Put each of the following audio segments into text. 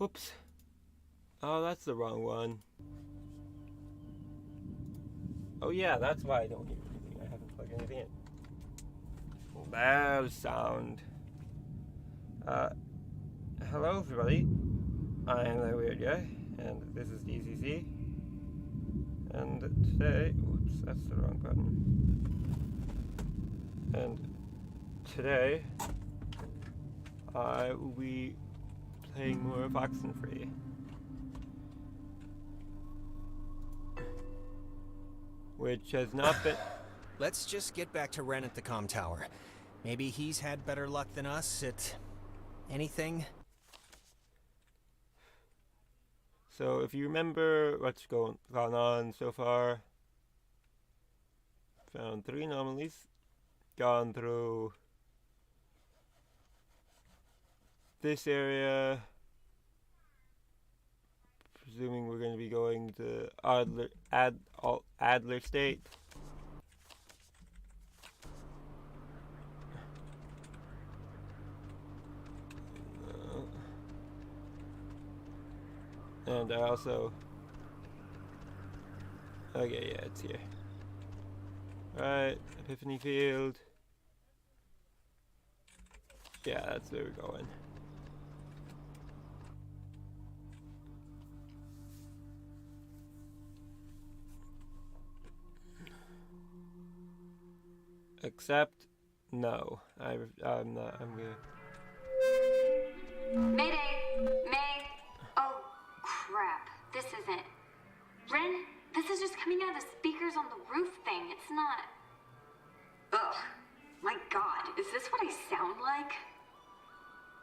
Whoops. Oh, that's the wrong one. Oh yeah, that's why I don't hear anything. I haven't plugged anything in. Loud sound. Hello everybody. I'm the Weird Guy, and this is DCC. And today, whoops, that's the wrong button. And today, I will be playing more of Oxenfree. Which has not been... Let's just get back to Ren at the comm tower. Maybe he's had better luck than us at... anything? So, if you remember what's gone on so far, found 3 anomalies, gone through this area, presuming we're going to be going to Adler State. And I also... Okay, yeah, it's here. Alright, Epiphany Field. Yeah, that's where we're going. Except, no. I'm not, I'm gonna... Mayday! May! Oh, crap. This isn't... Ren, this is just coming out of the speakers on the roof thing. It's not... Ugh. My God, is this what I sound like?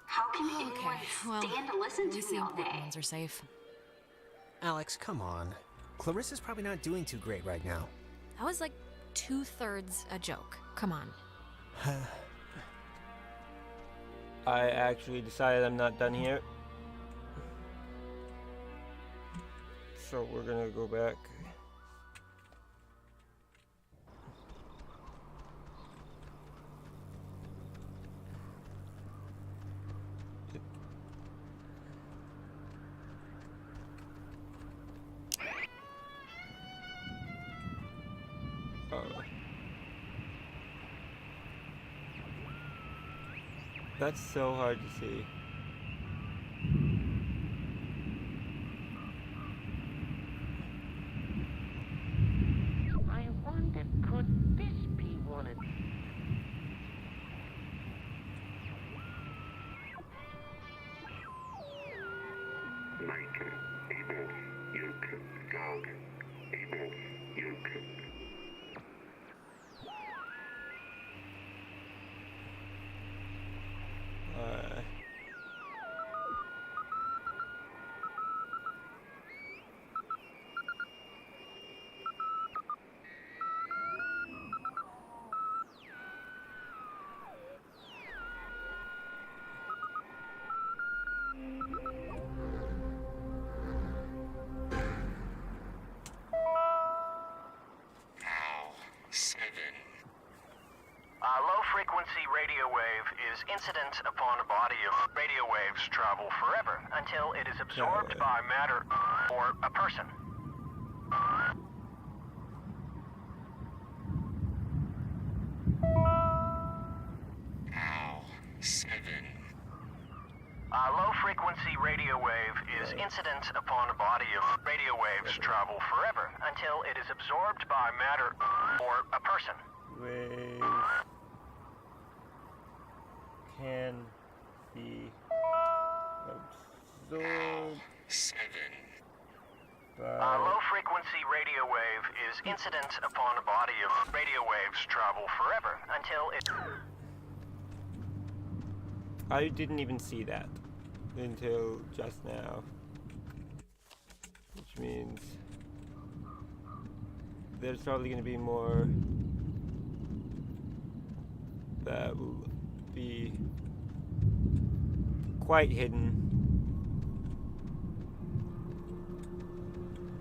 How can anyone stand to listen to me all day? Ones are safe. Alex, come on. Clarissa's probably not doing too great right now. That was like 2/3 a joke. Come on. I actually decided I'm not done here. So we're gonna go back. That's so hard to see. I wondered, could this be one of... Michael, Abel, Yoke, Gog, Abel, Yoke. Low-frequency radio wave is incident upon a body of radio waves travel forever until it is absorbed by matter or a person. Low-frequency radio wave is incident upon a body of radio waves travel forever until it is absorbed by matter or a person. Wave can be absorbed by... Low-frequency radio wave is incident upon a body of radio waves travel forever until it... I didn't even see that until just now. Which means there's probably going to be more that will be quite hidden.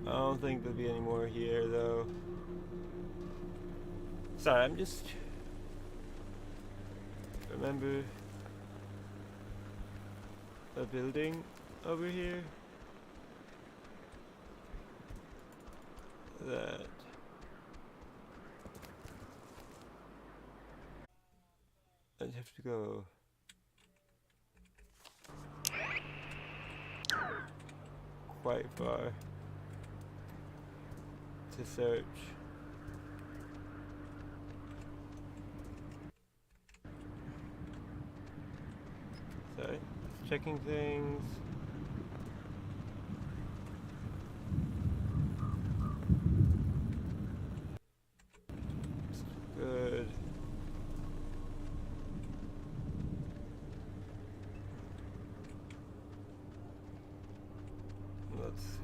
I don't think there'll be any more here though. Sorry, I'm just... Remember a building over here. That. I'd have to go quite far to search. Sorry, just checking things. Good. Let's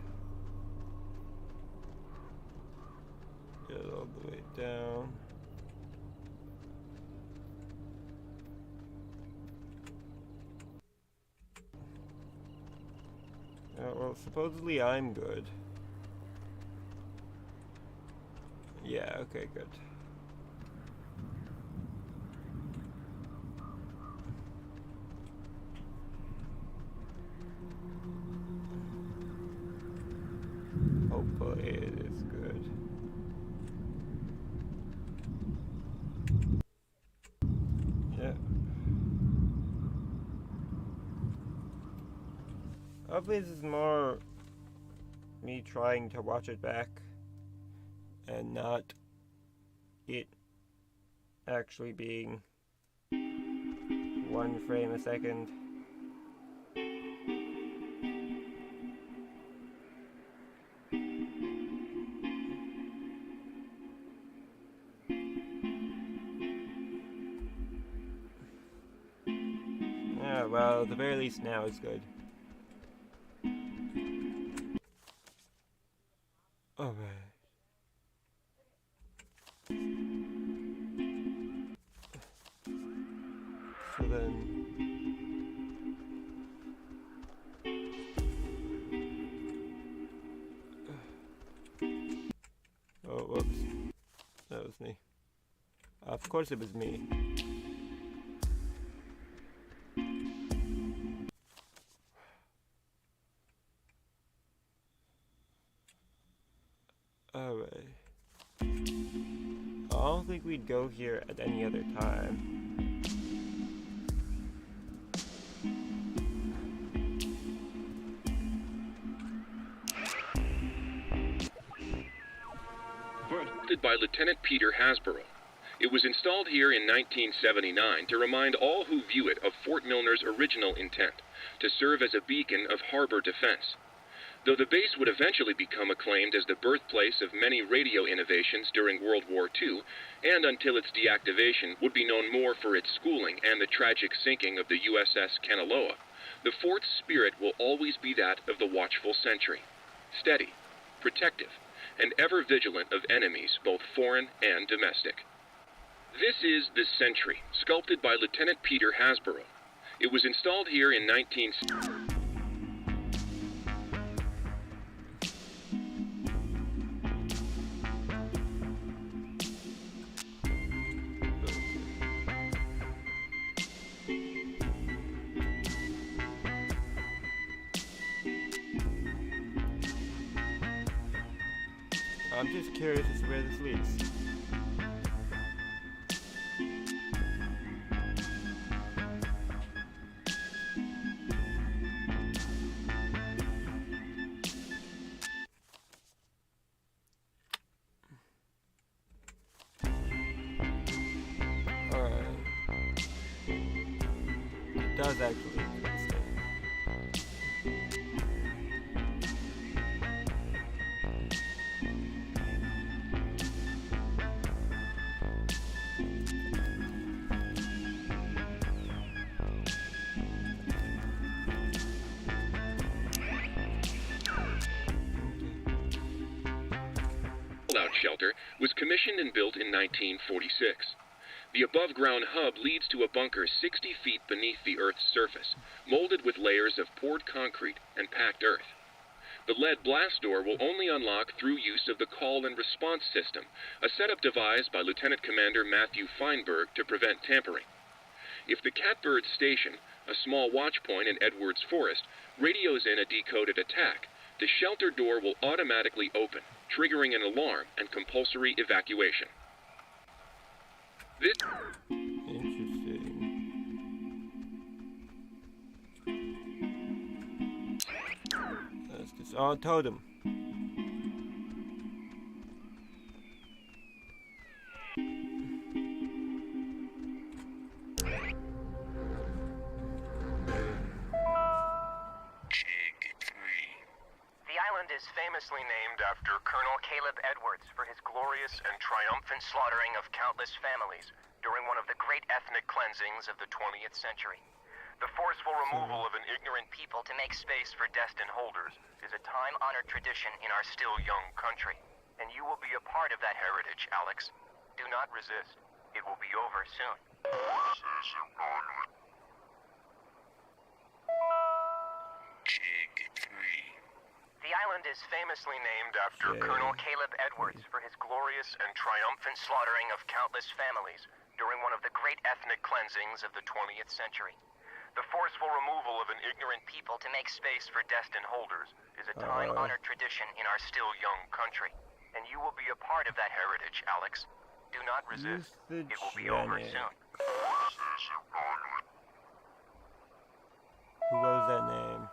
get it all the way down. Well, supposedly I'm good. Yeah, okay, good. Hopefully it is good. Yeah. Hopefully this is more me trying to watch it back and not it actually being 1 frame a second. Yeah, well, at the very least now it's good. Alright. So then... Oh, whoops. That was me. Of course it was me. Alright. I don't think we'd go here at any other time. By Lieutenant Peter Hasborough. It was installed here in 1979 to remind all who view it of Fort Milner's original intent, to serve as a beacon of harbor defense. Though the base would eventually become acclaimed as the birthplace of many radio innovations during World War II, and until its deactivation would be known more for its schooling and the tragic sinking of the USS Kanaloa, the fort's spirit will always be that of the watchful sentry, steady, protective, and ever vigilant of enemies both foreign and domestic. This is the Sentry, sculpted by Lieutenant Peter Hasborough. It was installed here in 19... I'm just curious as to where this leads. Alright. It does actually lead to this thing. Shelter was commissioned and built in 1946. The above-ground hub leads to a bunker 60 feet beneath the Earth's surface, molded with layers of poured concrete and packed earth. The lead blast door will only unlock through use of the call and response system, a setup devised by Lieutenant Commander Matthew Feinberg to prevent tampering. If the Catbird station, a small watch point in Edwards Forest, radios in a decoded attack. The shelter door will automatically open, triggering an alarm and compulsory evacuation. This Interesting. That's just all totem. The island is famously named after Colonel Caleb Edwards for his glorious and triumphant slaughtering of countless families during one of the great ethnic cleansings of the 20th century. The forceful removal of an ignorant people to make space for destined holders is a time-honored tradition in our still young country, and you will be a part of that heritage, Alex. Do not resist. It will be over soon. The island is famously named after Colonel Caleb Edwards for his glorious and triumphant slaughtering of countless families during one of the great ethnic cleansings of the 20th century. The forceful removal of an ignorant people to make space for destined holders is a time-honored tradition in our still young country, and you will be a part of that heritage, Alex. Do not resist. It will be over soon. Who was that name?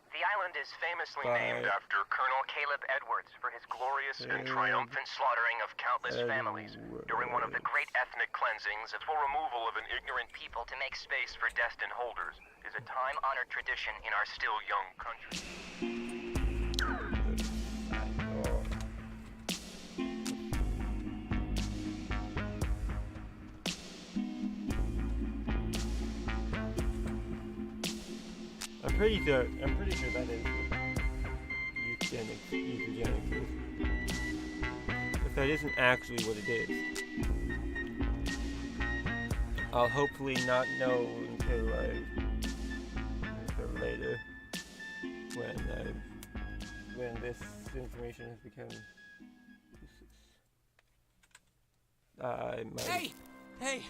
The island is famously named after Colonel Caleb Edwards for his glorious and triumphant slaughtering of countless families during one of the great ethnic cleansings of the removal of an ignorant people to make space for destined holders is a time-honored tradition in our still young country. I'm pretty sure that is what eugenics is. If that isn't actually what it is, I'll hopefully not know until later, when this information has become useless. Hey!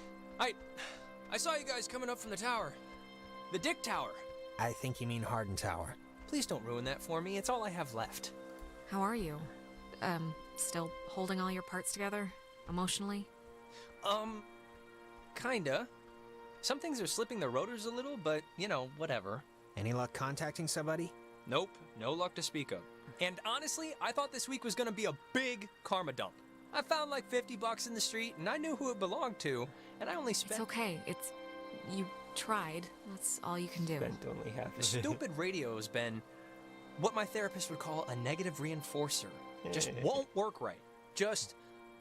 I saw you guys coming up from the tower. The Dick Tower. I think you mean Hardin Tower. Please don't ruin that for me. It's all I have left. How are you? Still holding all your parts together? Emotionally? Kinda. Some things are slipping the rotors a little, but, whatever. Any luck contacting somebody? Nope, no luck to speak of. And honestly, I thought this week was gonna be a big karma dump. I found like $50 in the street, and I knew who it belonged to, and I only spent... It's okay. You tried. That's all you can do. Spent only half The of it. stupid radio has been what my therapist would call a negative reinforcer. Just won't work right.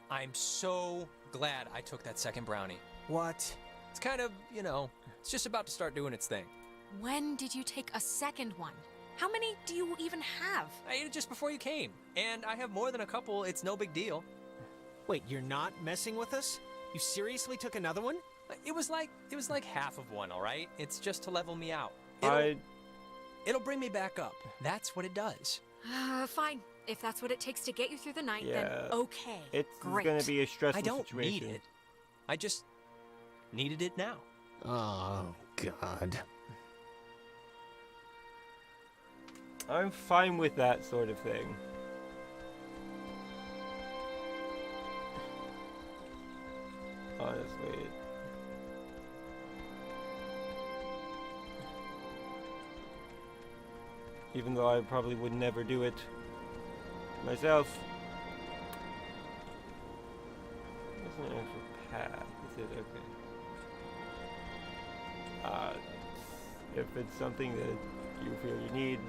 I'm so glad I took that second brownie. What? It's kind of, it's just about to start doing its thing. When did you take a second one? How many do you even have? I ate it just before you came, and I have more than a couple. It's no big deal. Wait, you're not messing with us? You seriously took another one? It was like half of one, all right? It's just to level me out. It'll bring me back up. That's what it does. Fine. If that's what it takes to get you through the night, then okay. It's great. gonna be a stressful I don't situation. need it. I just needed it now. Oh, God. I'm fine with that sort of thing. Honestly. Even though I probably would never do it myself. There's an actual path. Is it okay? If it's something that you feel you need,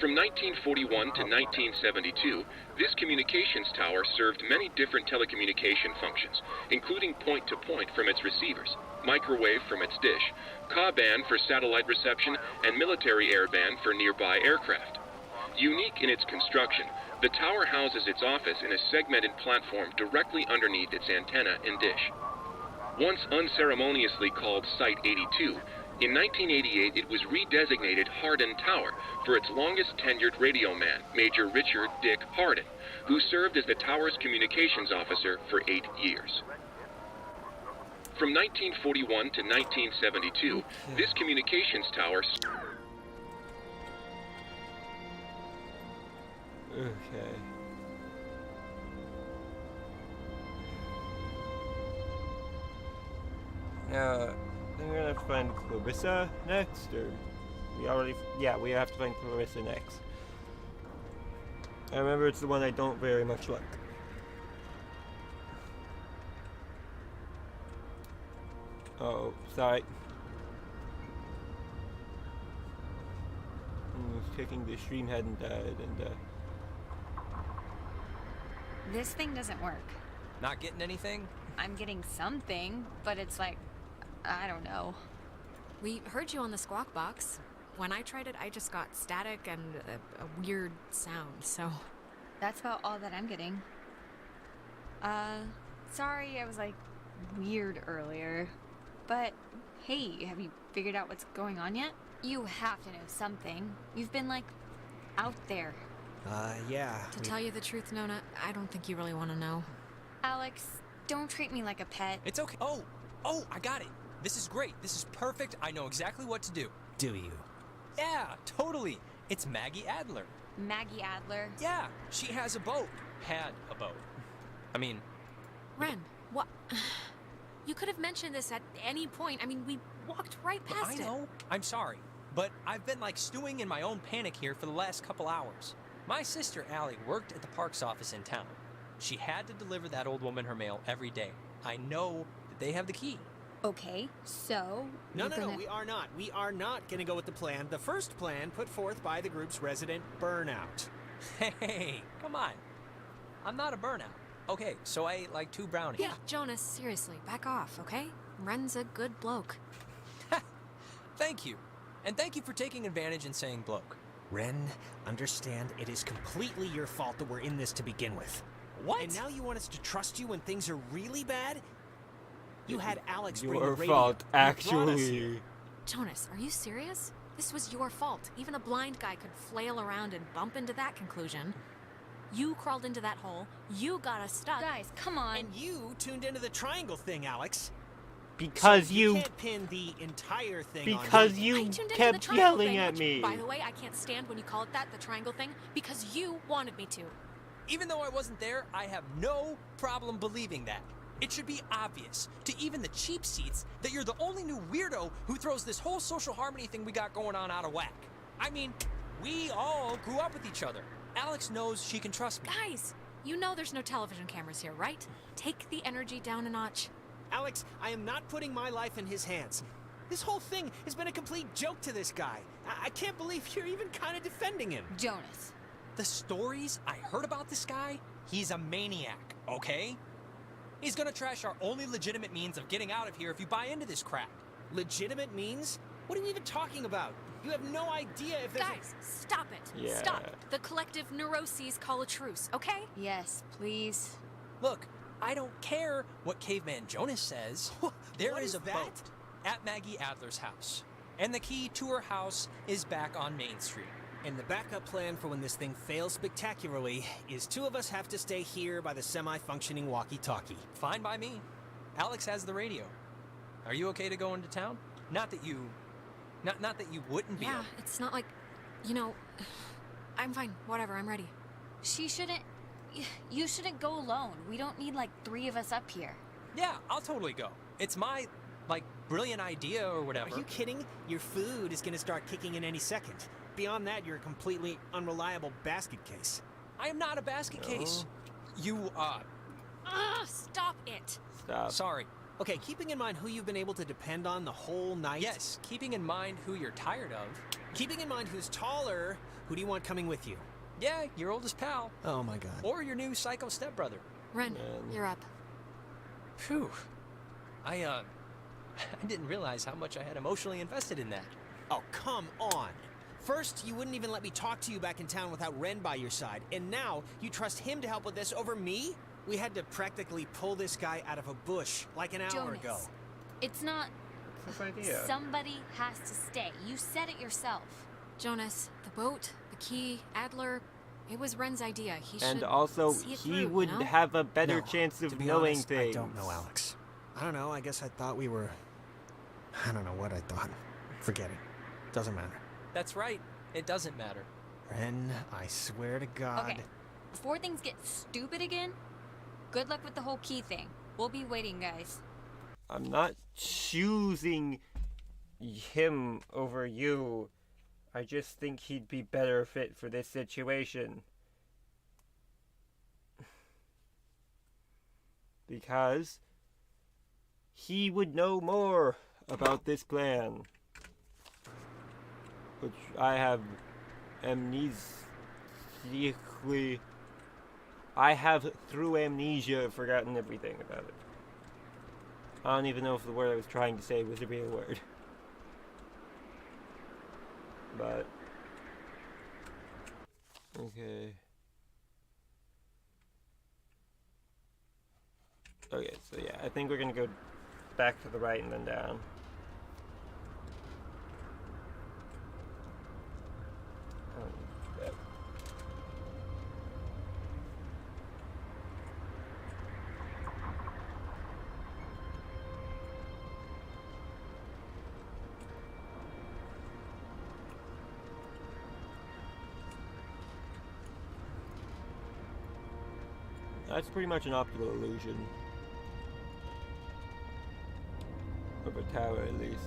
From 1941 to 1972, this communications tower served many different telecommunication functions, including point-to-point from its receivers, microwave from its dish, Ka-band for satellite reception, and military airband for nearby aircraft. Unique in its construction, the tower houses its office in a segmented platform directly underneath its antenna and dish. Once unceremoniously called Site 82, in 1988 it was redesignated Hardin Tower for its longest tenured radio man, Major Richard Dick Hardin, who served as the tower's communications officer for 8 years. From 1941 to 1972, this communications tower... Okay. Now, I think we're gonna have to find Clarissa next, or we already... Yeah, we have to find Clarissa next. I remember it's the one I don't very much like. Oh, sorry. I was checking the stream hadn't died, and This thing doesn't work. Not getting anything? I'm getting something, but it's like, I don't know. We heard you on the squawk box. When I tried it, I just got static and a weird sound, so... That's about all that I'm getting. Sorry I was like weird earlier. But hey, have you figured out what's going on yet? You have to know something. You've been like out there. Yeah. To tell you the truth, Nona, I don't think you really want to know. Alex, don't treat me like a pet. It's okay. Oh, I got it. This is great. This is perfect. I know exactly what to do. Do you? Yeah, totally. It's Maggie Adler. Maggie Adler? Yeah, she has a boat. Had a boat. I mean... Ren, what? You could have mentioned this at any point. I mean, we walked right past it. I know. I'm sorry. But I've been like stewing in my own panic here for the last couple hours. My sister Allie worked at the parks office in town. She had to deliver that old woman her mail every day. I know that they have the key. Okay, so... No, we are not. We are not going to go with the plan. The first plan put forth by the group's resident burnout. Hey, come on. I'm not a burnout. Okay, so I ate like 2 brownies. Yeah, Jonas, seriously, back off, okay? Ren's a good bloke. Thank you. And thank you for taking advantage and saying bloke. Ren, understand it is completely your fault that we're in this to begin with. What? And now you want us to trust you when things are really bad? You had Alex bring the your radio. fault, You brought us here. actually. Jonas, are you serious? This was your fault. Even a blind guy could flail around and bump into that conclusion. You crawled into that hole. You got us stuck. Guys, come on. And you tuned into the triangle thing, Alex. Because So you can't pin the entire thing because on me. I you tuned into the kept triangle yelling thing, at which, me. By the way, I can't stand when you call it that, the triangle thing, because you wanted me to. Even though I wasn't there, I have no problem believing that. It should be obvious to even the cheap seats that you're the only new weirdo who throws this whole social harmony thing we got going on out of whack. I mean, we all grew up with each other. Alex knows she can trust me. Guys, you know there's no television cameras here, right? Take the energy down a notch. Alex, I am not putting my life in his hands. This whole thing has been a complete joke to this guy. I can't believe you're even kind of defending him. Jonas. The stories I heard about this guy, he's a maniac, okay? He's gonna trash our only legitimate means of getting out of here if you buy into this crap. Legitimate means? What are you even talking about? You have no idea if there's Guys, stop it. Yeah. Stop. The collective neuroses call a truce, okay? Yes, please. Look, I don't care what Caveman Jonas says. There What is is a that? boat at Maggie Adler's house. And the key to her house is back on Main Street. And the backup plan for when this thing fails spectacularly is 2 of us have to stay here by the semi-functioning walkie-talkie. Fine by me. Alex has the radio. Are you okay to go into town? Not that you... Not that you wouldn't be. Yeah, it's not like, you know, I'm fine. Whatever, I'm ready. She shouldn't... You shouldn't go alone. We don't need like 3 of us up here. Yeah, I'll totally go. It's my, like, brilliant idea or whatever. Are you kidding? Your food is going to start kicking in any second. Beyond that, you're a completely unreliable basket case. I am not a basket case. You, Stop it. Stop. Sorry. Okay, keeping in mind who you've been able to depend on the whole night. Yes, keeping in mind who you're tired of. Keeping in mind who's taller, who do you want coming with you? Yeah, your oldest pal. Oh my god. Or your new psycho stepbrother. Ren, Man. you're up. Phew. I didn't realize how much I had emotionally invested in that. Oh, come on. First, you wouldn't even let me talk to you back in town without Ren by your side, and now you trust him to help with this over me? We had to practically pull this guy out of a bush like an hour Jonas. ago. It's not... What's this idea? Somebody has to stay. You said it yourself. Jonas, the boat, the key, Adler, It was Ren's idea. He And should also, see it he through, would you know? have a better No, chance of to be knowing honest, things. I don't know, Alex. I don't know, I guess I thought we were... I don't know what I thought. Forget it. Doesn't matter. That's right. It doesn't matter. Ren, I swear to God... Okay, before things get stupid again, good luck with the whole key thing. We'll be waiting, guys. I'm not choosing him over you. I just think he'd be better fit for this situation. Because he would know more about this plan. Which I have amnesically... I have, through amnesia, forgotten everything about it. I don't even know if the word I was trying to say was a real word. But... okay. Okay, so yeah, I think we're gonna go back to the right and then down. Yep. That's pretty much an optical illusion. Of a tower, at least.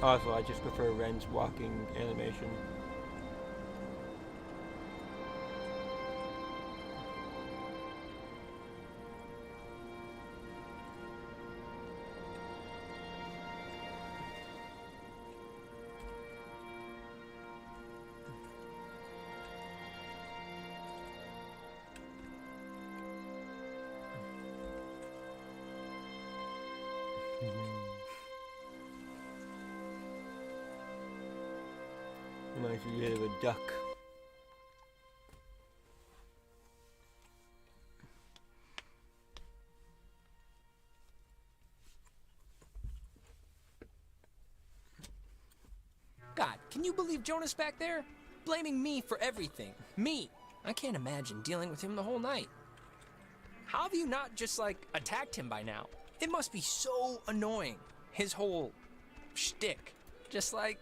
Also, I just prefer Ren's walking animation. Reminds me of a duck. God, can you believe Jonas back there? Blaming me for everything. Me! I can't imagine dealing with him the whole night. How have you not just, like, attacked him by now? It must be so annoying. His whole shtick. Just like,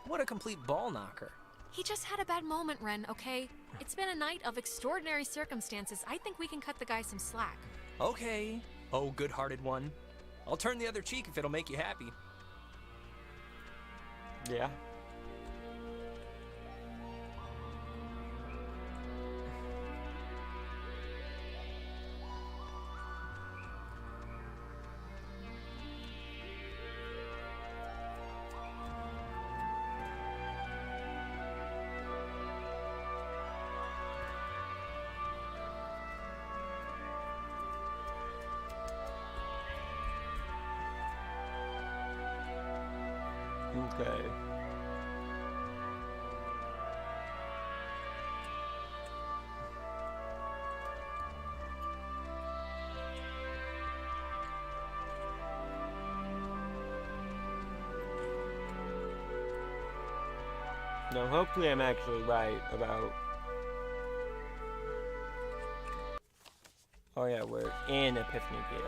what a complete ball knocker. He just had a bad moment, Ren, okay? It's been a night of extraordinary circumstances. I think we can cut the guy some slack. Okay. Oh, good-hearted one. I'll turn the other cheek if it'll make you happy. Yeah. Okay. Now, hopefully I'm actually right about... oh yeah, we're in Epiphany Field.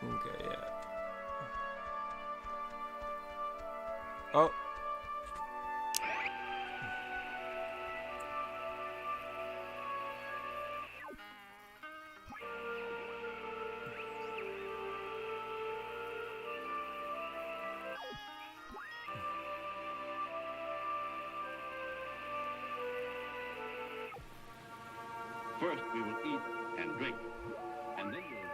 Okay, yeah. Oh. First, we will eat and drink, and then we will go.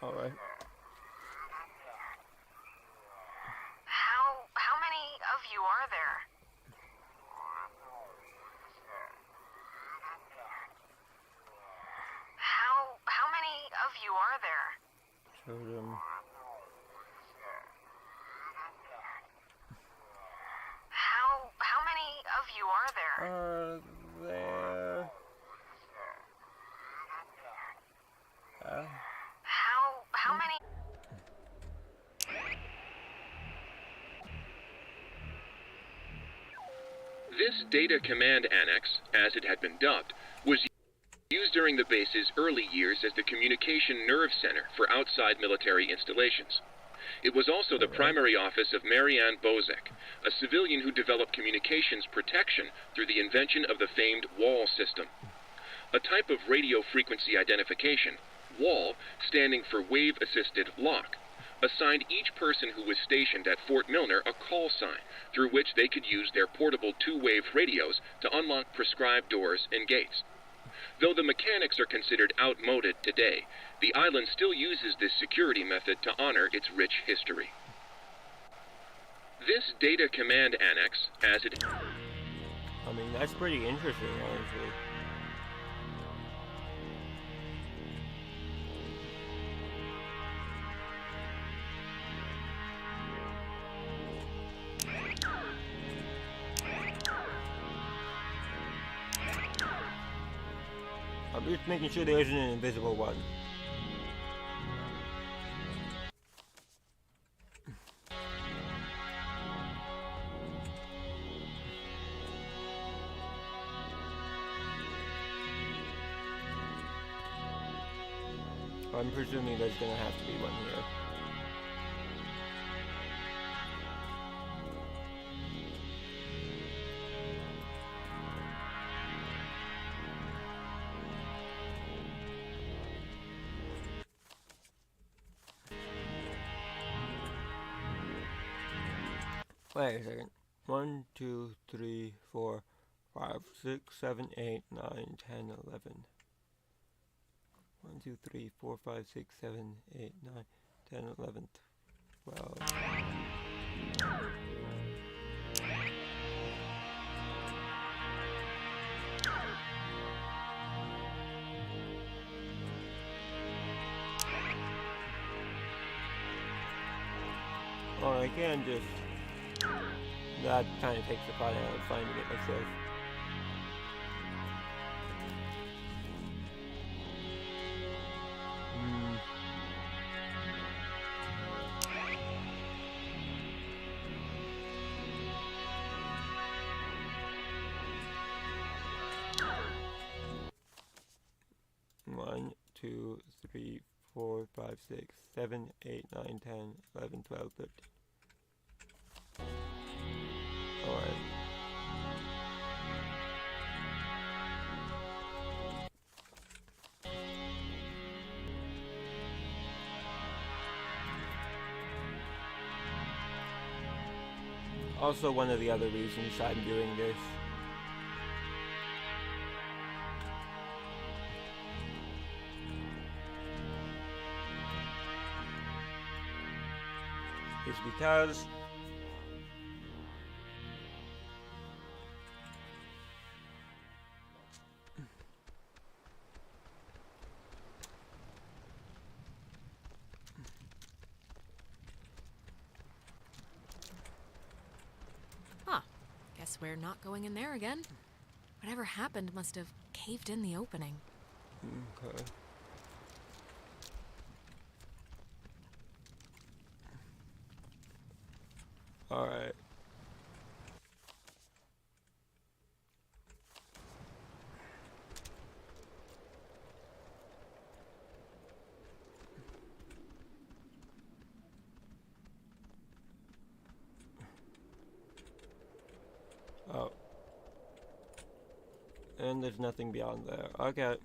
All right. How many of you are there? How many of you are there? Showed him. How many of you are there? There This Data Command Annex, as it had been dubbed, was used during the base's early years as the communication nerve center for outside military installations. It was also the primary office of Marianne Bozek, a civilian who developed communications protection through the invention of the famed WAL system. A type of radio frequency identification, WAL, standing for Wave-Assisted Lock, assigned each person who was stationed at Fort Milner a call sign through which they could use their portable two-wave radios to unlock prescribed doors and gates. Though the mechanics are considered outmoded today, the island still uses this security method to honor its rich history. This Data Command Annex, as it... I mean, that's pretty interesting, honestly. I'm just making sure there isn't an invisible one. I'm presuming there's gonna have to be one here. Wait a second. 1, 2, 3, 4, 5, 6, 7, 8, 9, 10, 11. 1, 2, 3, 4, 5, 6, 7, 8, 9, 10, 11, 12. Or I can just... That kind of takes the fun out of finding it myself. One, 2, 3, 4, 5, 6, 7, 8, 9, 10, 11, 12, 13. Alright. Also, one of the other reasons I'm doing this is because Guess we're not going in there again. Whatever happened must have caved in the opening. Okay. Alright. Oh. And there's nothing beyond there. Okay.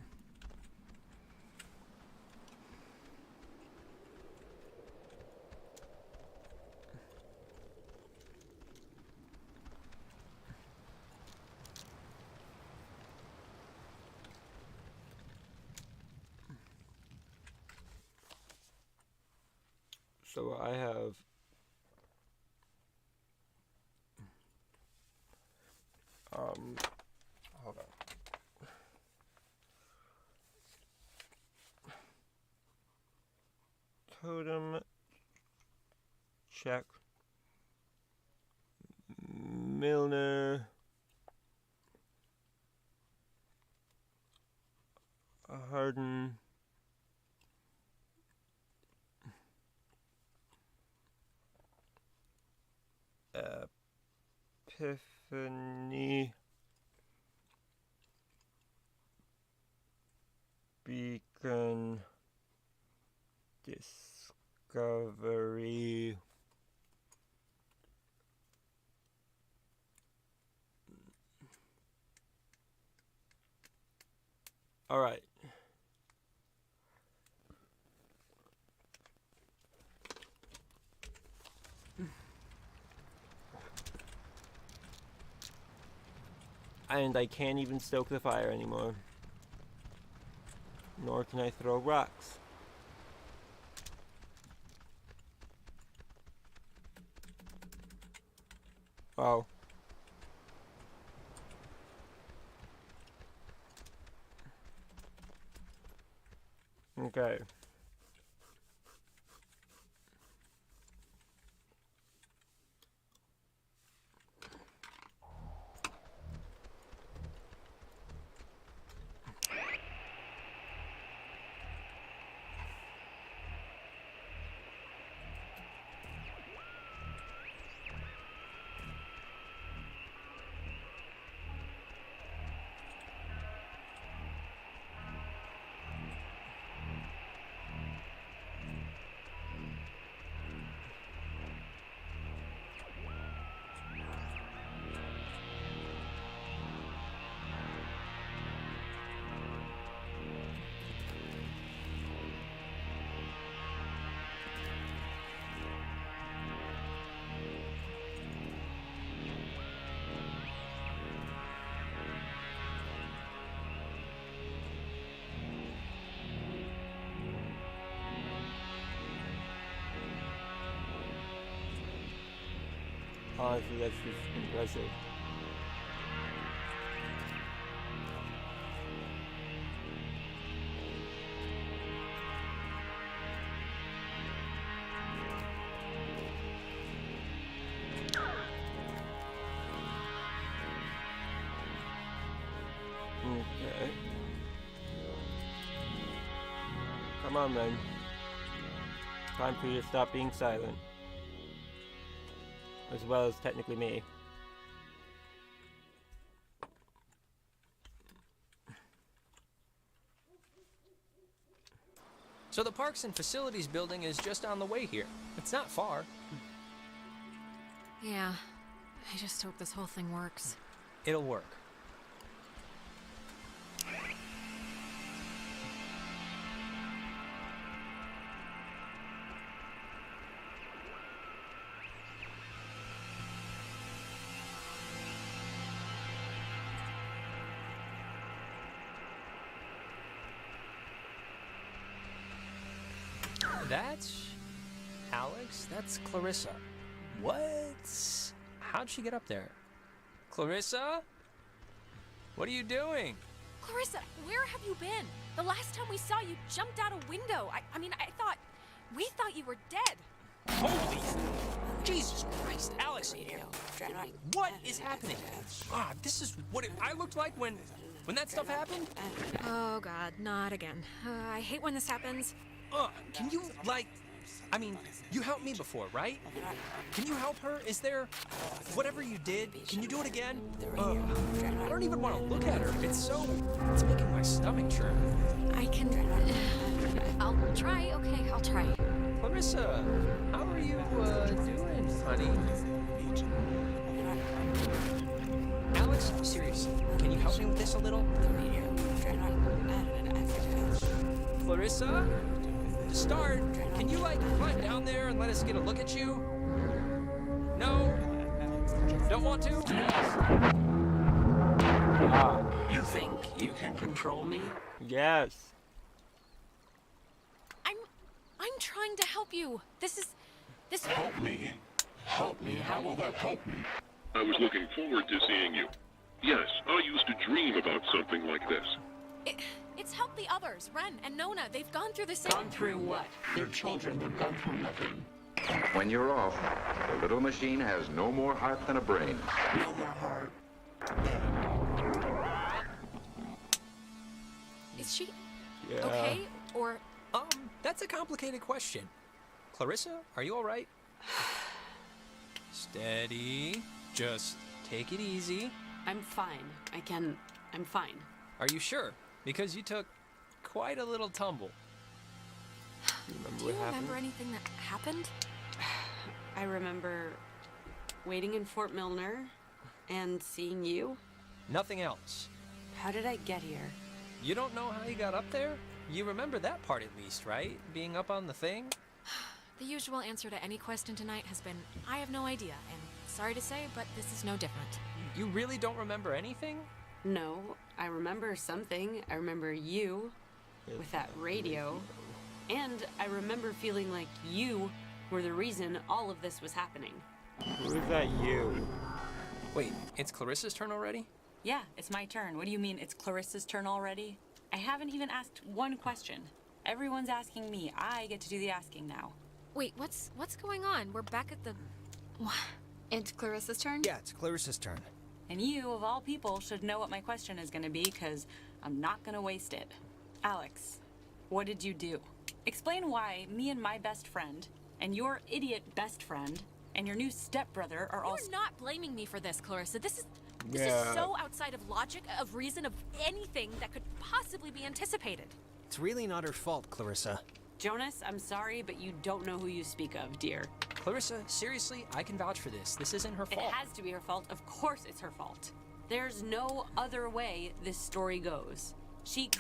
So I have hold on. Totem check Milner Harden Tiffany Beacon Discovery all right. And I can't even stoke the fire anymore. Nor can I throw rocks. Oh. Okay. Honestly, that's just impressive. Okay. Come on, man. Time for you to stop being silent. As well as technically me. So the Parks and Facilities building is just on the way here. It's not far. Yeah. I just hope this whole thing works. It'll work. That's Alex. That's Clarissa. What? How'd she get up there? Clarissa? What are you doing? Clarissa, where have you been? The last time we saw you jumped out a window. We thought you were dead. Holy Jesus Christ, Alex! What is happening? This is what I looked like when that stuff happened? Oh God, not again. I hate when this happens. Can you, you helped me before, right? Can you help her? Is there, whatever you did, can you do it again? I don't even want to look at her. It's making my stomach churn. I'll try, okay, I'll try. Clarissa, how are you, doing, honey? Alex, seriously, can you help me with this a little? Clarissa? To start, can you, climb down there and let us get a look at you? No? Don't want to? You think you can control me? Yes. I'm trying to help you. This. Help me. Help me. How will that help me? I was looking forward to seeing you. Yes, I used to dream about something like this. It's helped the others. Ren and Nona, they've gone through the same... Gone through what? They're children. They've gone through nothing. When you're off, the little machine has no more heart than a brain. No more heart. Is she okay? Or... That's a complicated question. Clarissa, are you all right? Steady. Just take it easy. I'm fine. I'm fine. Are you sure? Because you took quite a little tumble. Do you remember anything that happened? I remember waiting in Fort Milner and seeing you. Nothing else. How did I get here? You don't know how you got up there? You remember that part at least, right? Being up on the thing? The usual answer to any question tonight has been, I have no idea, and sorry to say, but this is no different. You really don't remember anything? No, I remember something. I remember you with that radio. And I remember feeling like you were the reason all of this was happening. Who is that you? Wait, it's Clarissa's turn already? Yeah, it's my turn. What do you mean it's Clarissa's turn already? I haven't even asked one question. Everyone's asking me. I get to do the asking now. Wait, what's going on? We're back at the... It's Clarissa's turn? Yeah, it's Clarissa's turn. And you, of all people, should know what my question is gonna be, because I'm not gonna waste it. Alex, what did you do? Explain why me and my best friend, and your idiot best friend, and your new stepbrother are all... You're not blaming me for this, Clarissa. This is so outside of logic, of reason, of anything that could possibly be anticipated. It's really not her fault, Clarissa. Jonas, I'm sorry, but you don't know who you speak of, dear. Clarissa, seriously, I can vouch for this. This isn't her fault. It has to be her fault. Of course it's her fault. There's no other way this story goes.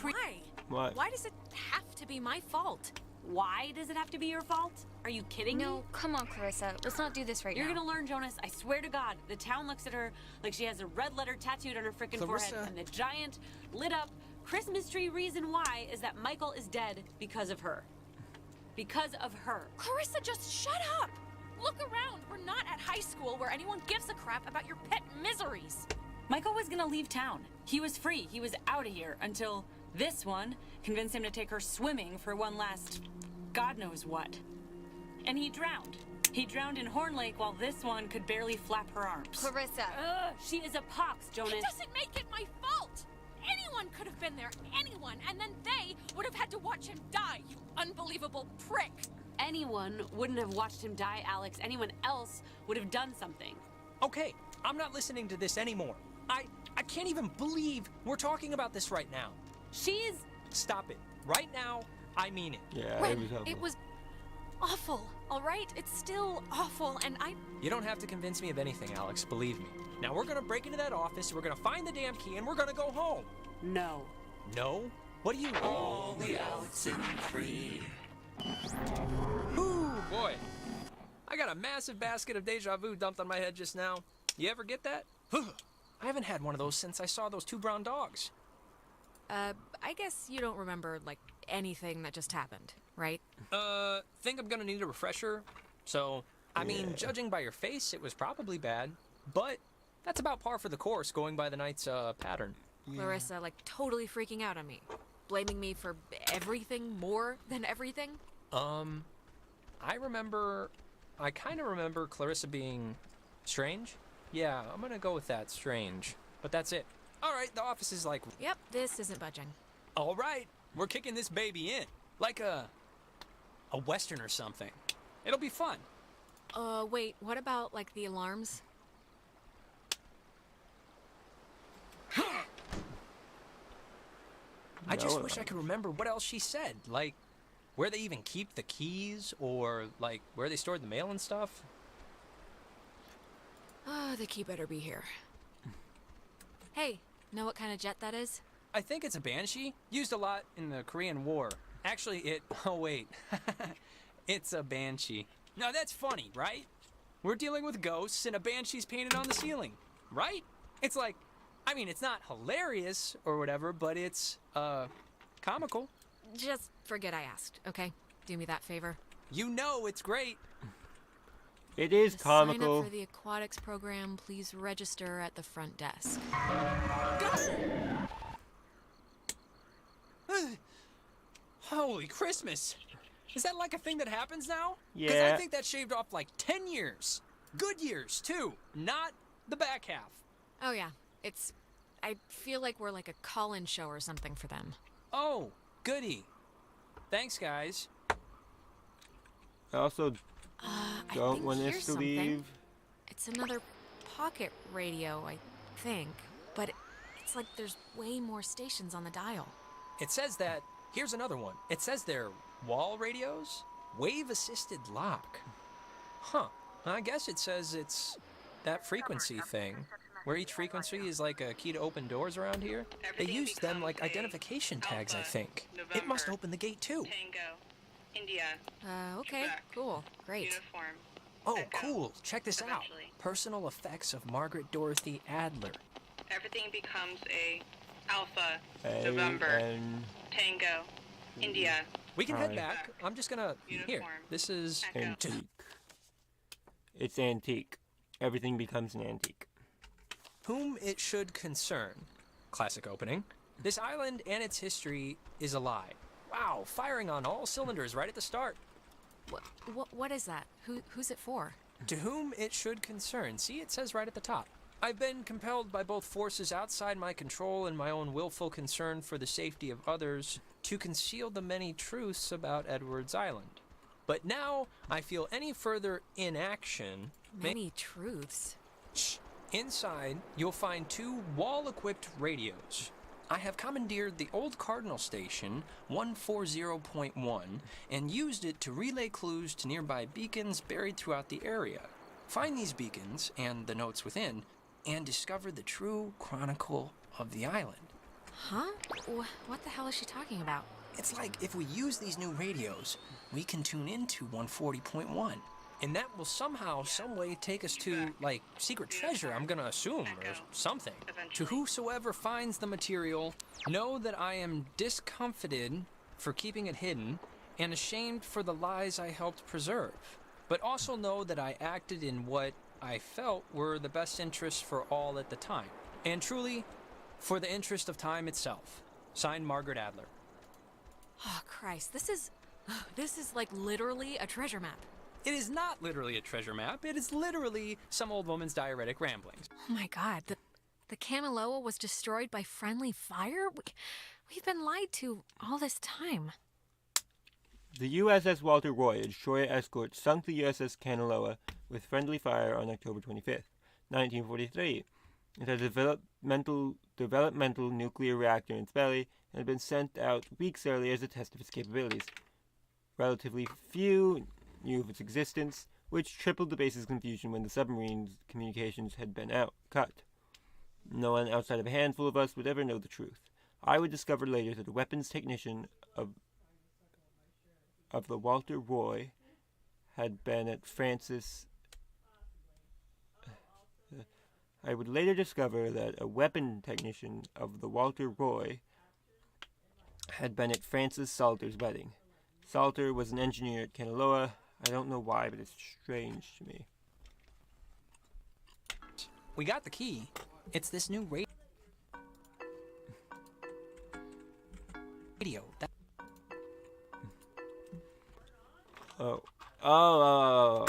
Why? Why does it have to be my fault? Why does it have to be your fault? Are you kidding me? No, come on, Clarissa. Let's not do this right You're now. gonna learn, Jonas. I swear to God. The town looks at her like she has a red letter tattooed on her frickin' forehead. And the giant, lit up Christmas tree reason why is that Michael is dead because of her. Because of her. Clarissa, just shut up! Look around. We're not at high school where anyone gives a crap about your pet miseries. Michael was gonna leave town. He was free. He was out of here until this one convinced him to take her swimming for one last God knows what. And he drowned. He drowned in Horn Lake while this one could barely flap her arms. Clarissa. She is a pox, Jonas. It doesn't make it my fault. Anyone could have been there. Anyone. And then they would have had to watch him die, you unbelievable prick. Anyone wouldn't have watched him die, Alex. Anyone else would have done something. Okay, I'm not listening to this anymore. I can't even believe we're talking about this right now. Stop it. Right now, I mean it. Yeah, it was awful, all right? It's still awful, and You don't have to convince me of anything, Alex, believe me. Now we're gonna break into that office, we're gonna find the damn key, and we're gonna go home. No. No? What do you... All the Oxenfree. Ooh, boy. I got a massive basket of deja vu dumped on my head just now. You ever get that? I haven't had one of those since I saw those 2 brown dogs. I guess you don't remember, like, anything that just happened, right? Think I'm gonna need a refresher. So, I mean, judging by your face, it was probably bad. But that's about par for the course, going by the night's, pattern. Larissa, like, totally freaking out on me. Blaming me for everything more than everything? I kind of remember Clarissa being strange. Yeah, I'm gonna go with that, strange. But that's it. All right, the office is like... Yep, this isn't budging. All right, we're kicking this baby in. Like a Western or something. It'll be fun. Wait, what about, like, the alarms? I just wish I could remember what else she said. Like, where they even keep the keys, or, like, where they stored the mail and stuff. The key better be here. Hey, know what kind of jet that is? I think it's a Banshee. Used a lot in the Korean War. Actually, oh wait. It's a Banshee. Now that's funny, right? We're dealing with ghosts and a Banshee's painted on the ceiling, right? It's like, I mean, it's not hilarious or whatever, but it's, comical. Just forget I asked, okay? Do me that favor. You know it's great. It is comical. Sign up for the aquatics program. Please register at the front desk. Holy Christmas! Is that like a thing that happens now? Yeah. Because I think that shaved off like 10 years. Good years, too. Not the back half. Oh, yeah. I feel like we're like a call-in show or something for them. Oh, goody. Thanks, guys. I also I don't think want here's us to something. leave. It's another pocket radio, I think. But it's like there's way more stations on the dial. It says that, here's another one. It says they're wall radios, wave-assisted lock. Huh, I guess it says it's that frequency thing, where each frequency is like a key to open doors around here. They use them like identification tags, I think. It must open the gate too. Tango, India. Okay, Quebec, cool, great. Uniform. Oh, Echo. cool, check this out. Eventually. Personal effects of Margaret Dorothy Adler. Everything becomes a Alpha, November, Tango, India. We can head Hi. back. I'm just gonna, here, Uniform. this is Antique. It's antique. Everything becomes an antique. Whom it should concern. Classic opening. This island and its history is a lie. Wow, firing on all cylinders right at the start. What is that? Who's it for? To whom it should concern. See, it says right at the top. I've been compelled by both forces outside my control and my own willful concern for the safety of others to conceal the many truths about Edwards Island. But now I feel any further inaction. Many truths. Shh. Inside, you'll find 2 wall-equipped radios. I have commandeered the old Cardinal Station 140.1 and used it to relay clues to nearby beacons buried throughout the area. Find these beacons and the notes within, and discover the true chronicle of the island. Huh? What the hell is she talking about? It's like if we use these new radios, we can tune into 140.1. And that will somehow, some way take us to, like, secret treasure, I'm gonna assume, or something. To whosoever finds the material, know that I am discomfited for keeping it hidden and ashamed for the lies I helped preserve. But also know that I acted in what I felt were the best interests for all at the time. And truly, for the interest of time itself. Signed, Margaret Adler. Oh, Christ, this is like literally a treasure map. It is not literally a treasure map. It is literally some old woman's diuretic ramblings. Oh my God, the Kamiloa was destroyed by friendly fire? We've been lied to all this time. The USS Walter Roy, a destroyer escort, sunk the USS Kamiloa with friendly fire on October 25th, 1943. It had a developmental nuclear reactor in its belly and had been sent out weeks earlier as a test of its capabilities. Relatively few knew of its existence, which tripled the base's confusion when the submarine's communications had been cut. No one outside of a handful of us would ever know the truth. I would discover later that a weapons technician of the Walter Roy had been at Francis. I would later discover that a weapon technician of the Walter Roy had been at Francis Salter's wedding. Salter was an engineer at Kamiloa. I don't know why, but it's strange to me. We got the key. It's this new radio.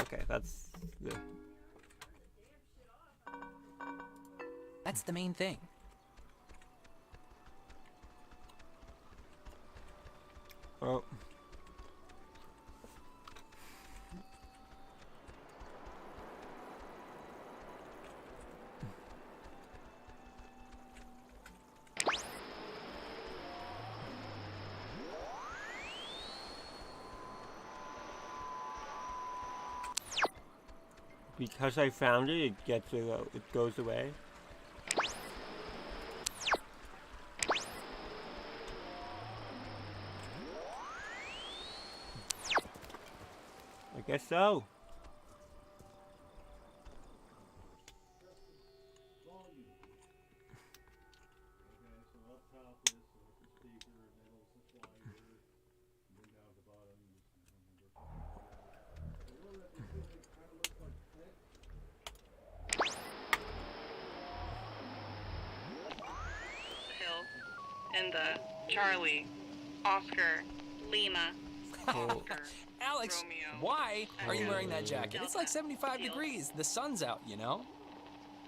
Okay, that's the main thing. Oh. Because I found it, it goes away. I guess so. And the Charlie, Oscar, Lima, Oscar, Alex, Romeo, why are you wearing that jacket? Delta, It's like 75 degrees. The sun's out, you know?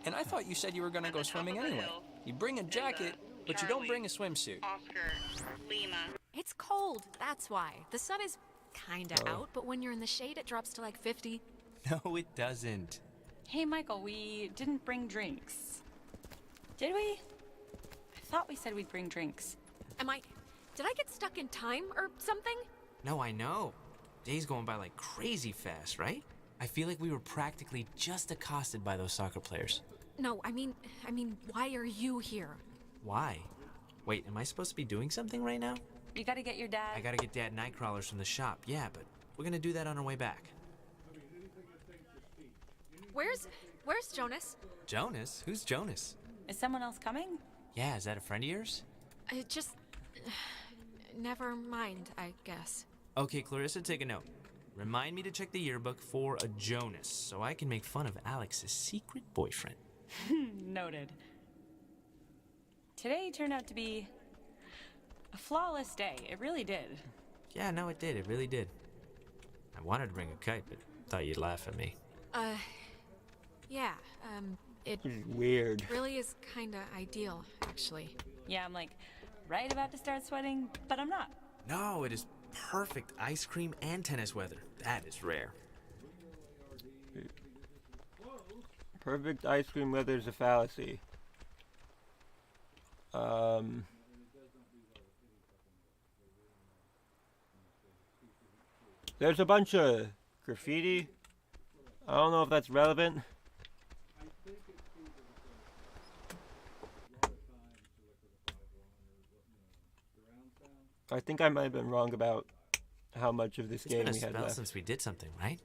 And I thought you said you were going to go swimming anyway. You bring a jacket, but you don't bring a swimsuit. Oscar, Lima. It's cold, that's why. The sun is kinda out, but when you're in the shade, it drops to like 50. No, it doesn't. Hey, Michael, we didn't bring drinks. Did we? I thought we said we'd bring drinks. Did I get stuck in time or something? No, I know. Day's going by like crazy fast, right? I feel like we were practically just accosted by those soccer players. No, I mean, why are you here? Why? Wait, am I supposed to be doing something right now? You gotta get your dad. I gotta get Dad nightcrawlers from the shop, yeah, but we're gonna do that on our way back. Where's Jonas? Jonas? Who's Jonas? Is someone else coming? Yeah, is that a friend of yours? Never mind, I guess. Okay, Clarissa, take a note. Remind me to check the yearbook for a Jonas, so I can make fun of Alex's secret boyfriend. Noted. Today turned out to be a flawless day. It really did. Yeah, no, it did. It really did. I wanted to bring a kite, but thought you'd laugh at me. Yeah, it weird. Really is kinda ideal, actually. Yeah, I'm like right about to start sweating, but I'm not. No, it is perfect ice cream and tennis weather. That is rare. Perfect ice cream weather is a fallacy. There's a bunch of graffiti. I don't know if that's relevant. I think I might have been wrong about how much of this game we had It's been a spell left. since we did something, right?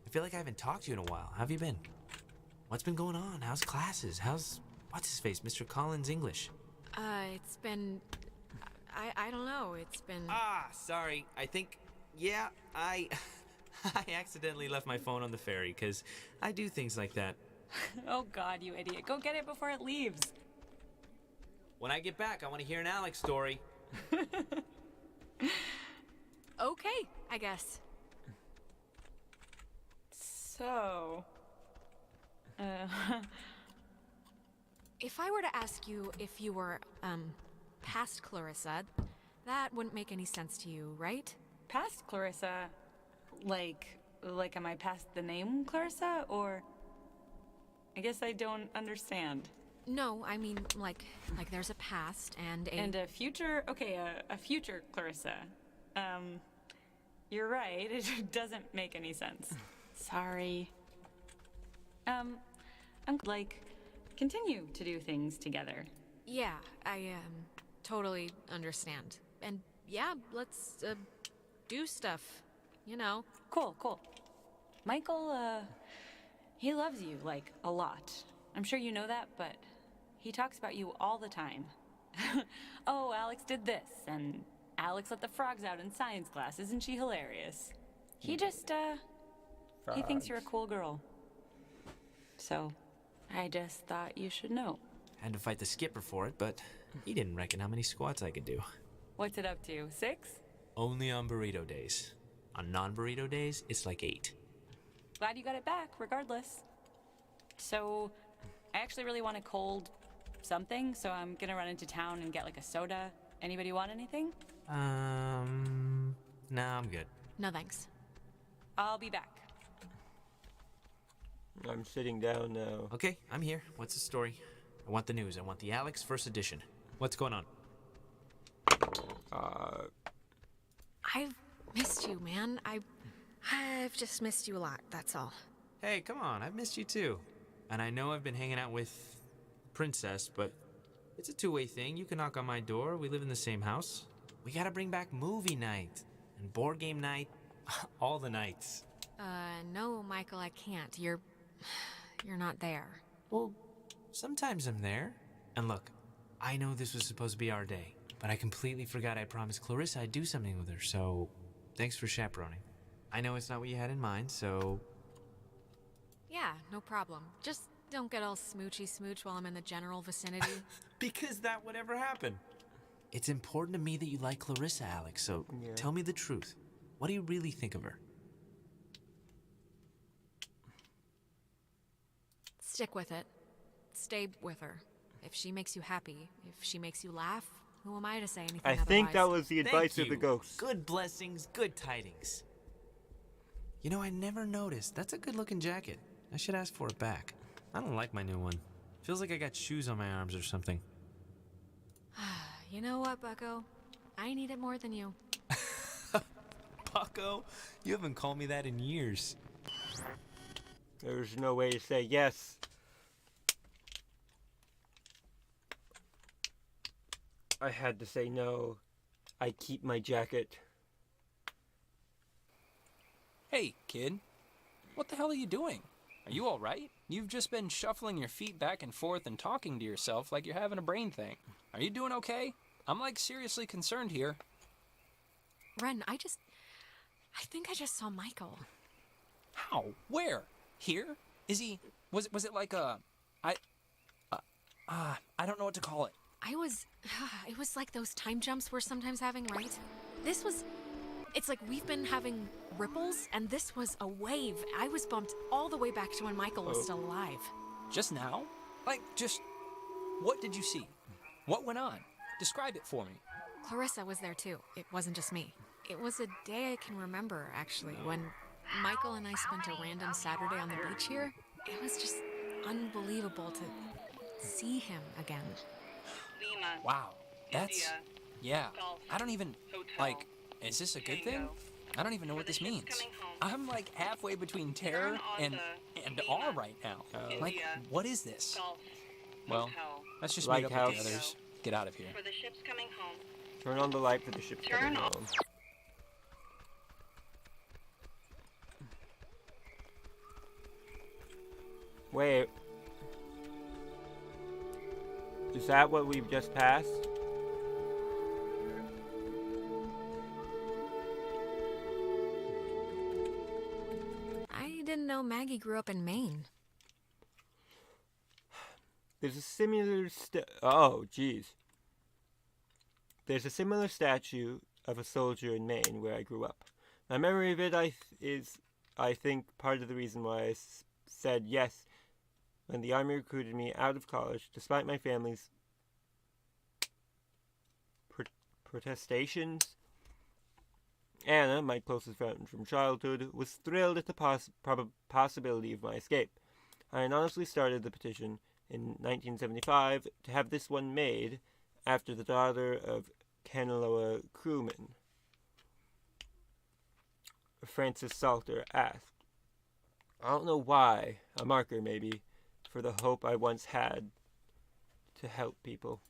I feel like I haven't talked to you in a while. How have you been? What's been going on? How's classes? How's what's-his-face, Mr. Collins' English? It's been... I don't know, it's been... Sorry. I think... Yeah, I accidentally left my phone on the ferry, because I do things like that. Oh God, you idiot. Go get it before it leaves. When I get back, I want to hear an Alex story. Okay, I guess. So... If I were to ask you if you were, past Clarissa, that wouldn't make any sense to you, right? Past Clarissa? Like am I past the name Clarissa, or... I guess I don't understand. No, I mean, like there's a past and a... And a future? Okay, a future Clarissa. You're right, it doesn't make any sense. Sorry. I'm like, continue to do things together. Yeah, I, totally understand. And yeah, let's, do stuff, you know. Cool. Michael, he loves you, like, a lot. I'm sure you know that, but he talks about you all the time. Oh, Alex did this, and Alex let the frogs out in science class. Isn't she hilarious? He just, he thinks you're a cool girl. So, I just thought you should know. Had to fight the skipper for it, but he didn't reckon how many squats I could do. What's it up to, 6? Only on burrito days. On non-burrito days, it's like 8. Glad you got it back, regardless. So, I actually really want a cold something, so I'm gonna run into town and get like a soda. Anybody want anything? No, I'm good. No thanks. I'll be back. I'm sitting down now. Okay, I'm here. What's the story? I want the news. I want the Alex first edition. What's going on? I've missed you, man. I've just missed you a lot, that's all. Hey, come on. I've missed you too. And I know I've been hanging out with Princess, but it's a two-way thing. You can knock on my door. We live in the same house. We gotta bring back movie night and board game night. All the nights. No, Michael, I can't. You're not there. Well, sometimes I'm there. And look, I know this was supposed to be our day, but I completely forgot I promised Clarissa I'd do something with her, so thanks for chaperoning. I know it's not what you had in mind, so... Yeah, no problem. Just don't get all smoochy smooch while I'm in the general vicinity. Because that would ever happen. It's important to me that you like Clarissa, Alex, so tell me the truth. What do you really think of her? Stick with it. Stay with her. If she makes you happy, if she makes you laugh, who am I to say anything I otherwise? think that was the advice Thank of the you. ghost. Good blessings, good tidings. You know, I never noticed. That's a good-looking jacket. I should ask for it back. I don't like my new one. Feels like I got shoes on my arms or something. You know what, Bucko? I need it more than you. Bucko? You haven't called me that in years. There's no way to say yes. I had to say no. I keep my jacket. Hey, kid. What the hell are you doing? Are you alright? You've just been shuffling your feet back and forth and talking to yourself like you're having a brain thing. Are you doing okay? I'm like seriously concerned here. Ren, I think I just saw Michael. How? Where? Here? Is he... Was it like a... I don't know what to call it. It was like those time jumps we're sometimes having, right? It's like we've been having ripples, and this was a wave. I was bumped all the way back to when Michael was still alive. Just now? What did you see? What went on? Describe it for me. Clarissa was there too. It wasn't just me. It was a day I can remember, actually, when Michael and I spent a random Saturday on the beach here. It was just unbelievable to see him again. Wow, that's... India, Yeah, golf, I don't even... hotel, is this a good tango. thing? I don't even know what this means. I'm like halfway between terror and awe right now. Like, what is this? golf, Well, hotel, let's just meet up with Lighthouse. the others. Get out of here. for the ships coming home. Turn on the light for the ship's Turn coming off. home. Wait. Is that what we've just passed? I didn't know Maggie grew up in Maine. There's a similar oh, jeez. There's a similar statue of a soldier in Maine where I grew up. My memory of it is, I think, part of the reason why I said yes when the Army recruited me out of college, despite my family's protestations. Anna, my closest friend from childhood, was thrilled at the possibility of my escape. I anonymously started the petition in 1975 to have this one made after the daughter of Kanaloa crewman Francis Salter asked. I don't know why, a marker maybe, for the hope I once had to help people.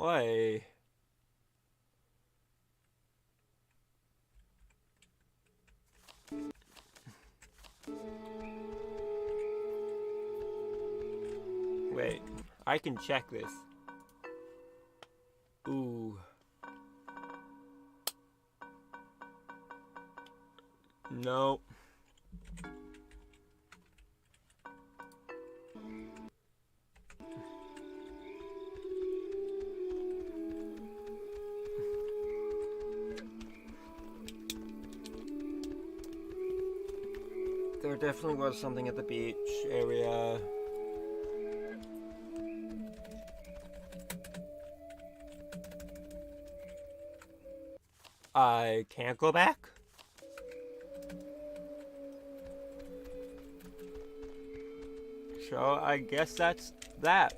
Oi. Wait, I can check this. Ooh. No. There definitely was something at the beach area. I can't go back? So I guess that's that.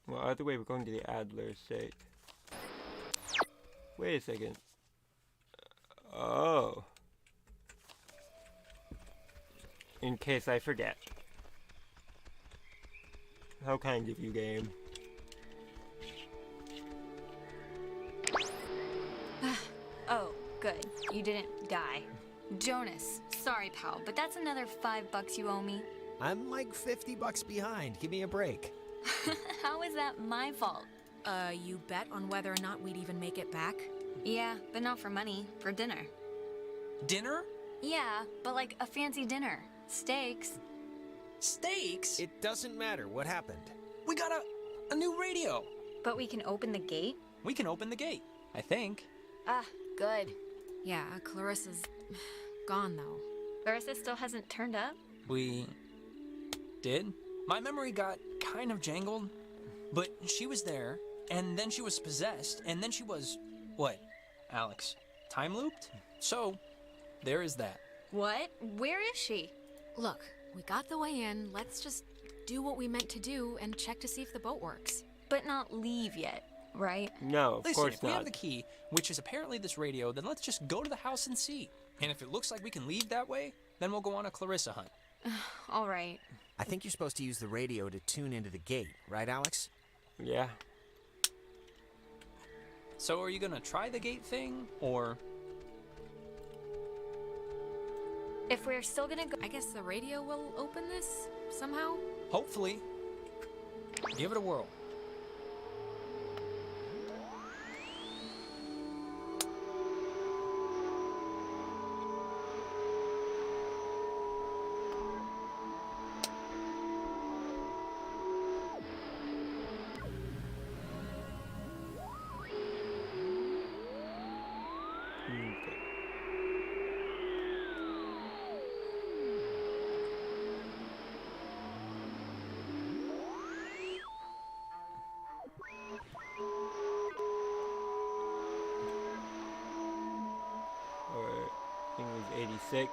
Well, either way, we're going to the Adler estate. Wait a second. Oh. In case I forget. How kind of you, game. Oh, good. You didn't die. Jonas, sorry, pal, but that's another $5 you owe me. I'm like $50 behind. Give me a break. How is that my fault? You bet on whether or not we'd even make it back? Yeah, but not for money. For dinner. Dinner? Yeah, but like a fancy dinner. Steaks. Steaks? It doesn't matter what happened. We got a new radio. But we can open the gate? We can open the gate, I think. Ah, good. Yeah, Clarissa's gone though. Clarissa still hasn't turned up? We did. My memory got kind of jangled, but she was there, and then she was possessed, and then she was, what, Alex, time looped? So, there is that. What? Where is she? Look, we got the way in. Let's just do what we meant to do and check to see if the boat works. But not leave yet, right? No, of Listen, course if we not. have the key, which is apparently this radio, then let's just go to the house and see. And if it looks like we can leave that way, then we'll go on a Clarissa hunt. All right. I think you're supposed to use the radio to tune into the gate, right, Alex? Yeah. So are you gonna try the gate thing, or...? If we're still gonna go... I guess the radio will open this somehow? Hopefully. Give it a whirl. I think it was 86.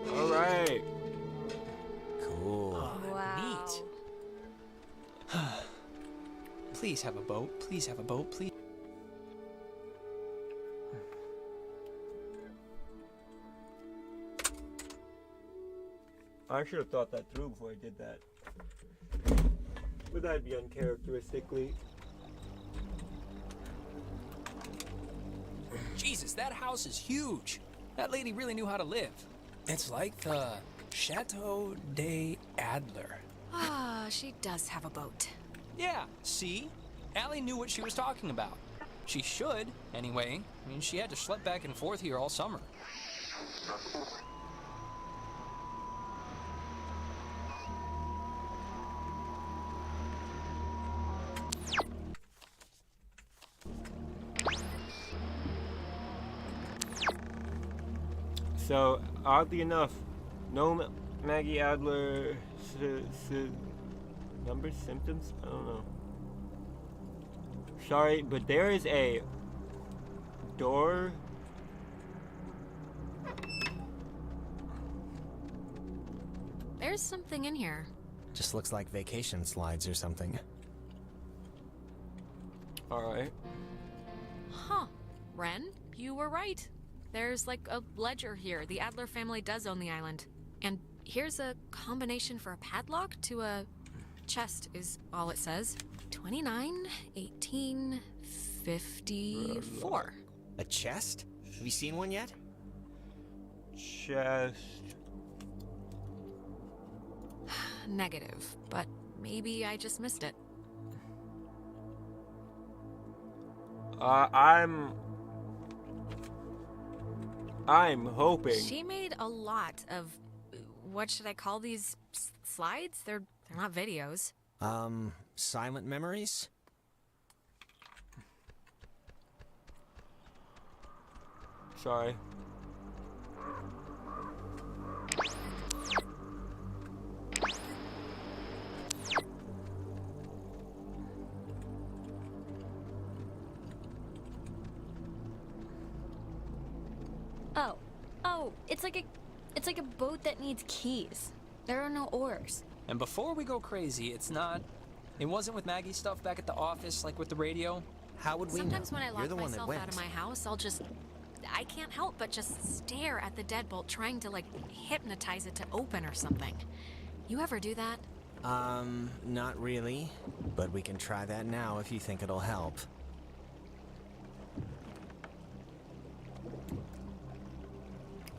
Alright. Cool. Wow. Neat. Please have a boat. Please have a boat. Please. I should have thought that through before I did that. But that'd be uncharacteristically. Jesus, that house is huge. That lady really knew how to live. It's like the Chateau de Adler. Ah, she does have a boat. Yeah, see? Allie knew what she was talking about. She should, anyway. I mean, she had to schlep back and forth here all summer. So, oddly enough, no Maggie Adler numbers, symptoms? I don't know. Sorry, but there is a door. There's something in here. Just looks like vacation slides or something. Alright. Huh. Ren, you were right. There's like a ledger here. The Adler family does own the island. And here's a combination for a padlock to a chest is all it says. 29, 18, 54. A chest? Have you seen one yet? Chest. Negative, but maybe I just missed it. I'm hoping. She made a lot of, what should I call these slides? They're not videos. Silent memories? Sorry. Oh, it's like a boat that needs keys. There are no oars. And before we go crazy, it wasn't with Maggie's stuff back at the office, like with the radio. How would we Sometimes know? when I You're lock the one that myself went. out of my house, I'll just I can't help but just stare at the deadbolt, trying to, like, hypnotize it to open or something. You ever do that? Not really. But we can try that now if you think it'll help.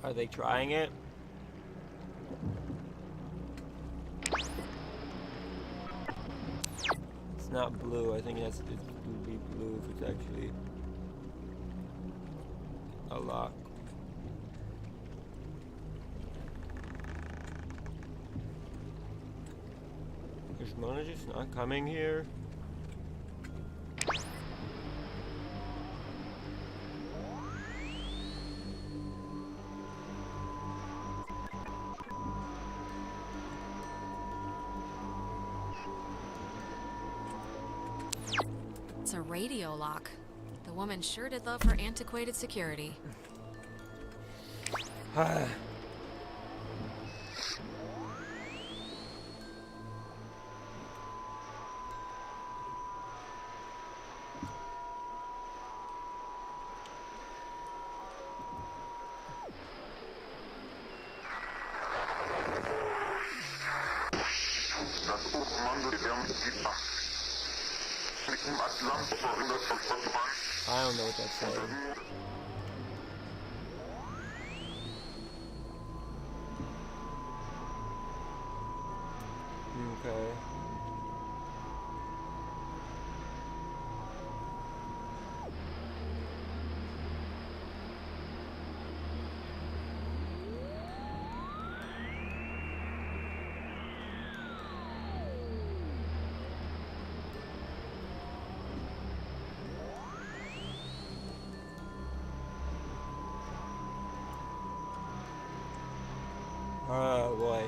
Are they trying it? It's not blue. I think it would be blue if it's actually a lock. Is Mona just not coming here? It's a radio lock. The woman sure did love her antiquated security. I don't know what that's saying. Okay. Oh boy.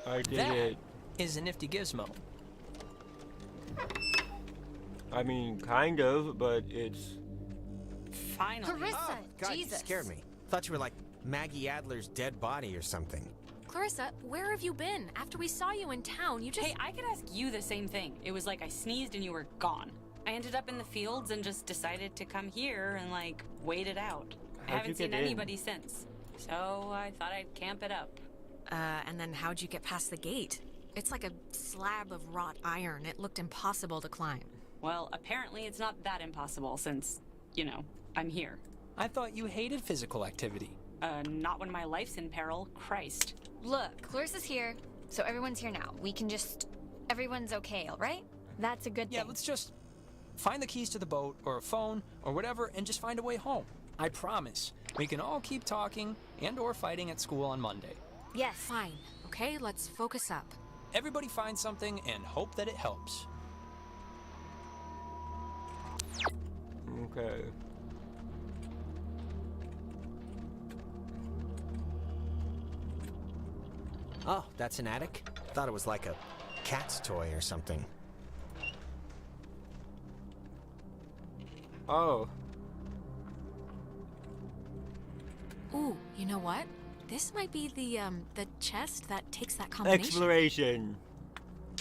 I did it. Is a nifty gizmo. I mean, kind of, but it's... Finally. Clarissa, Oh, God, Jesus. you scared me. Thought you were like Maggie Adler's dead body or something. Clarissa, where have you been? After we saw you in town, you just... Hey, I could ask you the same thing. It was like I sneezed and you were gone. I ended up in the fields and just decided to come here and, like, wait it out. I haven't seen anybody since. So I thought I'd camp it up. And then how'd you get past the gate? It's like a slab of wrought iron. It looked impossible to climb. Well, apparently it's not that impossible since, you know, I'm here. I thought you hated physical activity. Not when my life's in peril. Christ. Look, Clarissa's here, so everyone's here now. We can just... Everyone's okay, all right? That's a good thing. Yeah, let's just find the keys to the boat or a phone or whatever and just find a way home. I promise. We can all keep talking and or fighting at school on Monday. Yes. Fine. Okay, let's focus up. Everybody find something and hope that it helps. Okay. Oh, that's an attic? Thought it was like a cat's toy or something. Oh. Ooh, you know what? This might be the chest that takes that combination. Exploration.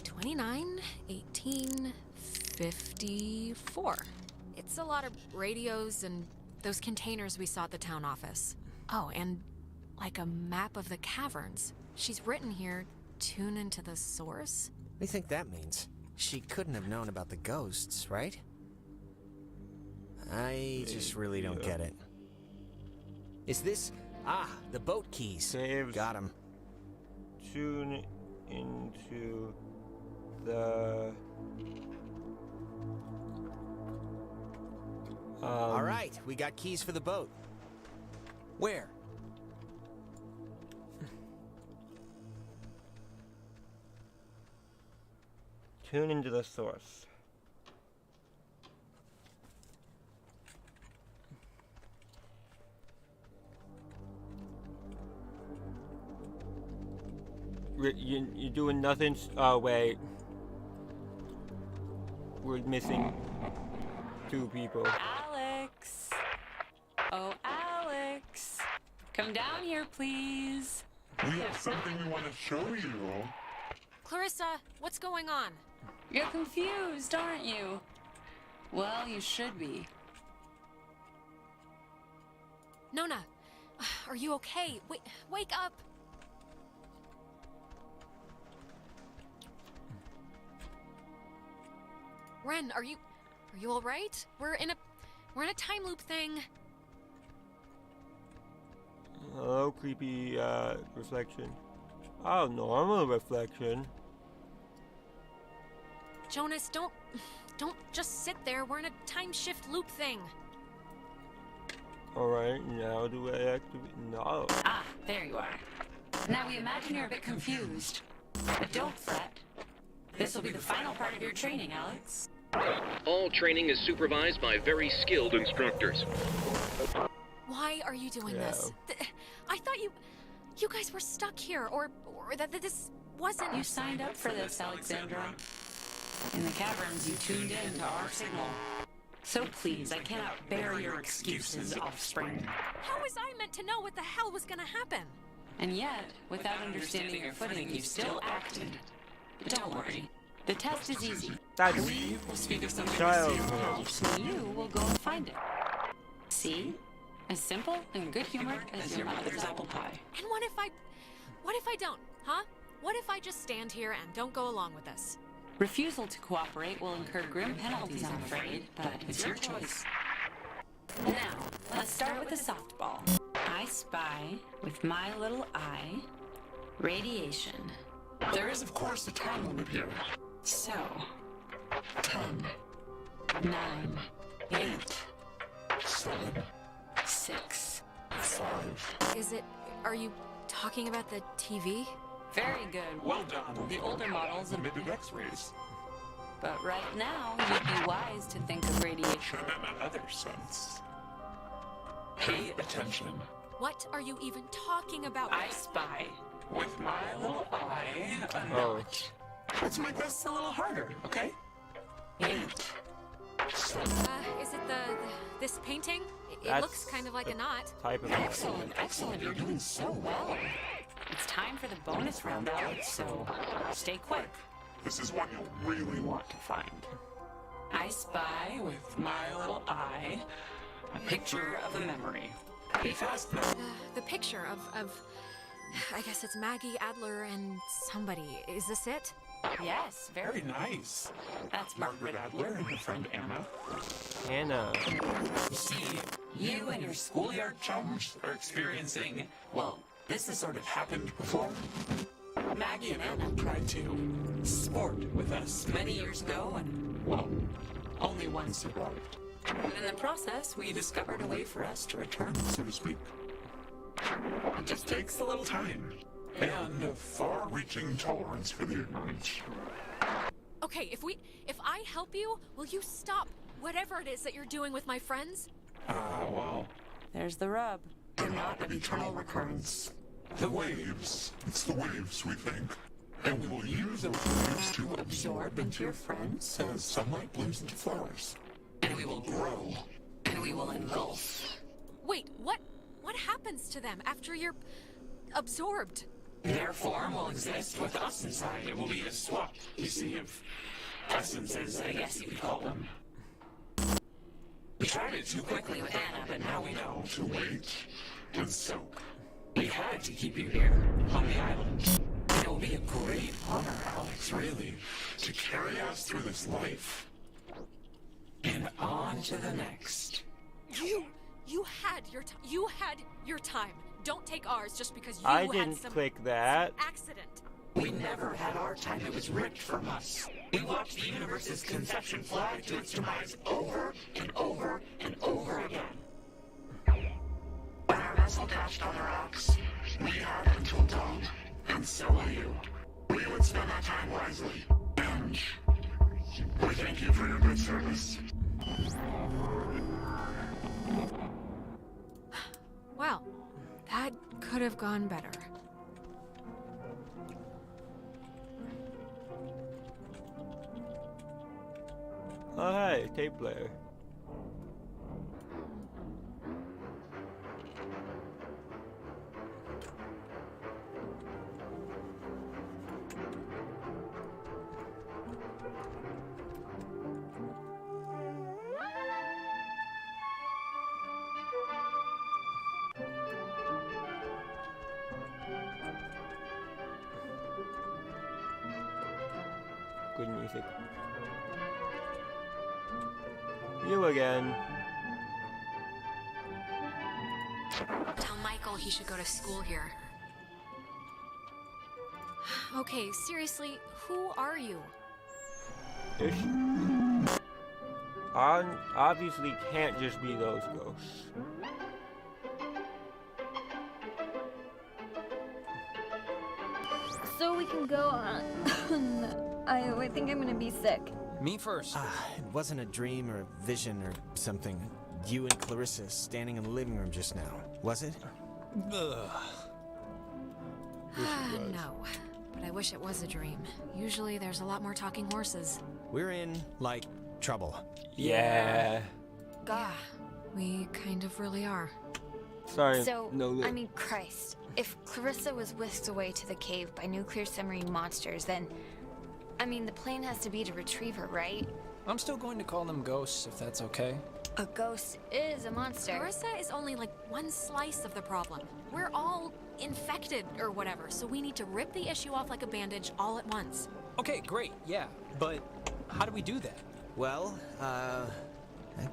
29, 18, 54. It's a lot of radios and those containers we saw at the town office. Oh, and like a map of the caverns. She's written here, tune into the source. What do you think that means? She couldn't have known about the ghosts, right? I just really don't get it. Is this... Ah, the boat keys. Saves. Got him. Tune into the... All right, we got keys for the boat. Where? Tune into the source. You're doing nothing. Oh, wait. We're missing 2 people. Alex. Oh, Alex. Come down here, please. We have something we want to show you. Clarissa, what's going on? You're confused, aren't you? Well, you should be. Nona, are you okay? Wake up! Ren, are you all right? We're in a time loop thing. Hello, creepy reflection. Oh, normal reflection. Jonas, don't just sit there. We're in a time shift loop thing. Alright, now do I activate? No. Ah, there you are. Now we imagine you're a bit confused. But don't fret. This will be the final part of your training, Alex. All training is supervised by very skilled instructors. Why are you doing this? I thought you guys were stuck here, or that this wasn't... You signed up for this, Alexandra. In the caverns, you tuned in to our signal. So please, I cannot bear your excuses, offspring. How was I meant to know what the hell was gonna happen? And yet, without understanding your footing, you still acted. But don't worry. The test is easy. We will speak of something so you will go and find it. See? As simple and good-humored as your mother's apple pie. And what if I don't, huh? What if I just stand here and don't go along with this? Refusal to cooperate will incur grim penalties, I'm afraid, but it's your choice. Now, let's start with the softball. I spy, with my little eye, radiation. There is, of course, a time limit here. So, 10, 9, 8, 7, 6, 5. Are you talking about the TV? Very good. Well done. The older models emitted X-rays. But right now, you'd be wise to think of radiation. In another sense. Pay attention. What are you even talking about? I spy. With my little eye, a knot. Let's make this a little harder, okay? 8. Is it this painting? It looks kind of like a knot. Type of Excellent, excellent. You're doing so well. It's time for the bonus round, Alex, so stay quick. This is what you'll really want to find. I spy with my little eye a picture of a memory. Be fast now. The picture of I guess it's Maggie, Adler, and somebody. Is this it? Yes, very nice. That's Margaret Adler and her friend Anna. Anna. See, you and your schoolyard chums are experiencing, well, this has sort of happened before. Maggie and Anna tried to sport with us many years ago, and, well, only one survived. But in the process, we discovered a way for us to return, So to speak. It just takes a little time. And a far-reaching tolerance for the ignorant. Okay, if I help you, will you stop whatever it is that you're doing with my friends? Well. There's the rub. They're not of eternal recurrence. The waves. It's the waves, we think. And we will use those waves to absorb into your friends as sunlight blooms into flowers. And we will grow. And we will engulf. Wait, what happens to them after you're absorbed? Their form will exist with us inside. It will be a swap, you see, of essences, I guess you could call them. We tried it too quickly with Anna, but now we know to wait and soak. We had to keep you here on the island. It will be a great honor, Alex, really, to carry us through this life. And on to the next. You had your time. Don't take ours just because you I had didn't some click that. accident. We never had our time. It was ripped from us. We watched the universe's conception fly to its demise over and over and over again. When our vessel dashed on the rocks, we had until dawn, and so will you. We would spend that time wisely, and we thank you for your good service. Well, that could have gone better. Oh hey, tape player. Good music. You again. Tell Michael he should go to school here. Okay, seriously, who are you? Obviously can't just be those ghosts. So we can go on. I think I'm gonna be sick. Me first. It wasn't a dream or a vision or something. You and Clarissa standing in the living room just now, was it? Ugh. No, but I wish it was a dream. Usually there's a lot more talking horses. We're in, like, trouble. Yeah. Yeah, we kind of really are. Sorry. So, no. I mean, Christ. If Clarissa was whisked away to the cave by nuclear submarine monsters, then... I mean, the plan has to be to retrieve her, right? I'm still going to call them ghosts, if that's okay. A ghost is a monster. Clarissa is only like one slice of the problem. We're all infected or whatever, so we need to rip the issue off like a bandage all at once. Okay, great, yeah. But how do we do that? Well,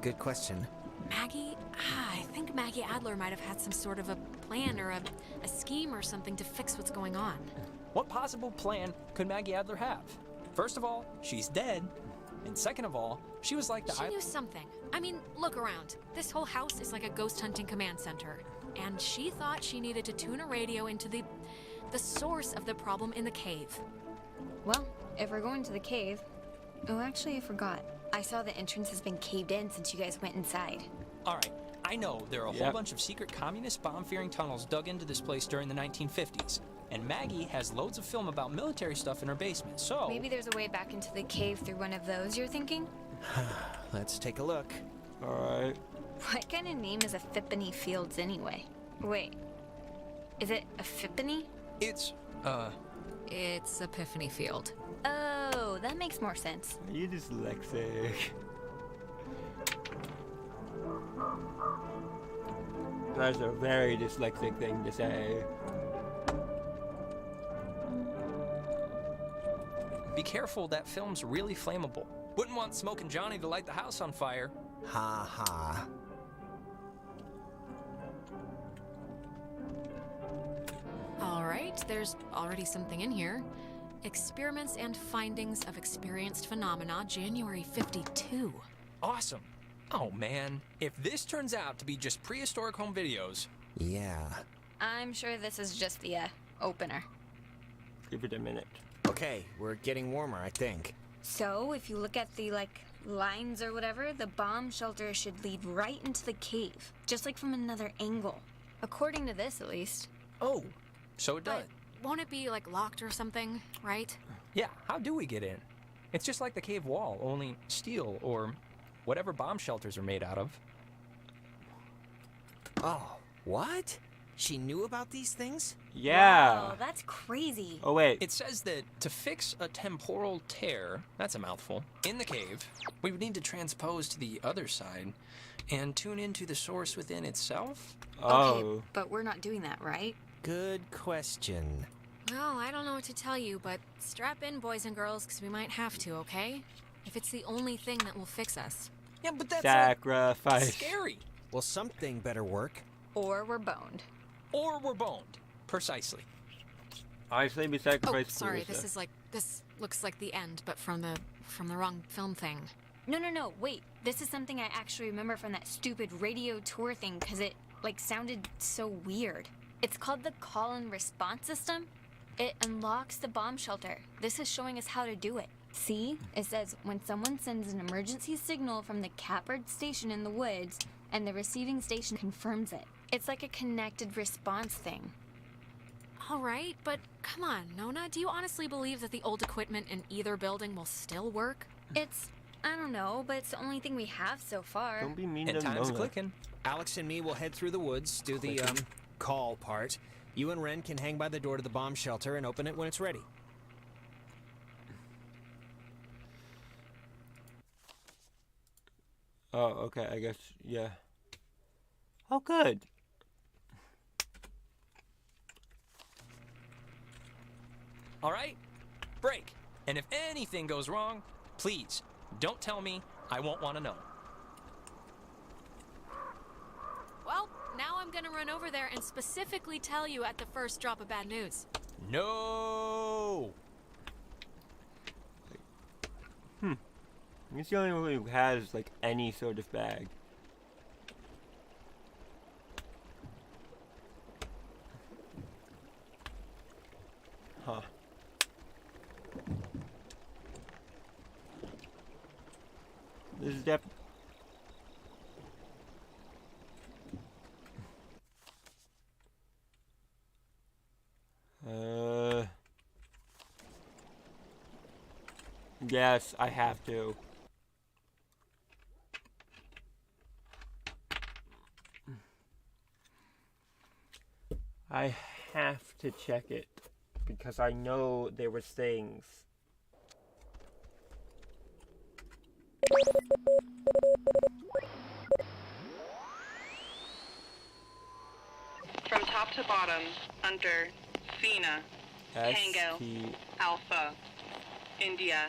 good question. Maggie? I think Maggie Adler might have had some sort of a plan or a scheme or something to fix what's going on. What possible plan could Maggie Adler have? First of all, she's dead. And second of all, she was like the... She knew something. I mean, look around. This whole house is like a ghost hunting command center. And she thought she needed to tune a radio into the source of the problem in the cave. Well, if we're going to the cave... Oh, actually, I forgot. I saw the entrance has been caved in since you guys went inside. All right, I know there are a whole bunch of secret communist bomb-fearing tunnels dug into this place during the 1950s. And Maggie has loads of film about military stuff in her basement, so... Maybe there's a way back into the cave through one of those, you're thinking? Let's take a look. Alright. What kind of name is Epiphany Fields anyway? Wait, is it Epiphany? It's Epiphany Field. Oh, that makes more sense. Are you dyslexic? That's a very dyslexic thing to say. Be careful, that film's really flammable. Wouldn't want Smokin' Johnny to light the house on fire. Ha ha. All right, there's already something in here. Experiments and Findings of Experienced Phenomena, January 52. Awesome. Oh man, if this turns out to be just prehistoric home videos... Yeah. I'm sure this is just the, opener. Give it a minute. Okay, we're getting warmer, I think. So, if you look at the, lines or whatever, the bomb shelter should lead right into the cave. Just like from another angle. According to this, at least. Oh, so it does. But won't it be, locked or something, right? Yeah, how do we get in? It's just like the cave wall, only steel or whatever bomb shelters are made out of. Oh, what? She knew about these things? Yeah. Wow, that's crazy. Oh, wait. It says that to fix a temporal tear, that's a mouthful, in the cave, we would need to transpose to the other side and tune into the source within itself? Oh. Okay, but we're not doing that, right? Good question. Well, I don't know what to tell you, but strap in, boys and girls, because we might have to, okay? If it's the only thing that will fix us. Yeah, but that's Sacrifice. scary. Well, something better work. Or we're boned. Or we're boned. Precisely. I say we sacrifice. Oh, sorry, Clarissa. this looks like the end, but from the wrong film thing. No, wait. This is something I actually remember from that stupid radio tour thing, because it, sounded so weird. It's called the call and response system. It unlocks the bomb shelter. This is showing us how to do it. See? It says, when someone sends an emergency signal from the Catbird station in the woods, and the receiving station confirms it. It's like a connected response thing. All right, but come on, Nona, do you honestly believe that the old equipment in either building will still work? It's I don't know, but it's the only thing we have so far. Don't be mean And to time's Mona. clicking. Alex and me will head through the woods, do the call part. You and Ren can hang by the door to the bomb shelter and open it when it's ready. Oh, okay, I guess, yeah. Oh, good. All right, break. And if anything goes wrong, please don't tell me. I won't want to know. Well, now I'm gonna run over there and specifically tell you at the first drop of bad news. No. He's the only one who has, like, any sort of bag. Huh. This is yes, I have to. I have to check it because I know there was things. From top to bottom, under Fina, Tango, Alpha, India,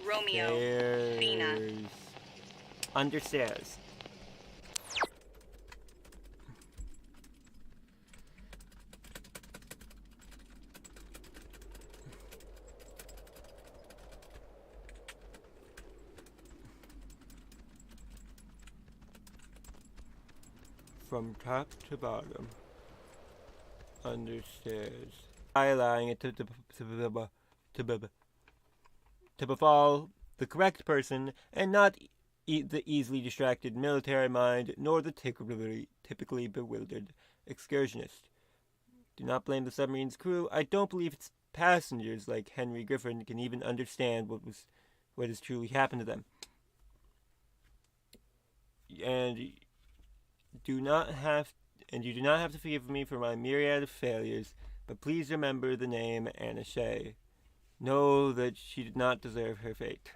Romeo, Fina. Understairs. From top to bottom. Understairs. Allowing it to befall the correct person and not the easily distracted military mind nor the typically bewildered excursionist. Do not blame the submarine's crew. I don't believe its passengers like Henry Griffin can even understand what has truly happened to them. And you do not have to forgive me for my myriad of failures, but please remember the name Anna Shea. Know that she did not deserve her fate.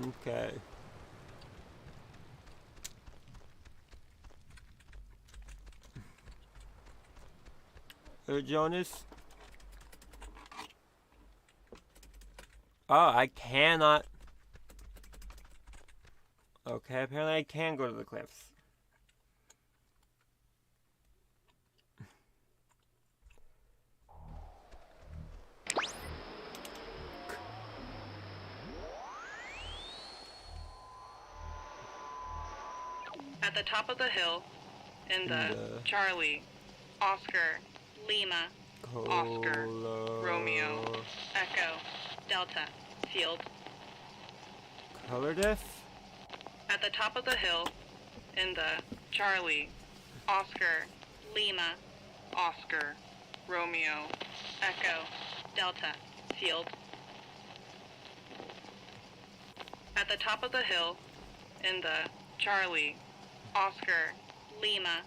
Okay. Jonas? Oh, I cannot. Okay, apparently I can go to the cliffs. At the top of the hill, in the Charlie, Oscar, Lima, Oscar, Romeo, Echo, Delta, field. Color diff? At the top of the hill, in the Charlie, Oscar, Lima, Oscar, Romeo, Echo, Delta, field. At the top of the hill, in the Charlie, Oscar, Lima,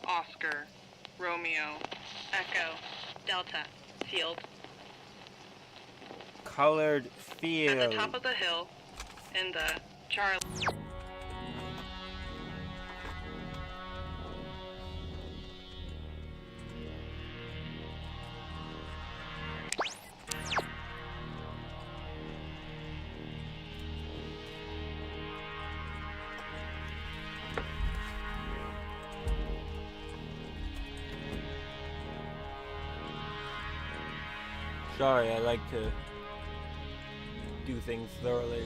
Oscar, Romeo, Echo, Delta, field. Colored field. At the top of the hill, in the Charlie. Sorry, I like to do things thoroughly.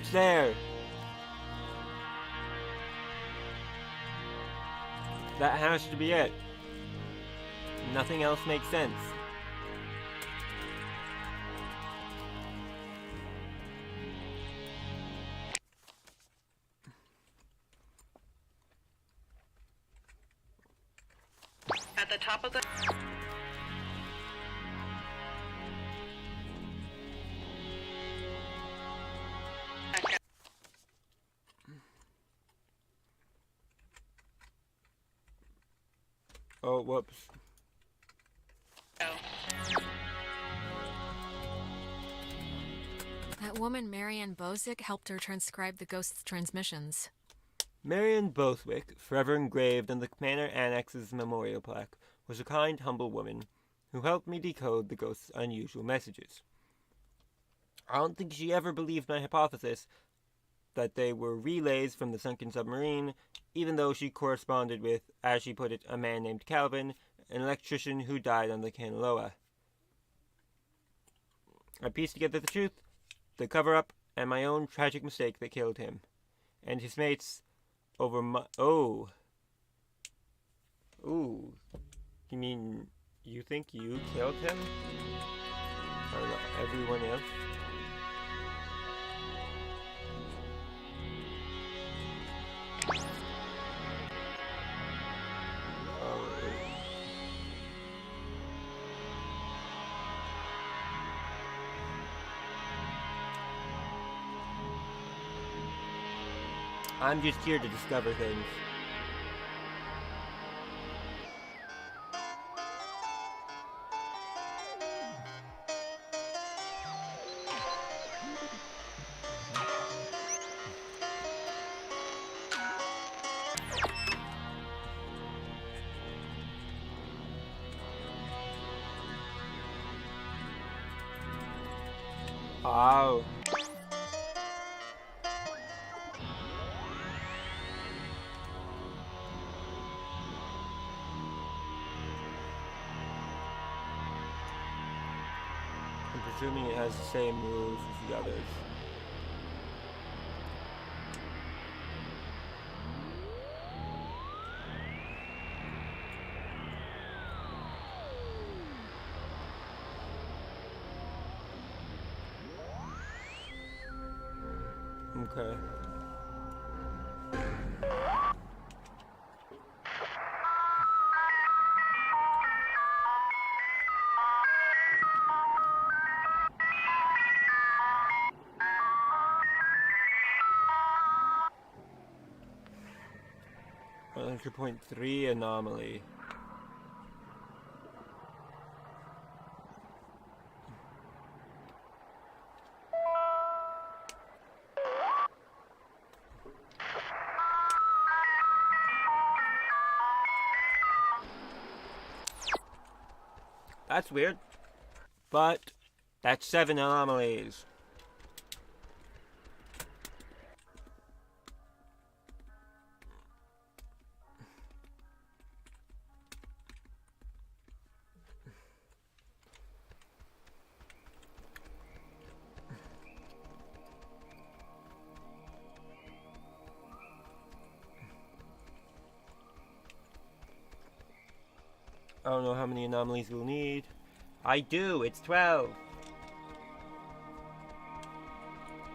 It's there. That has to be it. Nothing else makes sense. At the top of the... Oh, whoops. That woman, Marianne Bozick, helped her transcribe the ghost's transmissions. Marion Bothwick, forever engraved on the Manor Annex's memorial plaque, was a kind, humble woman who helped me decode the ghost's unusual messages. I don't think she ever believed my hypothesis that they were relays from the sunken submarine, even though she corresponded with, as she put it, a man named Calvin, an electrician who died on the Kanaloa. I pieced together the truth, the cover-up, and my own tragic mistake that killed him. And his mates over my... Oh. Ooh. You mean, you think you killed him? Or not everyone else? I'm just here to discover things. Oh. I'm presuming it has the same rules as the others. Okay. .3 anomaly. That's weird. But that's 7 anomalies. I don't know how many anomalies we'll need. I do, it's 12.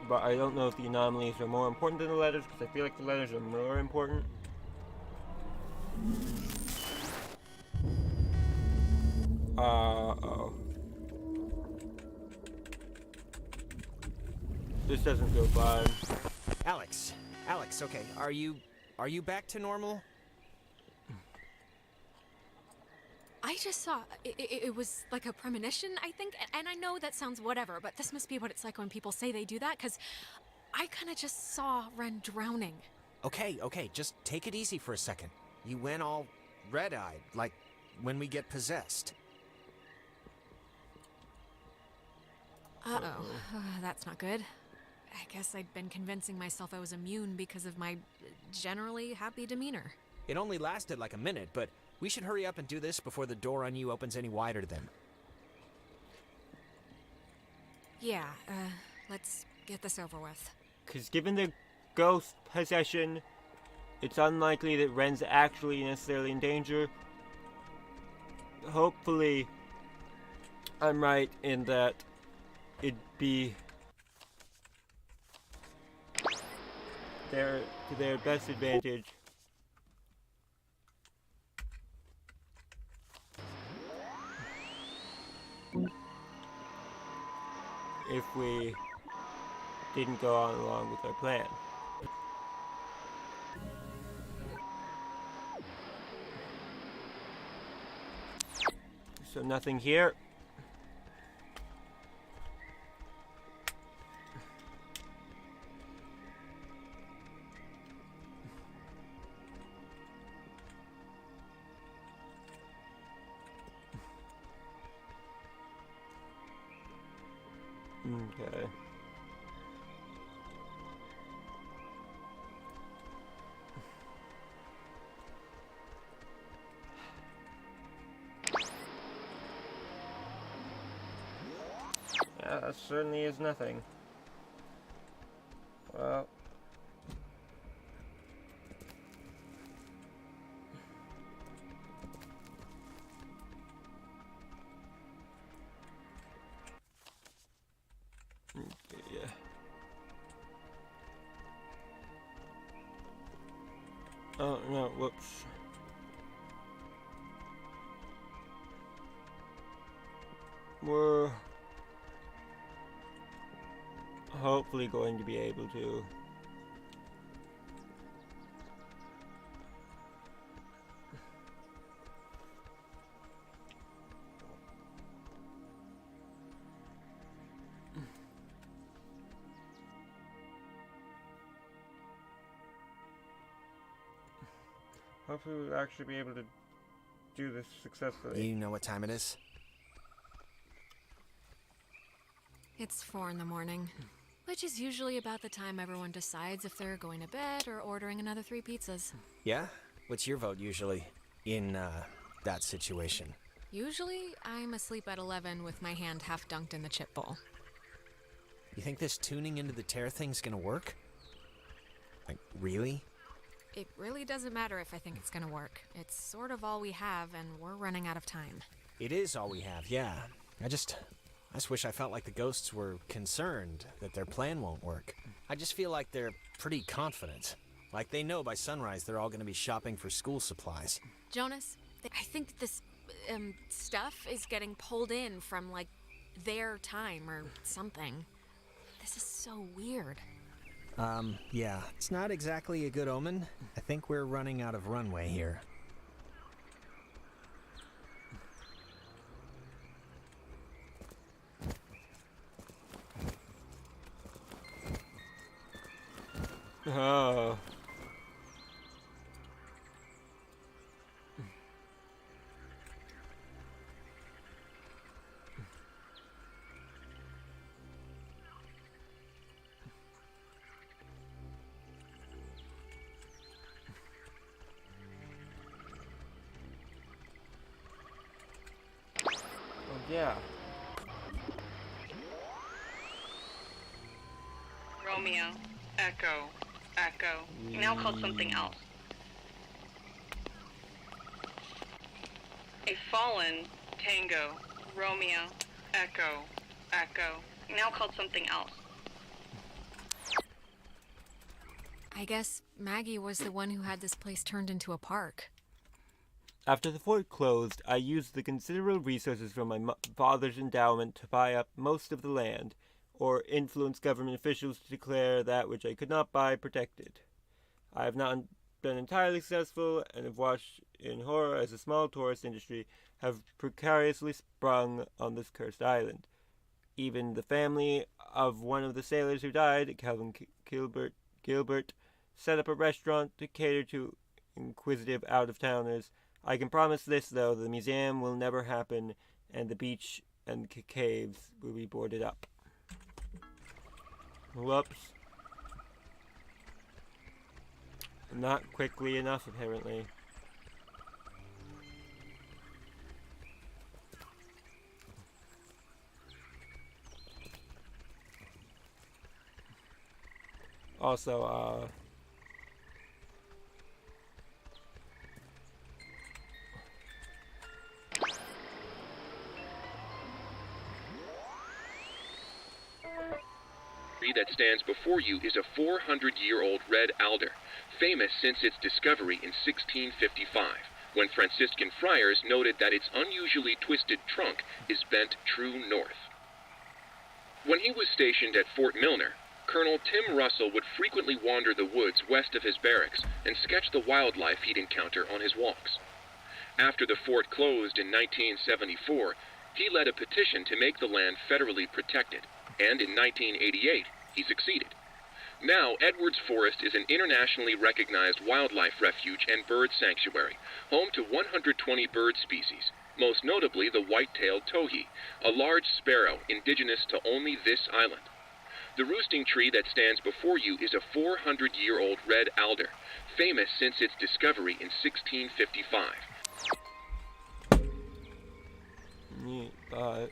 But I don't know if the anomalies are more important than the letters, because I feel like the letters are more important. Uh-oh. This doesn't go fine. Alex, okay, are you back to normal? I just saw, it was like a premonition, I think, and I know that sounds whatever, but this must be what it's like when people say they do that, because I kind of just saw Ren drowning. Okay, just take it easy for a second. You went all red-eyed, like when we get possessed. Uh-oh, that's not good. I guess I'd been convincing myself I was immune because of my generally happy demeanor. It only lasted like a minute, but we should hurry up and do this before the door on you opens any wider then. Yeah, let's get this over with. Because given the ghost possession, it's unlikely that Ren's actually necessarily in danger. Hopefully, I'm right in that it'd be to their best advantage if we didn't go on along with our plan. So nothing here. Okay. Yeah, that certainly is nothing. Well. Okay, yeah. Oh, no, whoops. We're hopefully going to be able to hopefully we'll actually be able to do this successfully. You know what time it is? It's 4 in the morning, which is usually about the time everyone decides if they're going to bed or ordering another 3 pizzas. Yeah? What's your vote usually in, that situation? Usually, I'm asleep at 11 with my hand half dunked in the chip bowl. You think this tuning into the tear thing's gonna work? Like, really? It really doesn't matter if I think it's gonna work. It's sort of all we have, and we're running out of time. It is all we have, yeah. I just wish I felt like the ghosts were concerned that their plan won't work. I just feel like they're pretty confident. Like they know by sunrise they're all gonna be shopping for school supplies. Jonas, I think this, stuff is getting pulled in from, like, their time or something. This is so weird. Yeah, it's not exactly a good omen. I think we're running out of runway here. Oh. Yeah. Romeo, Echo, Echo. Now called something else. A fallen Tango, Romeo, Echo, Echo. Now called something else. I guess Maggie was the one who had this place turned into a park. After the fort closed, I used the considerable resources from my father's endowment to buy up most of the land, or influence government officials to declare that which I could not buy protected. I have not been entirely successful, and have watched in horror as a small tourist industry have precariously sprung on this cursed island. Even the family of one of the sailors who died, Calvin Gilbert, set up a restaurant to cater to inquisitive out-of-towners. I can promise this, though: the museum will never happen, and the beach and caves will be boarded up. Whoops. Not quickly enough, apparently. Also, tree that stands before you is a 400-year-old red alder, famous since its discovery in 1655, when Franciscan friars noted that its unusually twisted trunk is bent true north. When he was stationed at Fort Milner, Colonel Tim Russell would frequently wander the woods west of his barracks and sketch the wildlife he'd encounter on his walks. After the fort closed in 1974, he led a petition to make the land federally protected, and in 1988, he succeeded. Now, Edwards Forest is an internationally recognized wildlife refuge and bird sanctuary, home to 120 bird species, most notably the white-tailed towhee, a large sparrow indigenous to only this island. The roosting tree that stands before you is a 400-year-old red alder, famous since its discovery in 1655. Neat, but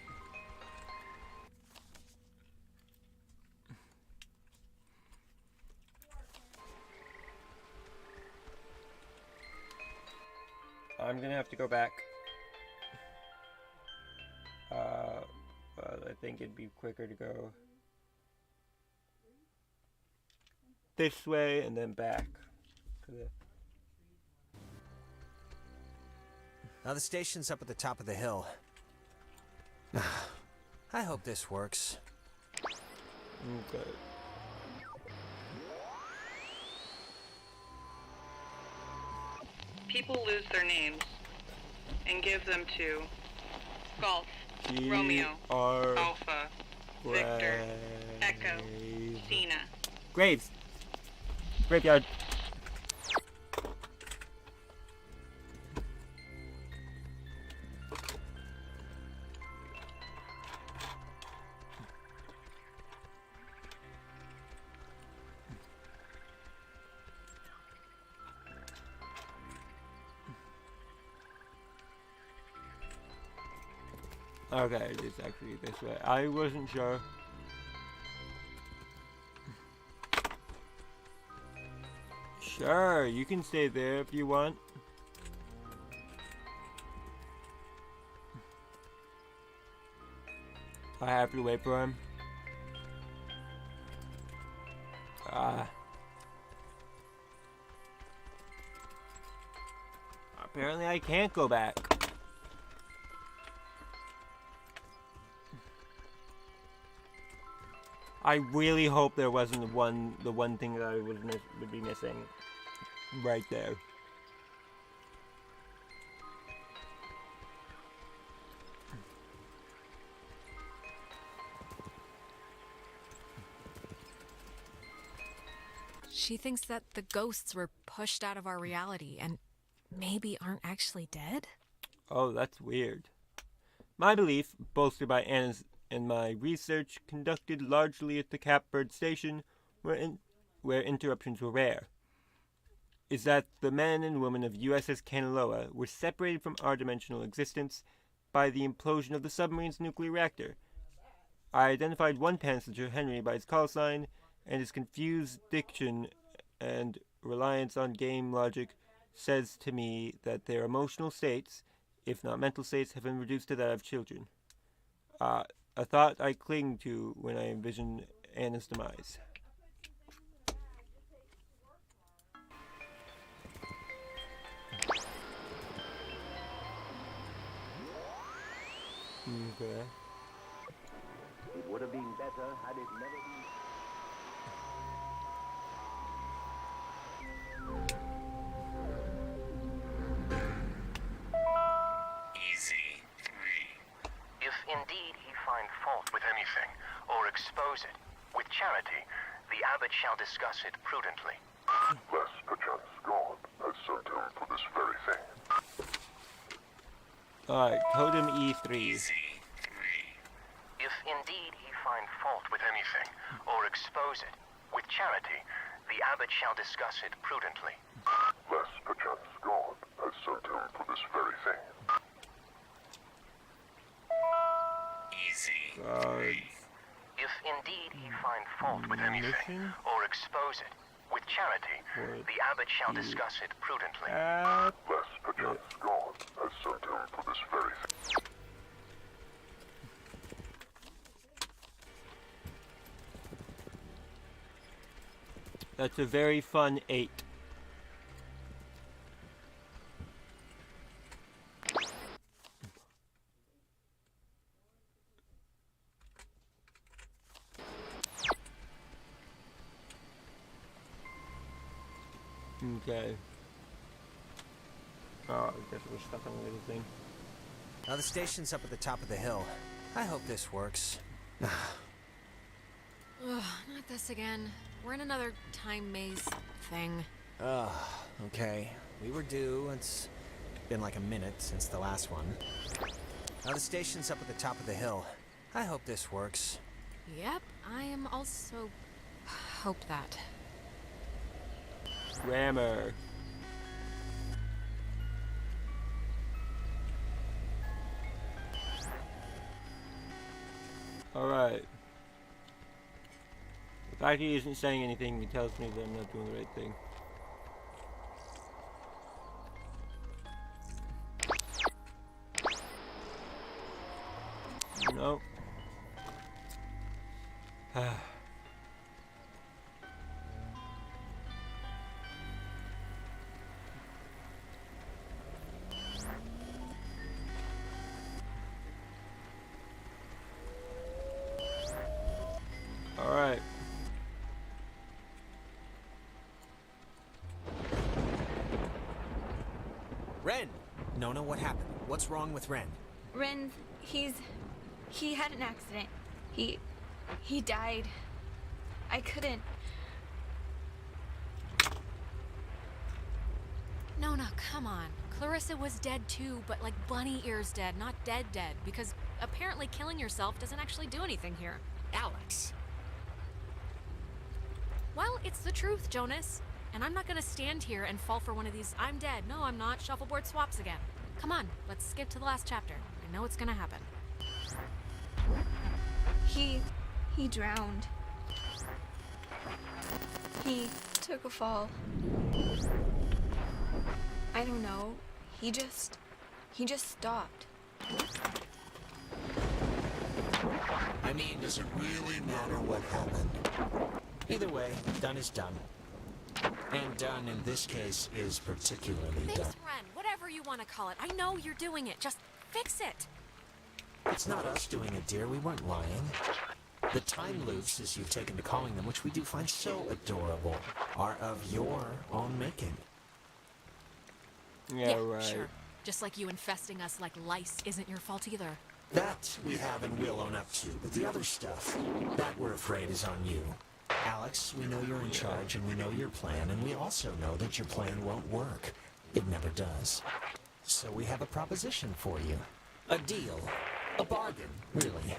I'm gonna have to go back. But I think it'd be quicker to go this way and then back. Now the station's up at the top of the hill. I hope this works. Okay. People lose their names and give them to Golf, Romeo, Alpha, Victor, Echo, Cena. Graves. Graveyard. Okay, it is actually this way. I wasn't sure. Sure, you can stay there if you want. I have to wait for him. Apparently I can't go back. I really hope there wasn't the one thing that I would be missing right there. She thinks that the ghosts were pushed out of our reality and maybe aren't actually dead? Oh, that's weird. My belief, bolstered by Anna's and my research conducted largely at the Catbird Station, where interruptions were rare, is that the men and women of USS Kanaloa were separated from our dimensional existence by the implosion of the submarine's nuclear reactor. I identified one passenger, Henry, by his call sign, and his confused diction and reliance on game logic says to me that their emotional states, if not mental states, have been reduced to that of children. A thought I cling to when I envision Anna's demise. Okay. It would have been better had it never been. Easy 3. If indeed he find fault with anything, or expose it, with charity, the abbot shall discuss it prudently. Lest perchance God has sent him for this very thing. Alright, totem E3. Easy 3. If indeed he find fault with anything, or expose it, with charity, the abbot shall discuss it prudently. Lest perchance God has sent him for this very thing. Easy 3. If indeed he find fault with anything, or expose it. With charity, the abbot shall discuss it prudently. Lest perchance God has sent him for this very thing. That's a very fun 8. Okay. Oh, I guess we're stuck on the little thing. Now the station's up at the top of the hill. I hope this works. Ugh, not this again. We're in another time maze thing. Okay. We were due. It's been like a minute since the last one. Now the station's up at the top of the hill. I hope this works. Yep, I am also... hope that. Grammar. Alright. The fact he isn't saying anything, he tells me that I'm not doing the right thing. No. Alright. Ren! Nona, what happened? What's wrong with Ren? Ren, he had an accident. He died. I couldn't. No, come on. Clarissa was dead too, but like bunny ears dead, not dead, because apparently killing yourself doesn't actually do anything here. Alex. Well, it's the truth, Jonas. And I'm not gonna stand here and fall for one of these I'm dead, no I'm not, shuffleboard swaps again. Come on, let's skip to the last chapter. I know it's gonna happen. He drowned. He took a fall. I don't know. He just stopped. I mean, does it really matter what happened? Either way, done is done. And done in this case is particularly Fix done. Ren, whatever you want to call it. I know you're doing it. Just fix it. It's not us doing it, dear. We weren't lying. The time loops, as you've taken to calling them, which we do find so adorable, are of your own making. Yeah, right. Sure. Just like you infesting us like lice isn't your fault either. That we have and will own up to, but the other stuff, that we're afraid is on you. Alex, we know you're in charge and we know your plan, and we also know that your plan won't work. It never does. So we have a proposition for you. A deal. A bargain, really.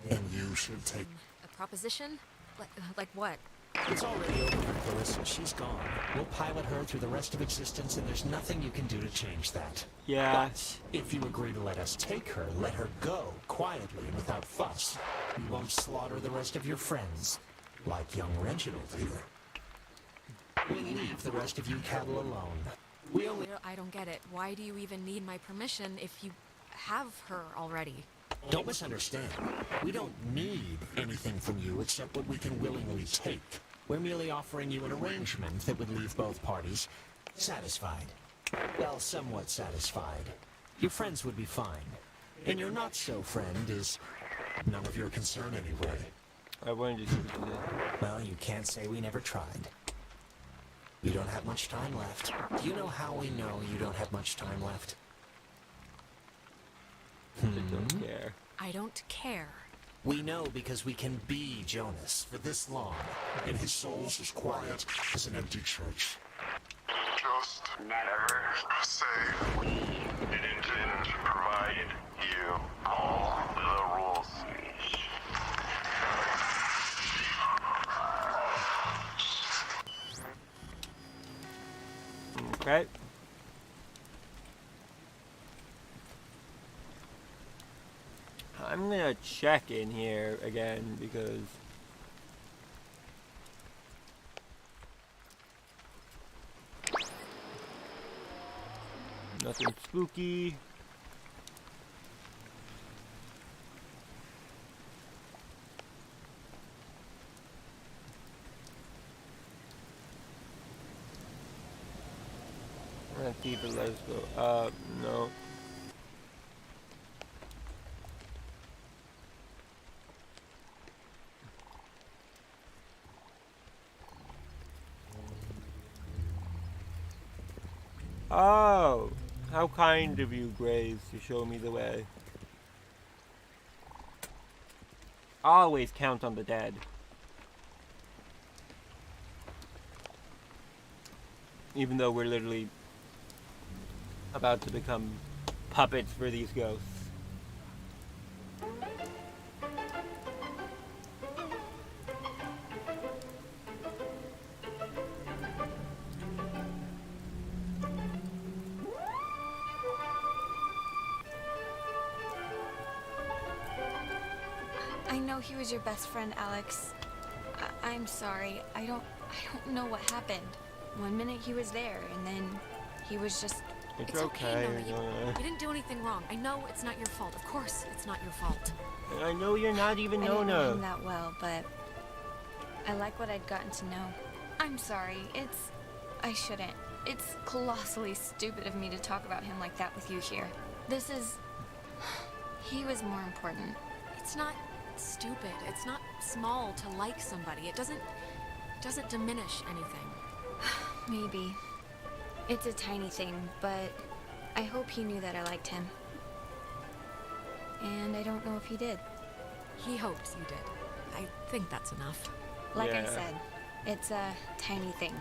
And you should take... A proposition? Like what? It's already over for Clarissa. She's gone. We'll pilot her through the rest of existence, and there's nothing you can do to change that. Yeah. But if you agree to let us take her, let her go, quietly and without fuss. We won't slaughter the rest of your friends, like young Reginald here. We leave the rest of you cattle alone. We only... I don't get it. Why do you even need my permission if you have her already? Don't misunderstand. We don't need anything from you except what we can willingly take. We're merely offering you an arrangement that would leave both parties satisfied. Well, somewhat satisfied. Your friends would be fine. And your not-so-friend is none of your concern anyway. I wanted to see what you did. Well, you can't say we never tried. You don't have much time left. Do you know how we know you don't have much time left? I don't care. I don't care. We know because we can be Jonas for this long, and his soul's as quiet as an empty church. Just never say we didn't provide you all the rules. Okay. I'm gonna check in here again because spooky. Antifa lesbo. No. Oh, how kind of you, Graves, to show me the way. Always count on the dead. Even though we're literally about to become puppets for these ghosts. I know he was your best friend, Alex. I'm sorry. I don't know what happened. One minute he was there, and then he was just... It's okay, Nona. You didn't do anything wrong. I know it's not your fault. Of course it's not your fault. I know you're not even I didn't know Nona. him that well, but I like what I'd gotten to know. I'm sorry. I shouldn't. It's colossally stupid of me to talk about him like that with you here. This is... He was more important. It's not stupid. It's not small to like somebody. It doesn't diminish anything. Maybe. It's a tiny thing, but I hope he knew that I liked him. And I don't know if he did. He hopes you did. I think that's enough. Like I said, it's a tiny thing.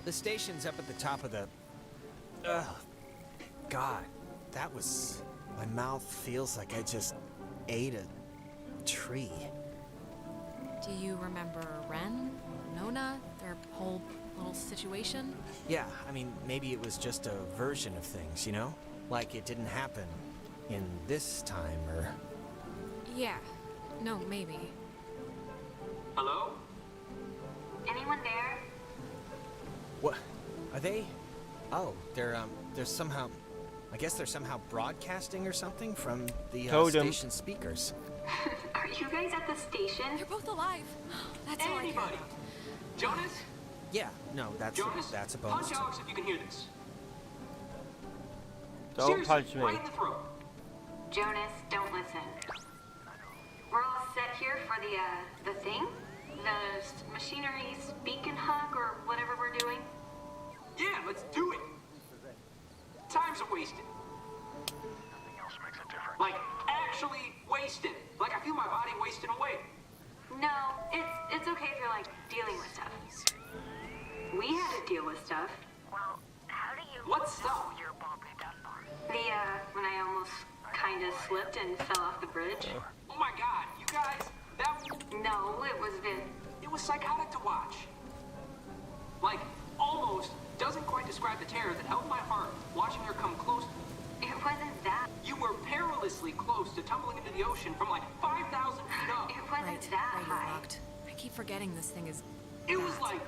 The station's up at the top of the... Ugh. God, that was... My mouth feels like I just ate a tree. Do you remember Ren? Nona? Their whole little situation? Yeah, I mean, maybe it was just a version of things, you know? Like it didn't happen in this time, or... Yeah. No, maybe. Hello? Anyone there? What? Are they... Oh, they're somehow... I guess they're somehow broadcasting or something from the station speakers. Are you guys at the station? You're both alive. That's all I care about. Jonas? Yeah, no, that's a bonus. Punch Alex if you can hear this. Don't Seriously, punch me. right in the throat. Jonas, don't listen. We're all set here for the thing? The machinery speak and hug or whatever we're doing? Yeah, let's do it. Time's a wasted. Nothing else makes a difference. Like, actually wasted. Like, I feel my body wasting away. No, it's okay if you're like dealing with stuff. We had to deal with stuff. Well, how do you... What stuff? When I almost kinda slipped and fell off the bridge. Oh my god, you guys, that... No, it was It was psychotic to watch. Like, almost doesn't quite describe the terror that held my heart watching her come close. It wasn't that. You were perilously close to tumbling into the ocean from like 5,000 feet up. It wasn't that high. Locked. I keep forgetting this thing is... It was like...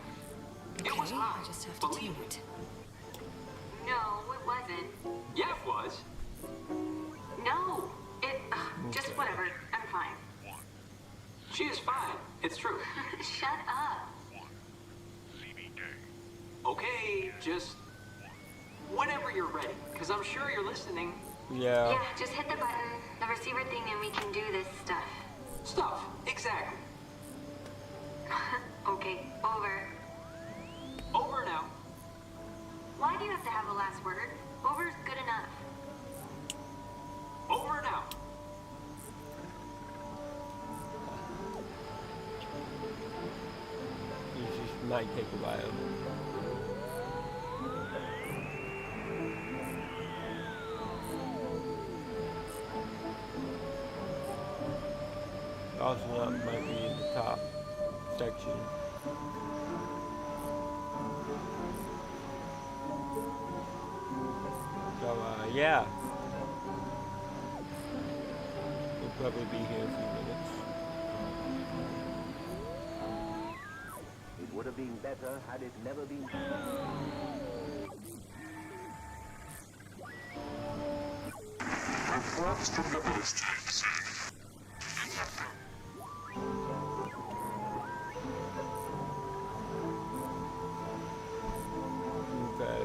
Okay, it was high. I just have to tune it. No, it wasn't. Yeah, it was. No, just whatever. I'm fine. She is fine. It's true. Shut up. Okay, just... whenever you're ready, because I'm sure you're listening. Yeah. Yeah, just hit the button, the receiver thing, and we can do this stuff. Stuff, exactly. Okay, over. Over now. Why do you have to have the last word? Over's good enough. Over now. It just might take a while. Also, that might be in the top section. So, yeah. We'll probably be here a few minutes. have been better had it never been. Reports from the host say Okay.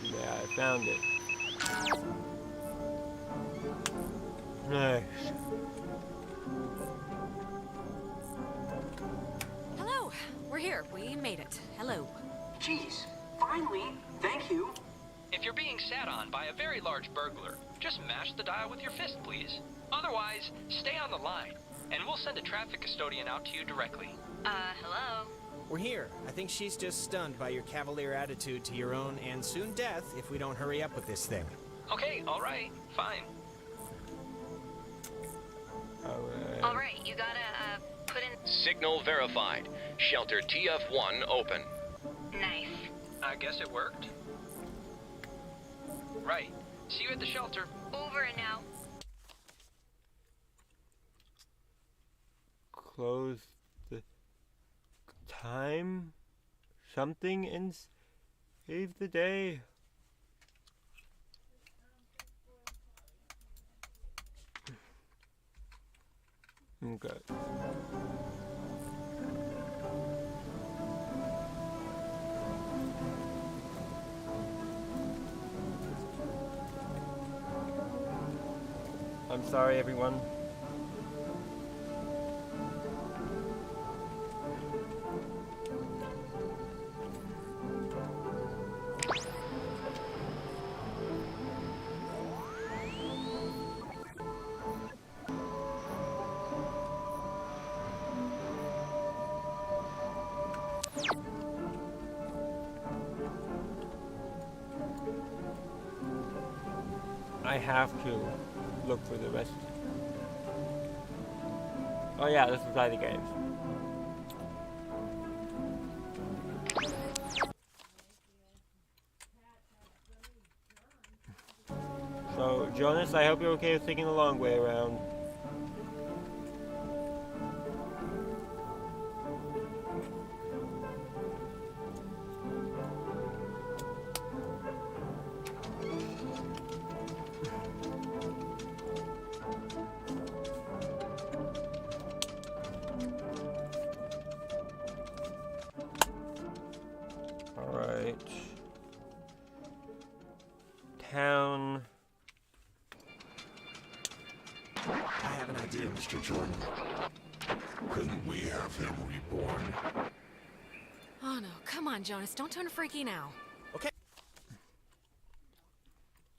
Yeah, I found it. Nice. Hello, we're here. We made it. Hello. Jeez, finally, thank you. If you're being sat on by a very large burglar, just mash the dial with your fist, please. Otherwise, stay on the line, and we'll send a traffic custodian out to you directly. Hello? We're here. I think she's just stunned by your cavalier attitude to your own and soon death if we don't hurry up with this thing. Okay, all right, fine. All right, you gotta put in. Signal verified. Shelter TF1 open. Nice. I guess it worked. Right. See you at the shelter. Over and out. Close the time something and save the day. Okay. I'm sorry, everyone. I have to look for the rest. Oh yeah, this is by the games. So, Jonas, I hope you're okay with taking the long way around. Alright. Town. I have an idea, Mr. Jordan. Couldn't we have him reborn? Oh no, come on, Jonas, don't turn freaky now. Okay.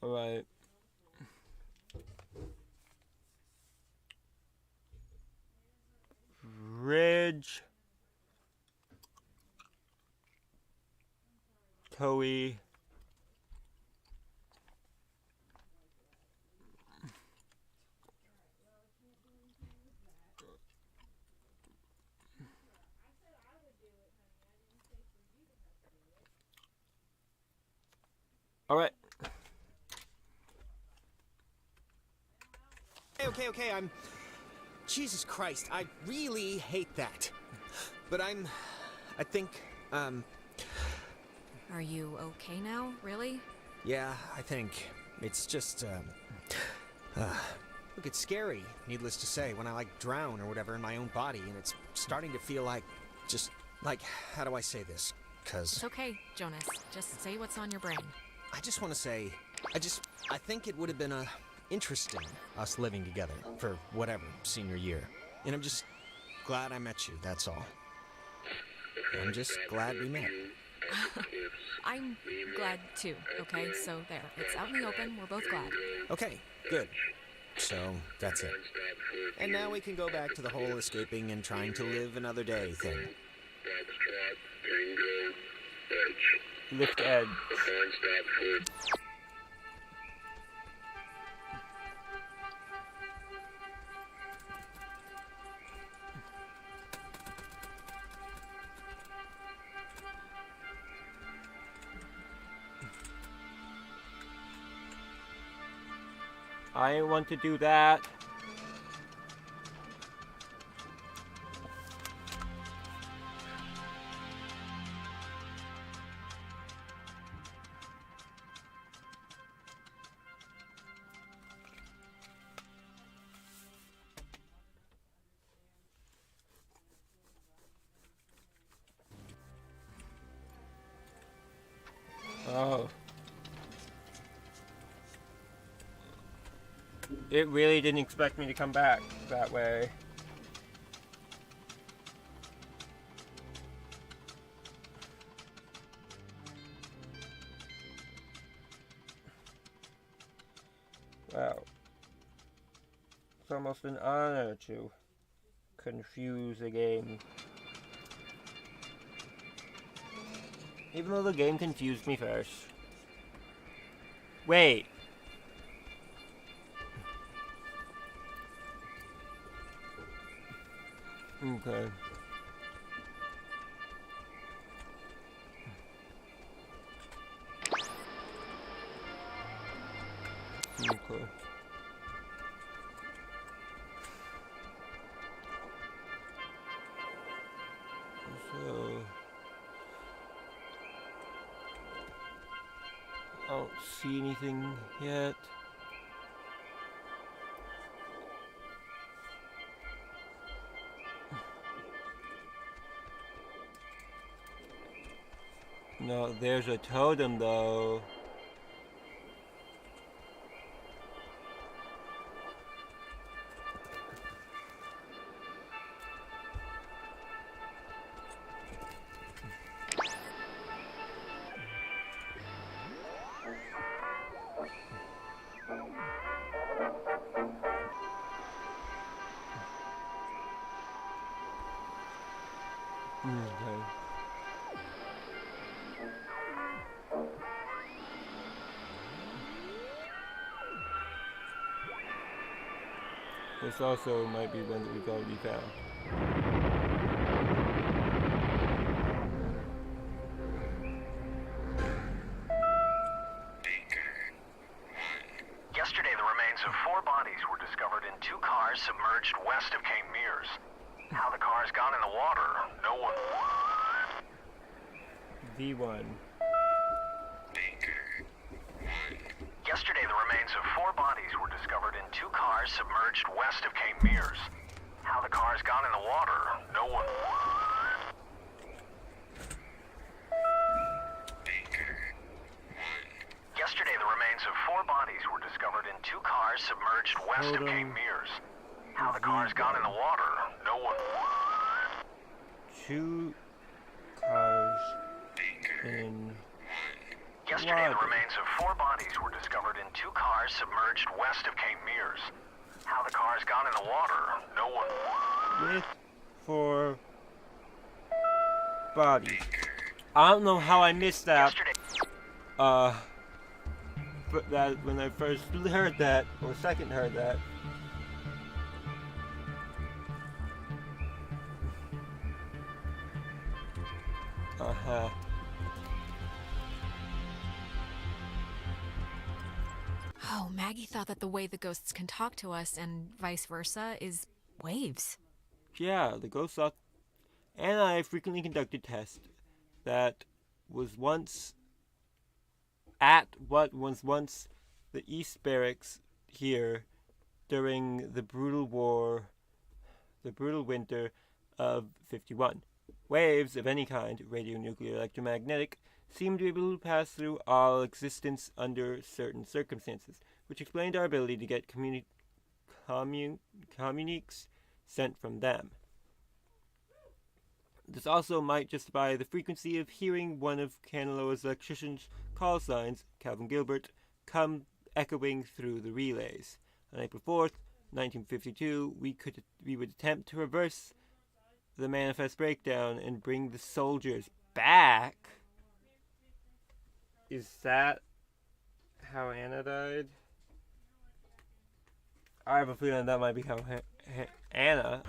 Alright. Ridge. Toey. Alright. Okay, I'm... Jesus Christ, I really hate that. But I think, Are you okay now, really? yeah, I think. It's just, look, it's scary, needless to say, when I, like, drown or whatever in my own body, and it's starting to feel like, just, like, how do I say this? 'Cause... It's okay, Jonas. Just say what's on your brain. I just want to say, I think it would have been, interesting, us living together, for whatever, senior year. And I'm just glad I met you, that's all. I'm just glad we met. I'm glad too, okay? So there, it's out in the open, we're both glad. Okay, good. So, that's it. And now we can go back to the whole escaping and trying to live another day thing. Lift edge. I want to do that. It really didn't expect me to come back that way. Wow. It's almost an honor to confuse a game. Even though the game confused me first. Wait. Okay. Okay. So I don't see anything yet. No, there's a totem though. Okay. This also might be one that we've already found. Yesterday, the remains of 4 bodies were discovered in 2 cars submerged west of Cape Mears. How the cars got in the water, no one... V1. Yesterday, the remains of 4 bodies were discovered in 2 cars submerged west of Cape Mears. How the cars got in the water, no one... Yesterday, the remains of 4 bodies were discovered in 2 cars submerged west of Cape Mears. How the cars got in the water, no one... 2 cars in Yesterday, the water. remains of 4 bodies were discovered in 2 cars submerged west of Cape Mears. How the cars got in the water, no one... With 4 bodies. I don't know how I missed that. But that when I first heard that, or second heard that. Uh-huh. Oh, Maggie thought that the way the ghosts can talk to us and vice versa is waves. Yeah, the ghost thought. And I frequently conducted tests that was once at what was once the East Barracks here during the brutal winter of 51. Waves of any kind, radionuclear, electromagnetic, seem to be able to pass through all existence under certain circumstances, which explained our ability to get communiques sent from them. This also might justify the frequency of hearing one of Canaloa's electrician's call signs, Calvin Gilbert, come echoing through the relays. On April 4th, 1952, we would attempt to reverse the manifest breakdown and bring the soldiers back. Is that how Anna died? I have a feeling that might be how Anna.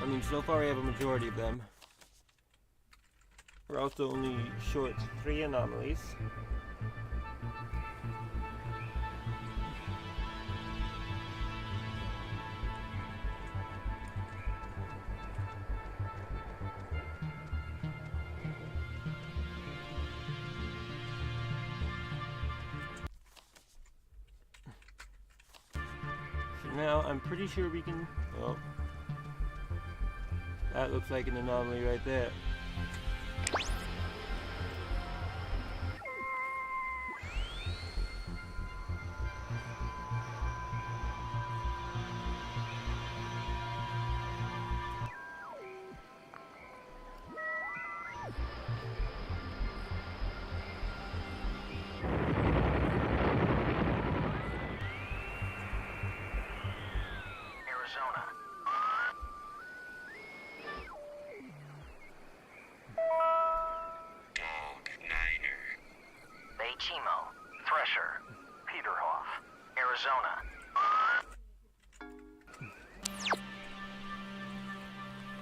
I mean, so far we have a majority of them. We're also only short 3 anomalies. now I'm pretty sure we can... Oh. That looks like an anomaly right there.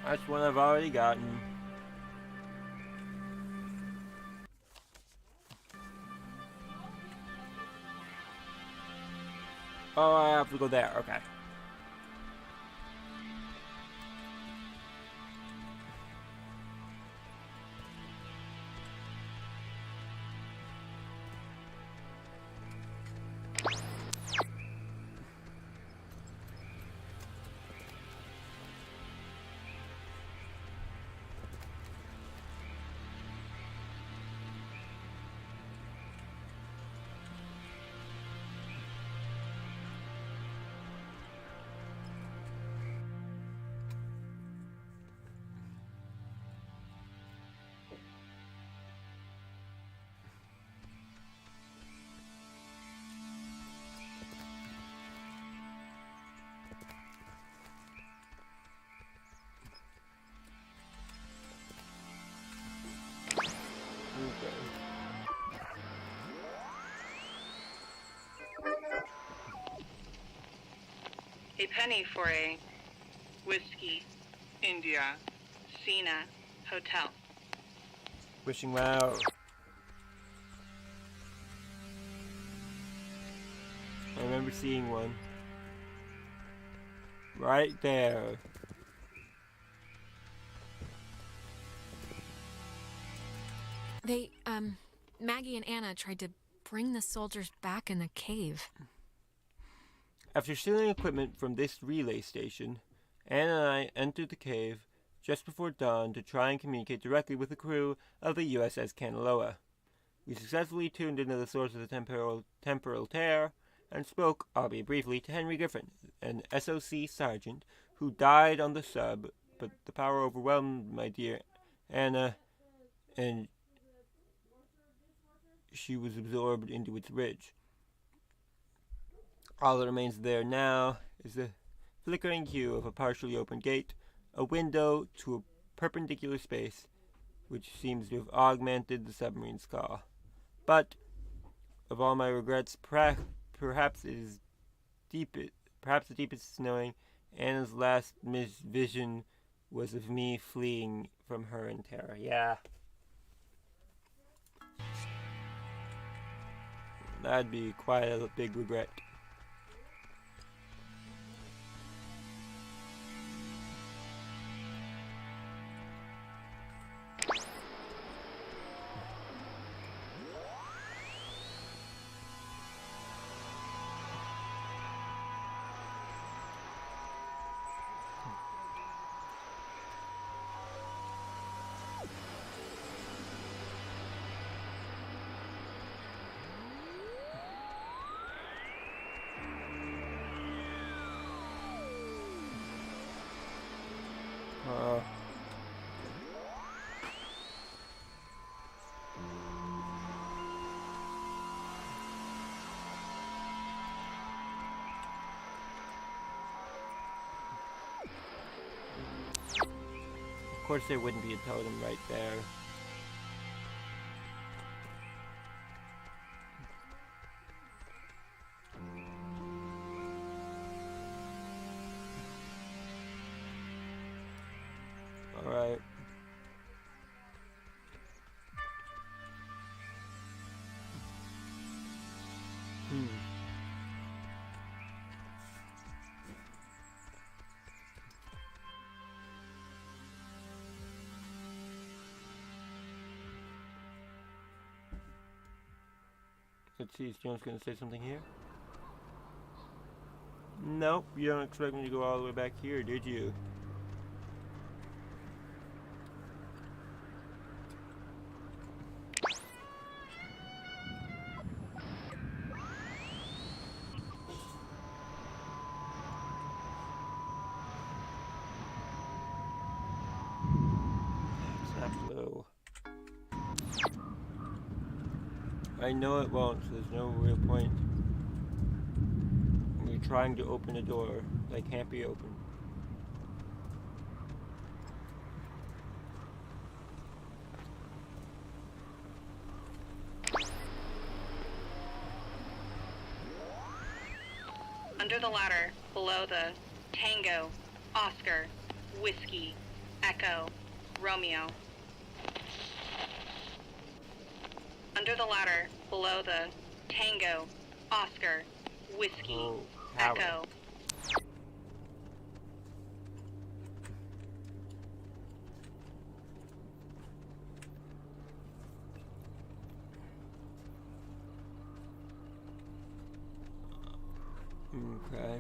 That's one I've already gotten. Oh, I have to go there. Okay. A penny for a Whiskey India Cena Hotel. Wishing well. I remember seeing one. Right there. They, Maggie and Anna tried to bring the soldiers back in the cave. After stealing equipment from this relay station, Anna and I entered the cave just before dawn to try and communicate directly with the crew of the USS Kanaloa. We successfully tuned into the source of the temporal tear and spoke, albeit briefly, to Henry Griffin, an SOC sergeant who died on the sub, but the power overwhelmed my dear Anna, and she was absorbed into its ridge. All that remains there now is the flickering hue of a partially open gate, a window to a perpendicular space, which seems to have augmented the submarine's call. But, of all my regrets, perhaps the deepest is knowing Anna's last vision was of me fleeing from her in terror. Yeah. That'd be quite a big regret. Of course there wouldn't be a totem right there. Alright. Let's see, is Jones going to say something here? Nope, you don't expect me to go all the way back here, did you? It's not blue. I know it won't, so there's no real point. We're trying to open a door that can't be opened. Under the ladder, below the Tango, Oscar, Whiskey, Echo, Romeo. Under the ladder, below the Tango, Oscar, Whiskey, Echo. Okay.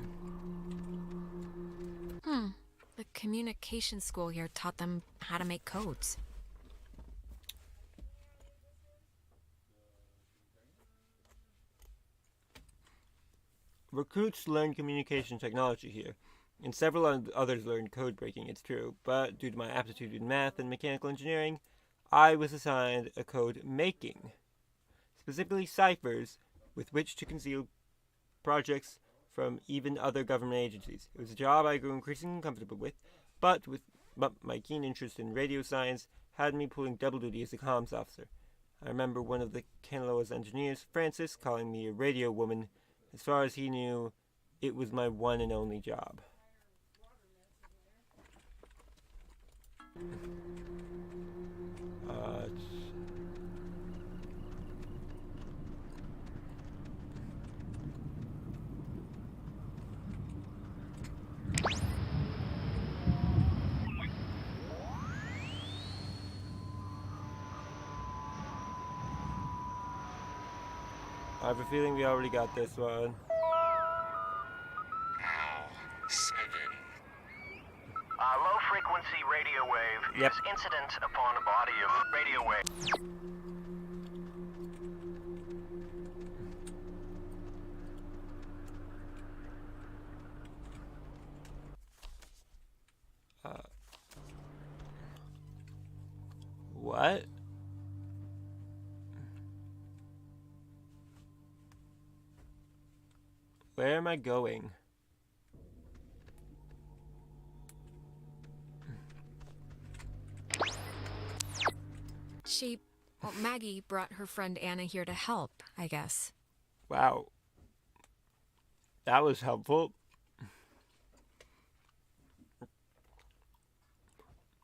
The communication school here taught them how to make codes. Recruits learn communication technology here, and several others learned code breaking, it's true, but due to my aptitude in math and mechanical engineering, I was assigned a code making, specifically ciphers with which to conceal projects from even other government agencies. It was a job I grew increasingly comfortable with, but my keen interest in radio science had me pulling double duty as a comms officer. I remember one of the Kanaloa's engineers, Francis, calling me a radio woman. As far as he knew, it was my one and only job. I have a feeling we already got this one. Low-frequency radio wave is incident upon a body of radio wave. What? Where am I going? Maggie brought her friend Anna here to help, I guess. Wow. That was helpful.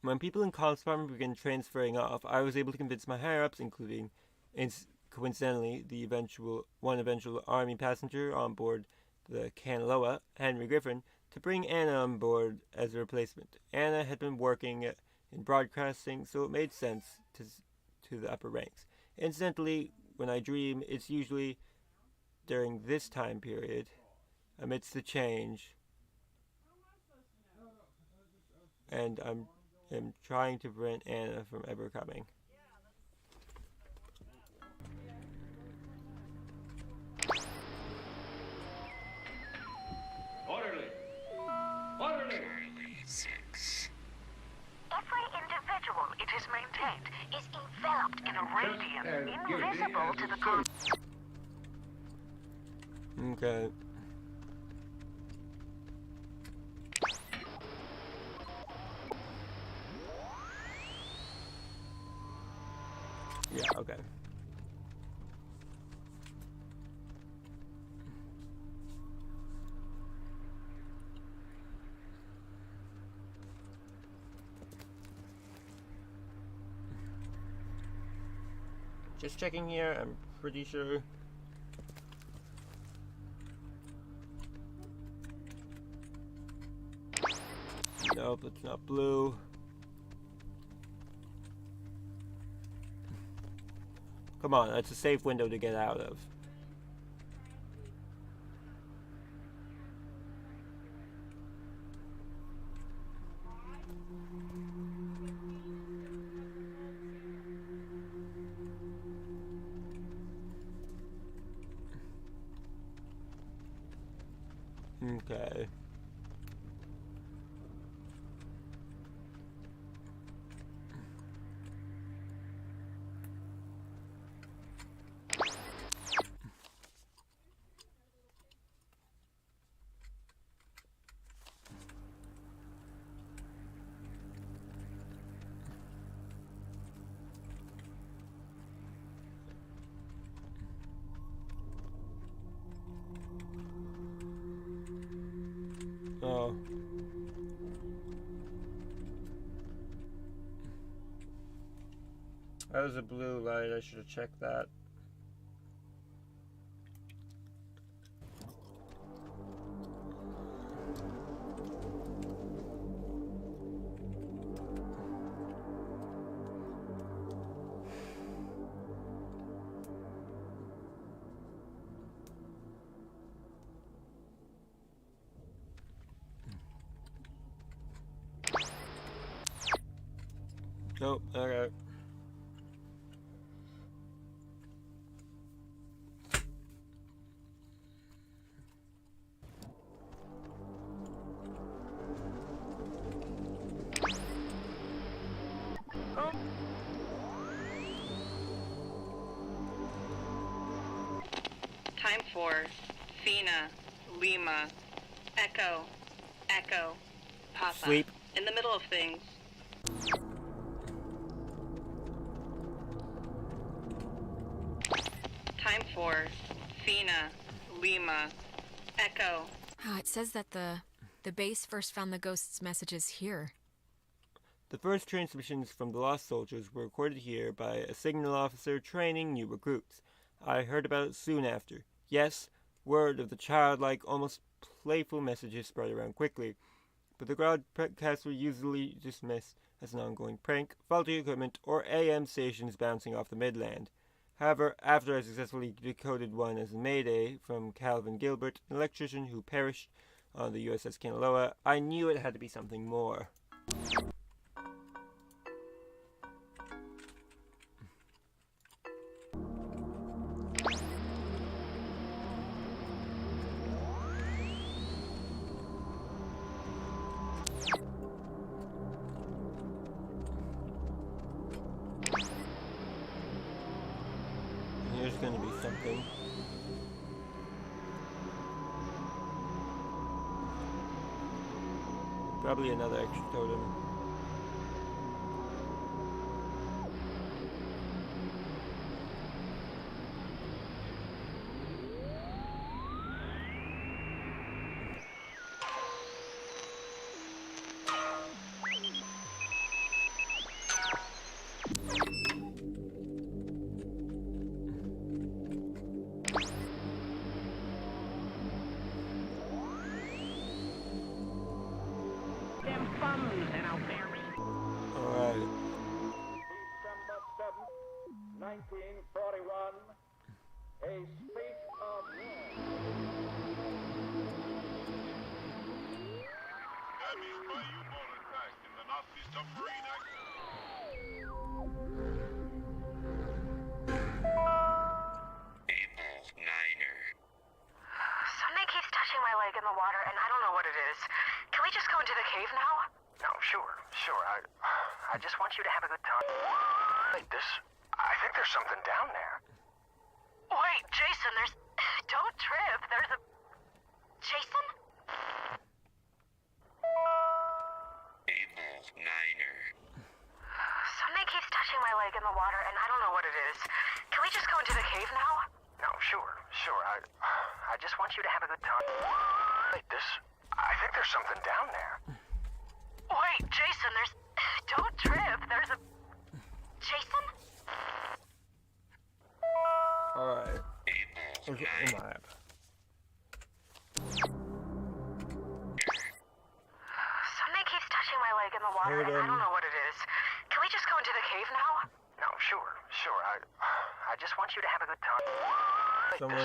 When people in comms department began transferring off, I was able to convince my higher-ups, including, coincidentally, the eventual Army passenger on board the Kanaloa, Henry Griffin, to bring Anna on board as a replacement. Anna had been working in broadcasting, so it made sense to the upper ranks. Incidentally, when I dream, it's usually during this time period, amidst the change, and I'm trying to prevent Anna from ever coming. Orderly! Orderly! Every individual it is maintained is enveloped in a radium invisible to the Okay. Yeah, okay. Just checking here, I'm pretty sure. Nope, it's not blue. Come on, that's a safe window to get out of. Okay. Oh. That was a blue light. I should have checked that. Nope, okay. Time for Fina, Lima, Echo, Echo, Papa. Sleep. In the middle of things. Time for Fina, Lima, Echo. Oh, it says that the base first found the ghost's messages here. The first transmissions from the lost soldiers were recorded here by a signal officer training new recruits. I heard about it soon after. Yes, word of the childlike, almost playful messages spread around quickly, but the broadcasts were usually dismissed as an ongoing prank, faulty equipment, or AM stations bouncing off the midland. However, after I successfully decoded one as a Mayday from Calvin Gilbert, an electrician who perished on the USS Kanaloa, I knew it had to be something more. Here's going to be something. Probably another extra totem. Alright. December 7th, 1941, a state of war. Damaged by U-boat attack in the Nazi submarine Something keeps touching my leg in the water, and I don't know what it is. Can we just go into the cave now? No, sure. I just want you to have a good time. Wait, I think there's something down there. Wait, Jason, don't trip. There's a... Jason? Something keeps touching my leg in the water, and I don't know what it is. Can we just go into the cave now? No, sure. I just want you to have a good time. Wait, I think there's something down there. Wait, Jason, don't trip. There's a... Jason? Alright. Look at the map. Something keeps touching my leg in the water, and I don't know what it is. Can we just go into the cave now? No, sure. I just want you to have a good time. Wait, Someone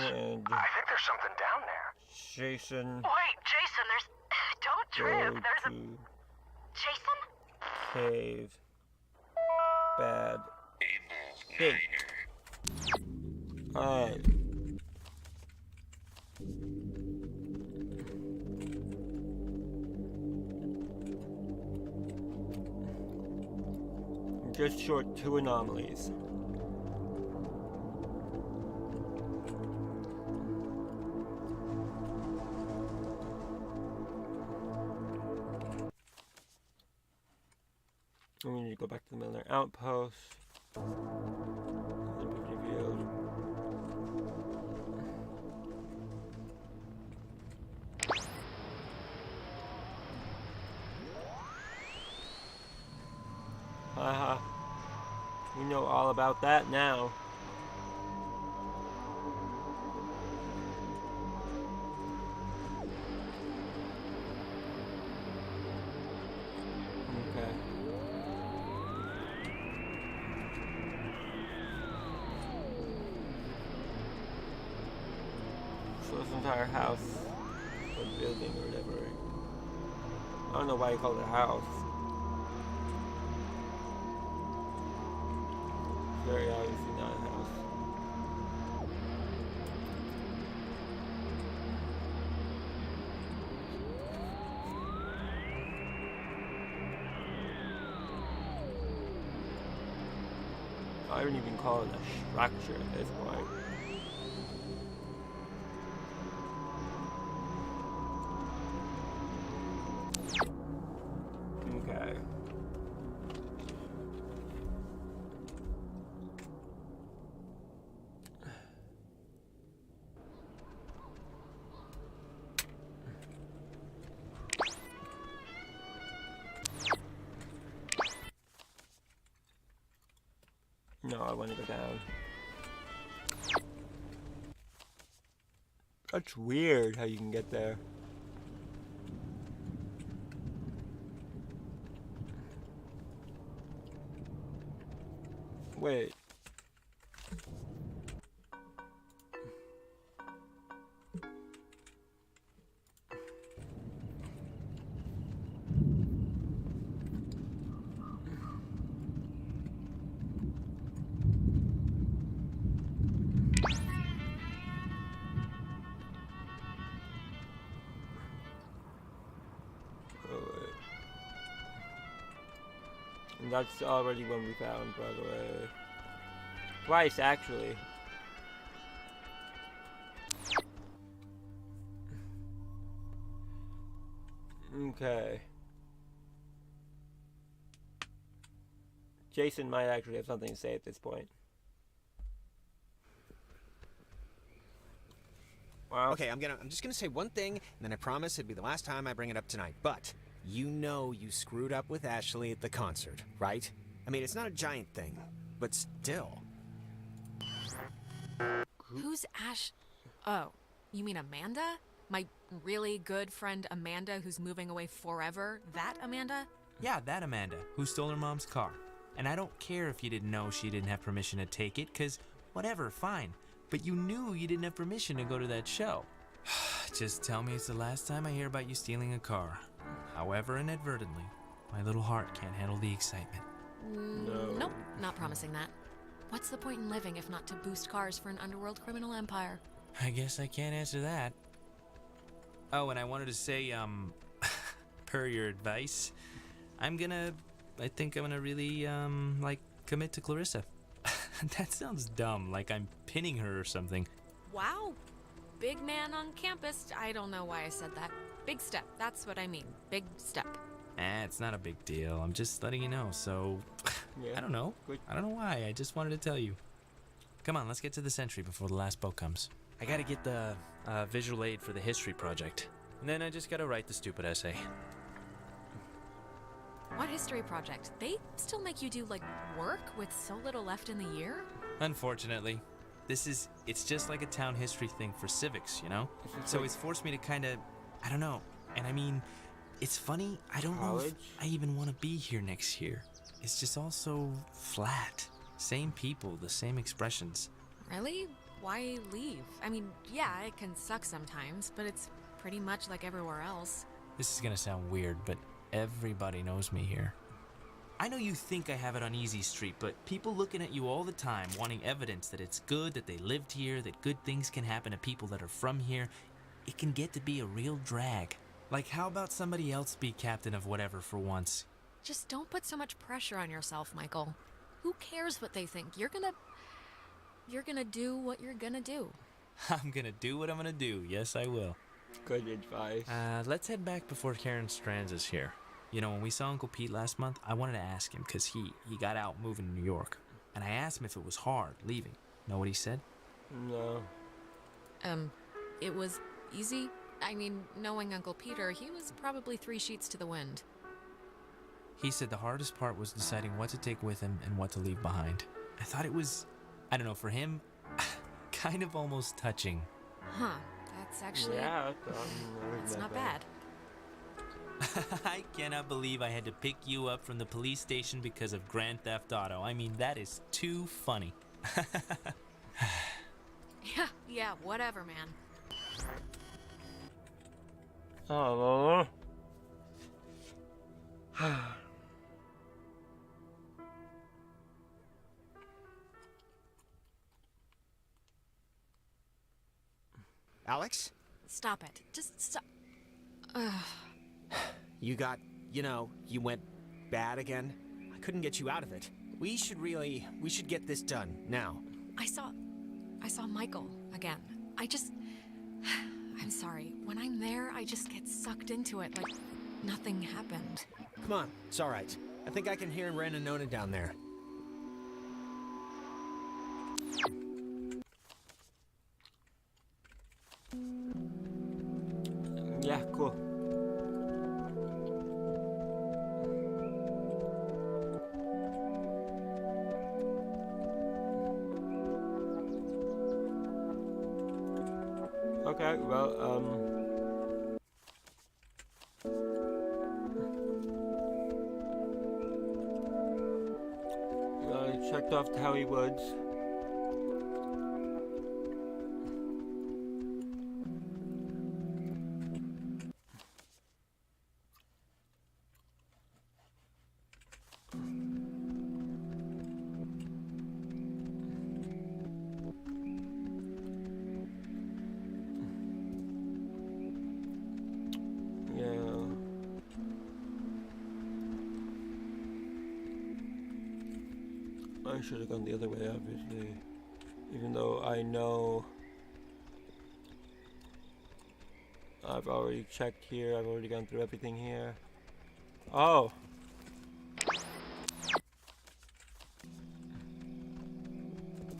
I think there's something down there. Jason. Wait, Jason, don't trip. There's a... Jason? Cave. Bad. Thing. Alright. Just short 2 anomalies. We need to go back to the Milner Outpost. Revealed. Haha. We know all about that now. Okay. So this entire house, or building, or whatever. I don't know why you call it a house. Very obviously not a house. I wouldn't even call it a structure at this point. Okay. No, I want to go down. That's weird how you can get there. Wait. And that's already one we found, by the way. Twice, actually. Okay. Jason might actually have something to say at this point. Wow. Okay, I'm just gonna say one thing, and then I promise it'd be the last time I bring it up tonight. But you know you screwed up with Ashley at the concert, right? I mean, it's not a giant thing, but still. Who's Ash? Oh, you mean Amanda? My really good friend Amanda who's moving away forever? That Amanda? Yeah, that Amanda, who stole her mom's car. And I don't care if you didn't know she didn't have permission to take it, cause whatever, fine. But you knew you didn't have permission to go to that show. Just tell me it's the last time I hear about you stealing a car. However inadvertently, my little heart can't handle the excitement. Nope, not promising that. What's the point in living if not to boost cars for an underworld criminal empire? I guess I can't answer that. Oh, and I wanted to say, per your advice, I think I'm gonna really, commit to Clarissa. That sounds dumb, like I'm pinning her or something. Wow, big man on campus. I don't know why I said that. Big step, that's what I mean. Big step. It's not a big deal. I'm just letting you know, so... Yeah. I don't know. I don't know why. I just wanted to tell you. Come on, let's get to the Sentry before the last boat comes. I gotta get the visual aid for the history project. And then I just gotta write the stupid essay. What history project? They still make you do, work with so little left in the year? Unfortunately. It's just like a town history thing for civics, you know? So it's forced me to kinda... I don't know. And I mean... It's funny, I don't know if I even want to be here next year. It's just all so flat. Same people, the same expressions. Really? Why leave? I mean, yeah, it can suck sometimes, but it's pretty much like everywhere else. This is gonna sound weird, but everybody knows me here. I know you think I have it on easy street, but people looking at you all the time, wanting evidence that it's good, that they lived here, that good things can happen to people that are from here, it can get to be a real drag. Like, how about somebody else be captain of whatever for once? Just don't put so much pressure on yourself, Michael. Who cares what they think? You're gonna do what you're gonna do. I'm gonna do what I'm gonna do. Yes, I will. Good advice. Let's head back before Karen Strands is here. You know, when we saw Uncle Pete last month, I wanted to ask him because he got out moving to New York. And I asked him if it was hard leaving. Know what he said? No. It was easy. I mean, knowing Uncle Peter, he was probably 3 sheets to the wind. He said the hardest part was deciding what to take with him and what to leave behind. I thought it was, I don't know, for him, kind of almost touching. Huh. That's actually... Yeah, that's not bad. I cannot believe I had to pick you up from the police station because of Grand Theft Auto. I mean, that is too funny. Yeah, whatever, man. Oh. Alex? Stop it. Just stop. You got, you went bad again? I couldn't get you out of it. We should get this done, now. I saw Michael again. I'm sorry. When I'm there, I just get sucked into it like nothing happened. Come on, it's all right. I think I can hear Ren and Nona down there. Yeah, cool. Okay, well, I checked off the Howie Woods. I should have gone the other way, obviously. Even though I know I've already checked here, I've already gone through everything here. Oh!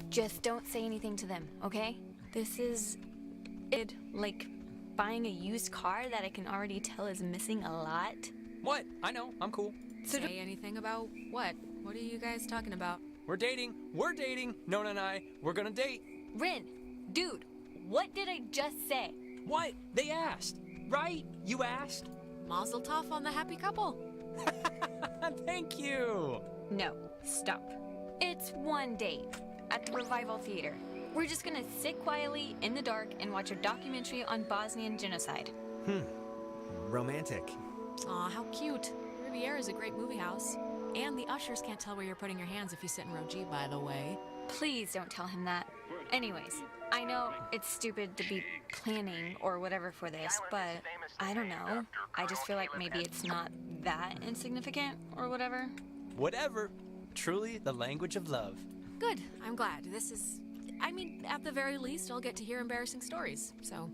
Just don't say anything to them, okay? This is like buying a used car that I can already tell is missing a lot. What? I know, I'm cool. Say anything about what? What are you guys talking about? We're dating. Nona and I, we're gonna date. Rin, dude, what did I just say? What? They asked, right? You asked? Mazel tov on the happy couple. Thank you. No, stop. It's one date at the Revival Theater. We're just gonna sit quietly in the dark and watch a documentary on Bosnian genocide. Romantic. Aw, how cute. Riviera is a great movie house. And the ushers can't tell where you're putting your hands if you sit in row G, by the way. Please don't tell him that. Anyways, I know it's stupid to be planning or whatever for this, but I don't know. I just feel like maybe it's not that insignificant or whatever. Whatever. Truly the language of love. Good. I'm glad. At the very least, I'll get to hear embarrassing stories, so.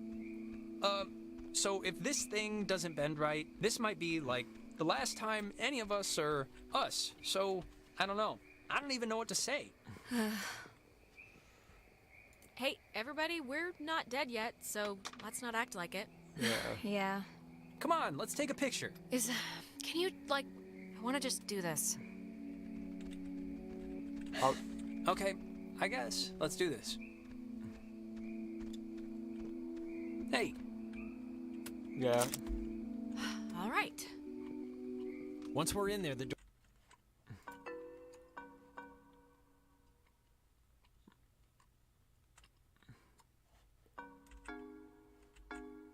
So if this thing doesn't bend right, this might be like the last time any of us are us. So, I don't know. I don't even know what to say. Hey, everybody, we're not dead yet, so let's not act like it. Yeah. Come on, let's take a picture. Can you, I want to just do this. Okay, I guess. Let's do this. Hey. Yeah. All right. Once we're in there, the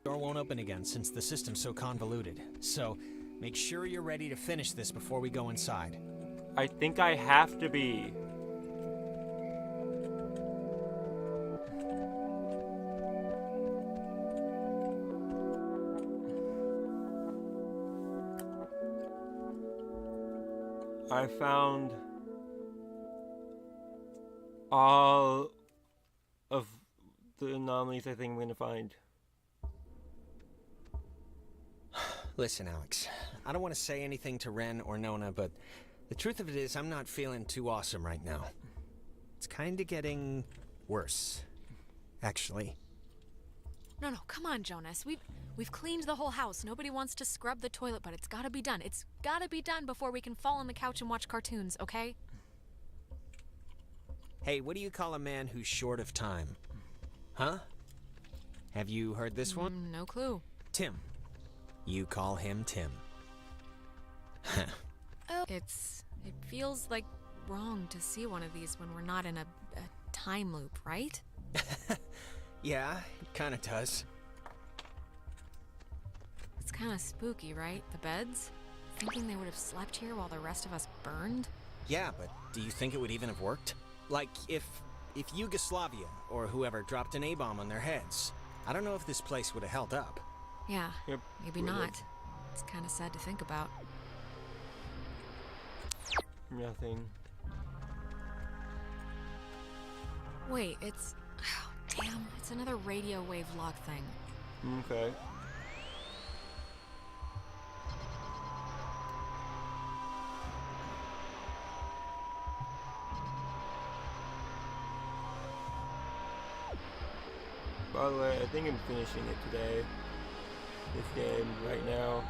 door won't open again since the system's so convoluted. So, make sure you're ready to finish this before we go inside. I think I have to be. I found all of the anomalies I think I'm gonna find. Listen, Alex, I don't want to say anything to Ren or Nona, but the truth of it is I'm not feeling too awesome right now. It's kind of getting worse, actually. No, come on, Jonas. We've cleaned the whole house. Nobody wants to scrub the toilet, but it's gotta be done. It's gotta be done before we can fall on the couch and watch cartoons, okay? Hey, what do you call a man who's short of time? Huh? Have you heard this one? No clue. Tim. You call him Tim. It feels like wrong to see one of these when we're not in a time loop, right? Yeah, it kind of does. It's kind of spooky, right? The beds? Thinking they would have slept here while the rest of us burned? Yeah, but do you think it would even have worked? Like, if Yugoslavia or whoever dropped an A-bomb on their heads, I don't know if this place would have held up. Yeah, Yep. maybe not. It's kind of sad to think about. Nothing. Wait, it's... Oh, damn, it's another radio wave lock thing. Okay. By the way, I think I'm finishing it today. This game right now.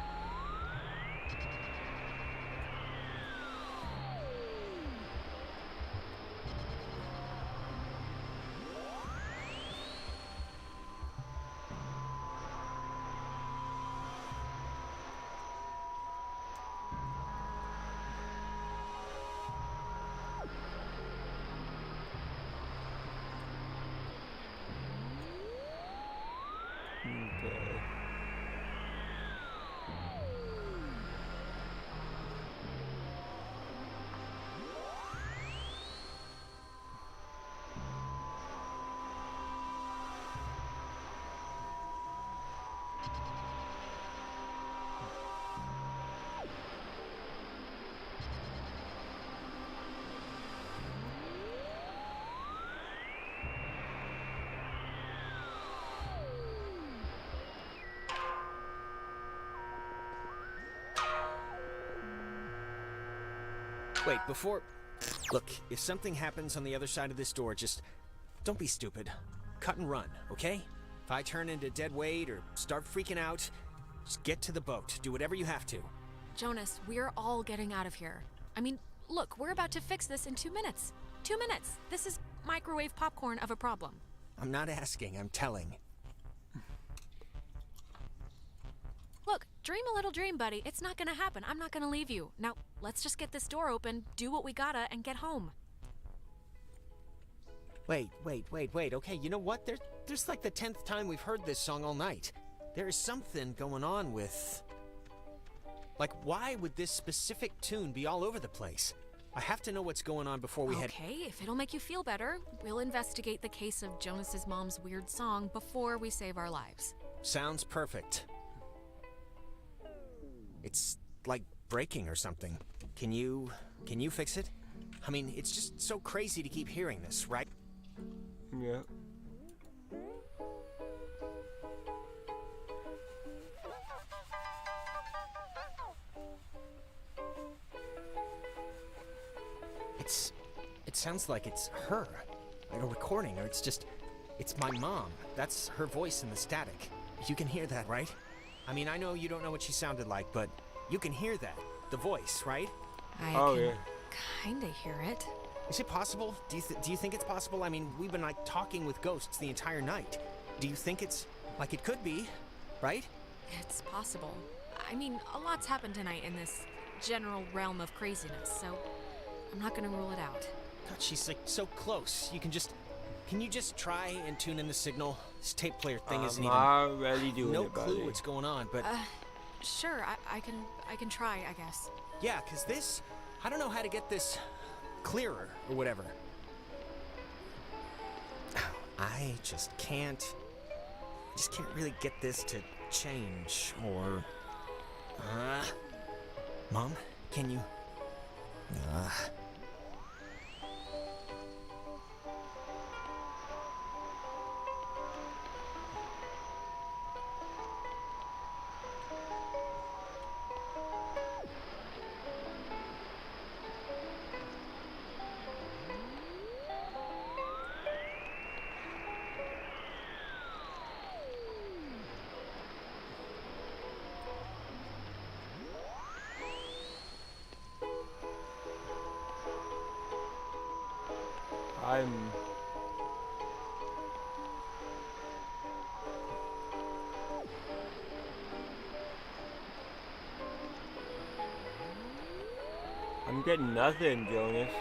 Okay. Wait, before... Look, if something happens on the other side of this door, just don't be stupid. Cut and run, okay? If I turn into dead weight or start freaking out, just get to the boat. Do whatever you have to. Jonas, we're all getting out of here. I mean, look, we're about to fix this in 2 minutes. 2 minutes. This is microwave popcorn of a problem. I'm not asking, I'm telling. Look, dream a little dream, buddy. It's not gonna happen. I'm not gonna leave you. Now, let's just get this door open, do what we gotta, and get home. Wait. Okay, you know what? There's like the 10th time we've heard this song all night. There is something going on with... Like, why would this specific tune be all over the place? I have to know what's going on before we head... Okay, if it'll make you feel better, we'll investigate the case of Jonas's mom's weird song before we save our lives. Sounds perfect. It's like breaking or something. Can you fix it? I mean, it's just so crazy to keep hearing this, right? Yeah. It sounds like it's her. Like a recording, or it's my mom. That's her voice in the static. You can hear that, right? I mean, I know you don't know what she sounded like, but you can hear that. The voice, right? I can kinda hear it. Is it possible? Do you think it's possible? I mean, we've been like talking with ghosts the entire night. Do you think it's like it could be, right? It's possible. I mean, a lot's happened tonight in this general realm of craziness, so I'm not gonna rule it out. God, she's like so close. Can you just try and tune in the signal? This tape player thing isn't even... I'm already doing no it, buddy. clue what's going on, but... Sure, I can try, I guess. Yeah, 'cause this... I don't know how to get this clearer or whatever. I just can't really get this to change or... Mom, can you I'm getting nothing, Jonas.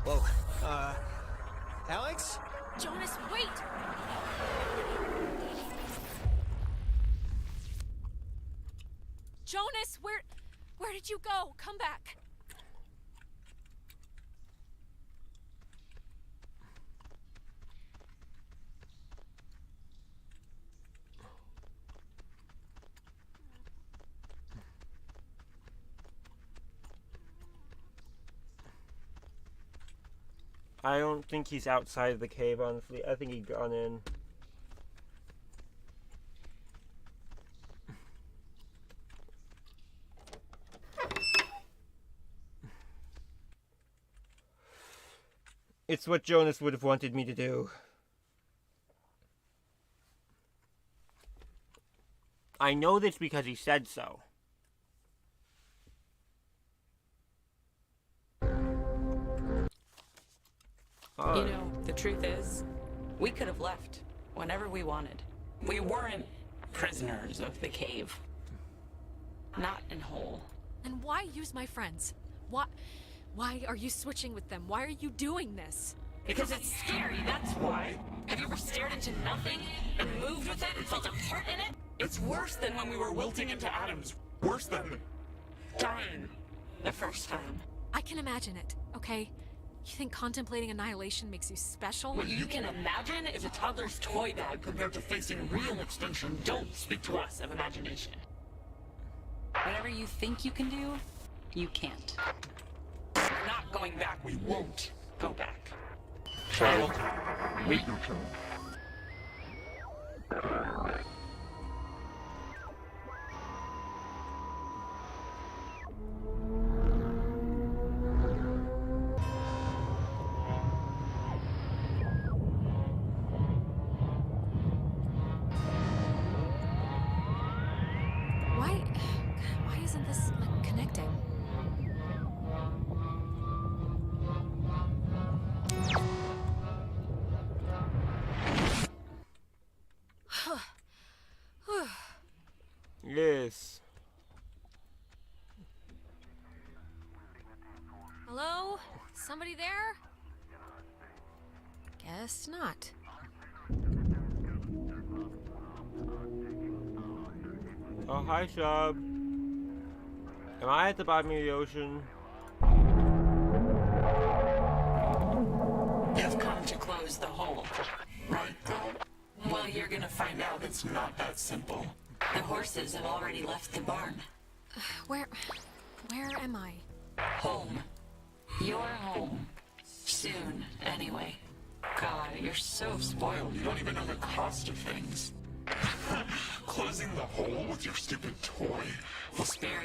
Whoa. Alex? Jonas, wait! Jonas, where did you go? Come back. I don't think he's outside the cave, honestly. I think he's gone in. It's what Jonas would have wanted me to do. I know this because he said so. You know, the truth is, we could have left whenever we wanted. We weren't prisoners of the cave. Not in whole. And why use my friends? Why are you switching with them? Why are you doing this? Because it's scary, that's why. Have you ever stared into nothing and moved with it and felt a part in it? It's worse than when we were wilting into atoms. Worse than dying the first time. I can imagine it, okay? You think contemplating annihilation makes you special? What you can imagine is a toddler's toy bag compared to facing real extinction. Don't speak to us of imagination. Whatever you think you can do, you can't. We're not going back. We won't go back. Child, wait your turn. Why isn't this, like, connecting? Yes. Hello? Somebody there? Guess not. Oh, hi, Shub. Am I at the bottom of the ocean? You've come to close the hole, right, God? Well, you're gonna find out it's not that simple. The horses have already left the barn. Where am I? Home. You're home. Soon, anyway. God, you're so spoiled. You don't even know the cost of things. closing the hole with your stupid toy will spare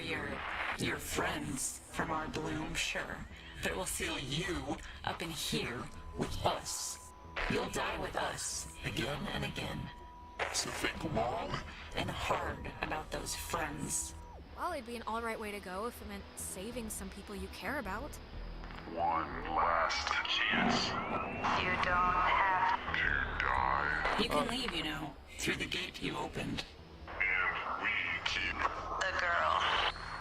your friends from our bloom, sure. But it will seal you up in here with us. You'll die with us again and again. So think long and hard about those friends. Well, it'd be an alright way to go if it meant saving some people you care about. One last chance. You don't have to die. You can leave, you know, through the gate you opened. And we keep the girl.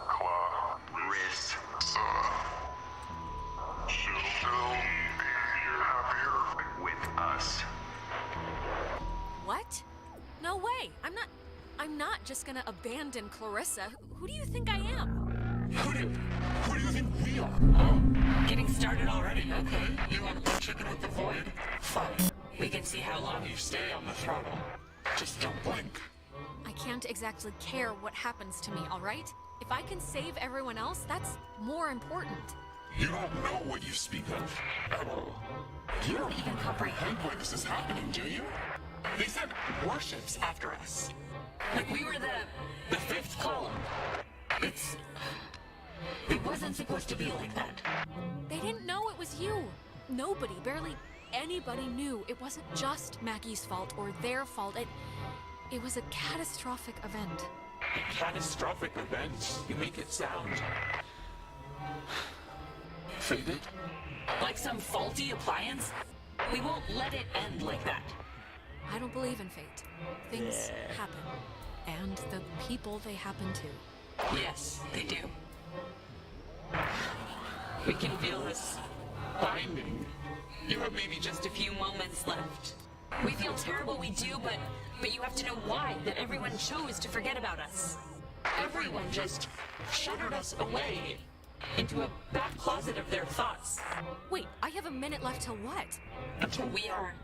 Clarissa. She'll be happier with us. What? No way. I'm not just gonna abandon Clarissa. Who do you think I am? Who do you think we are? Oh, getting started already, okay. You want to play chicken with the void? Fine. We can see how long you stay on the throttle. Just don't blink. I can't exactly care what happens to me, alright? If I can save everyone else, that's more important. You don't know what you speak of at all. You don't even comprehend why this is happening, do you? They sent warships after us. Like we were the fifth column. It wasn't supposed to be like that. They didn't know it was you. Nobody, barely anybody knew it wasn't just Maggie's fault or their fault. It was a catastrophic event. A catastrophic event? You make it sound fated? Like some faulty appliance? We won't let it end like that. I don't believe in fate. Things happen. And the people they happen to. Yes, they do. We can feel this binding. You have maybe just a few moments left. We feel terrible, we do, but you have to know why, that everyone chose to forget about us. Everyone just shuttered us away into a back closet of their thoughts. Wait, I have a minute left till what? Until we are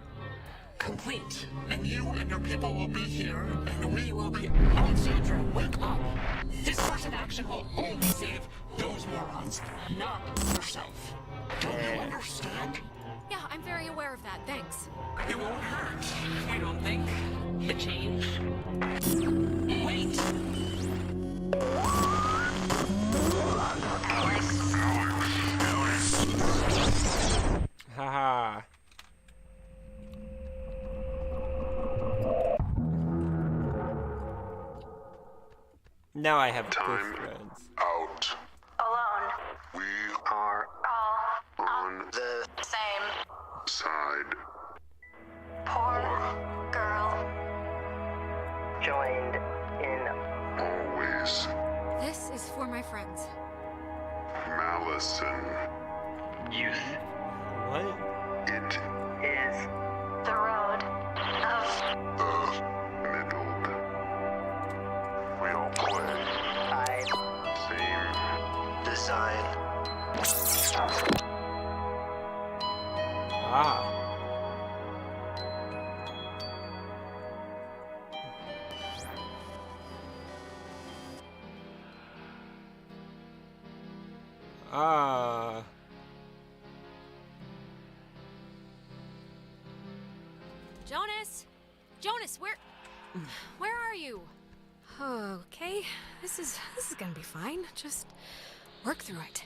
complete. And you and your people will be here, and we will be... Alexandra, wake up! This course of action will only save those morons, not yourself. Don't you understand? Yeah, I'm very aware of that, thanks. It won't hurt, you don't think? The change. Wait! Haha. Now I have Time good friends. Out. Alone. We are All on the same. side. Poor girl. Joined in. Always. This is for my friends. Malice Youth What? it is The road of the middled. We all play. I Same design. Ah. Ah. Jonas, where are you? Okay, this is gonna be fine. Just work through it.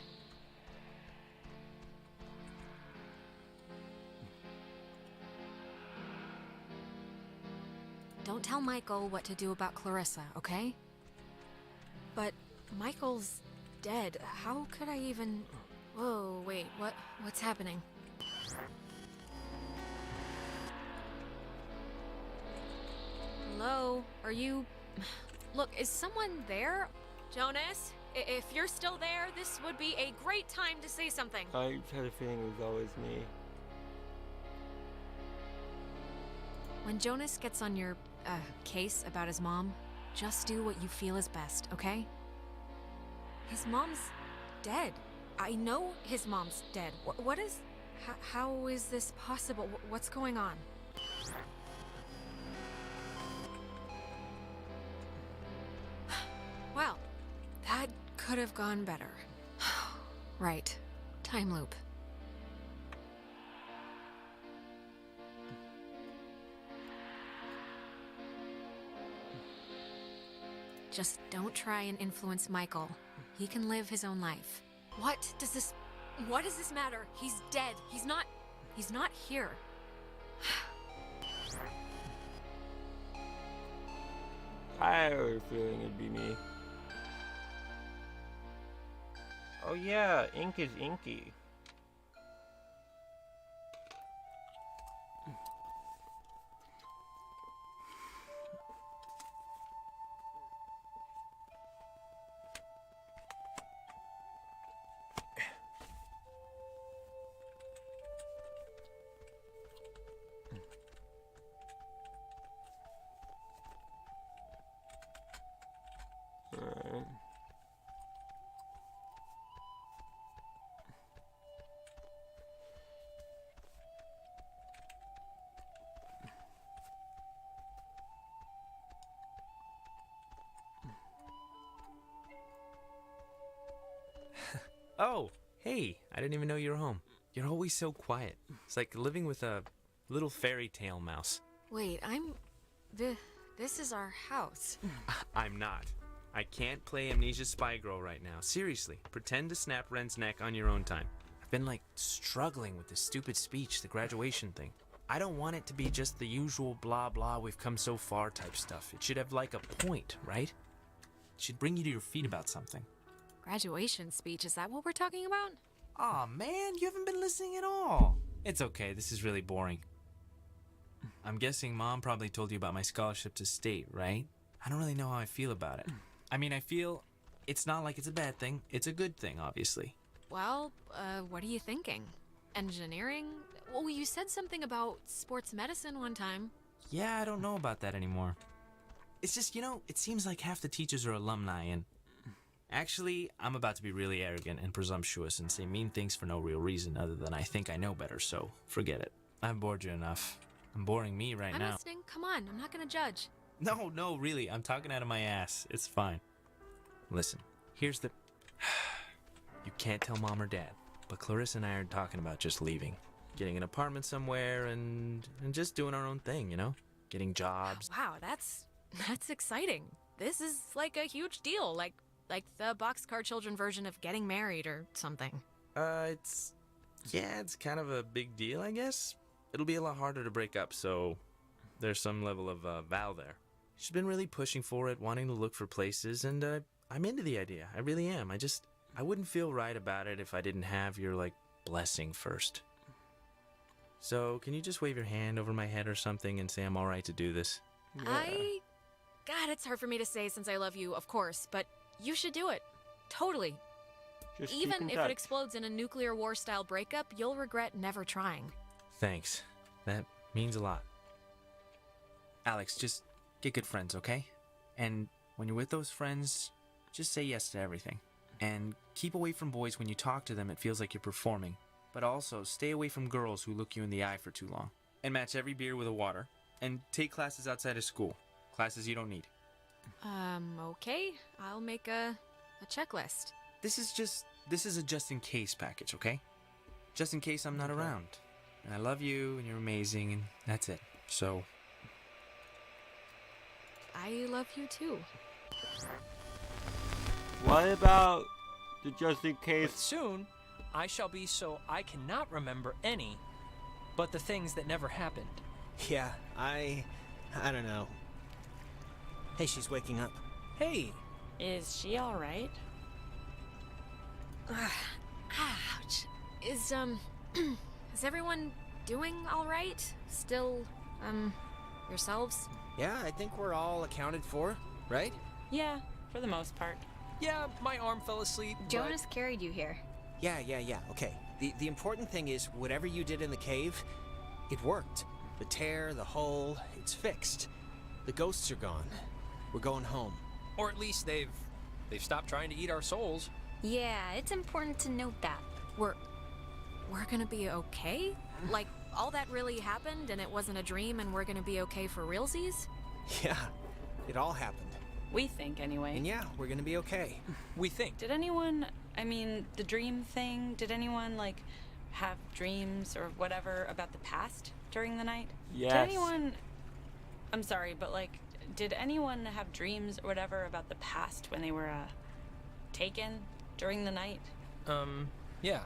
Don't tell Michael what to do about Clarissa, okay? But Michael's dead. How could I even... Whoa, wait, what's happening? Hello? Are you... Look, is someone there? Jonas? If you're still there, this would be a great time to say something. I had a feeling it was always me. When Jonas gets on your, case about his mom, just do what you feel is best, okay? His mom's dead. I know his mom's dead. What is... How is this possible? What's going on? Well, that could have gone better. Right. Time loop. Just don't try and influence Michael. He can live his own life. What does this matter? He's dead. He's not here. I had a feeling it'd be me. Oh yeah, ink is inky. Alright. Oh, hey, I didn't even know you were home. You're always so quiet. It's like living with a little fairy tale mouse. Wait, this is our house. I'm not. I can't play Amnesia Spy Girl right now. Seriously, pretend to snap Ren's neck on your own time. I've been struggling with this stupid speech, the graduation thing. I don't want it to be just the usual blah blah we've come so far type stuff. It should have a point, right? It should bring you to your feet about something. Graduation speech, is that what we're talking about? Aw, man, you haven't been listening at all. It's okay, this is really boring. I'm guessing Mom probably told you about my scholarship to state, right? I don't really know how I feel about it. I mean, I feel it's not like it's a bad thing. It's a good thing, obviously. Well, what are you thinking? Engineering? Well, you said something about sports medicine one time. Yeah, I don't know about that anymore. It's just, it seems like half the teachers are alumni, and actually, I'm about to be really arrogant and presumptuous and say mean things for no real reason other than I think I know better, so forget it. I've bored you enough. I'm boring me right now. I'm listening. Come on, I'm not gonna judge. No, really, I'm talking out of my ass. It's fine. Listen, here's the... You can't tell Mom or Dad, but Clarissa and I are talking about just leaving. Getting an apartment somewhere and just doing our own thing, Getting jobs. Wow, that's exciting. This is like a huge deal, like the Boxcar Children version of getting married or something. It's kind of a big deal, I guess. It'll be a lot harder to break up, so there's some level of vow there. She's been really pushing for it, wanting to look for places, and I'm into the idea. I really am. I wouldn't feel right about it if I didn't have your, blessing first. So, can you just wave your hand over my head or something and say I'm alright to do this? Yeah. God, it's hard for me to say since I love you, of course, but you should do it. Totally. Just even if it explodes in a nuclear war-style breakup, you'll regret never trying. Thanks. That means a lot. Alex, just get good friends, okay? And when you're with those friends, just say yes to everything. And keep away from boys when you talk to them, it feels like you're performing. But also, stay away from girls who look you in the eye for too long. And match every beer with a water. And take classes outside of school. Classes you don't need. Okay. I'll make a checklist. This is a just-in-case package, okay? Just in case I'm not around. And I love you, and you're amazing, and that's it. So... I love you too. What about the just in case? But soon, I shall be so I cannot remember any but the things that never happened. Yeah, I don't know. Hey, she's waking up. Hey! Is she alright? Ouch. Is everyone doing alright? Still, yourselves? Yeah, I think we're all accounted for, right? Yeah, for the most part. Yeah, my arm fell asleep, Jonas carried you here. Yeah, okay. The important thing is, whatever you did in the cave, it worked. The tear, the hole, it's fixed. The ghosts are gone. We're going home. Or at least they've stopped trying to eat our souls. Yeah, it's important to note that. We're gonna be okay? Like, all that really happened and it wasn't a dream and we're gonna be okay for realsies? Yeah, it all happened. We think, anyway. And yeah, we're gonna be okay. We think. Did anyone, the dream thing, did anyone, have dreams or whatever about the past during the night? Yes. Did anyone, I'm sorry, but, did anyone have dreams or whatever about the past when they were, taken during the night? Yeah.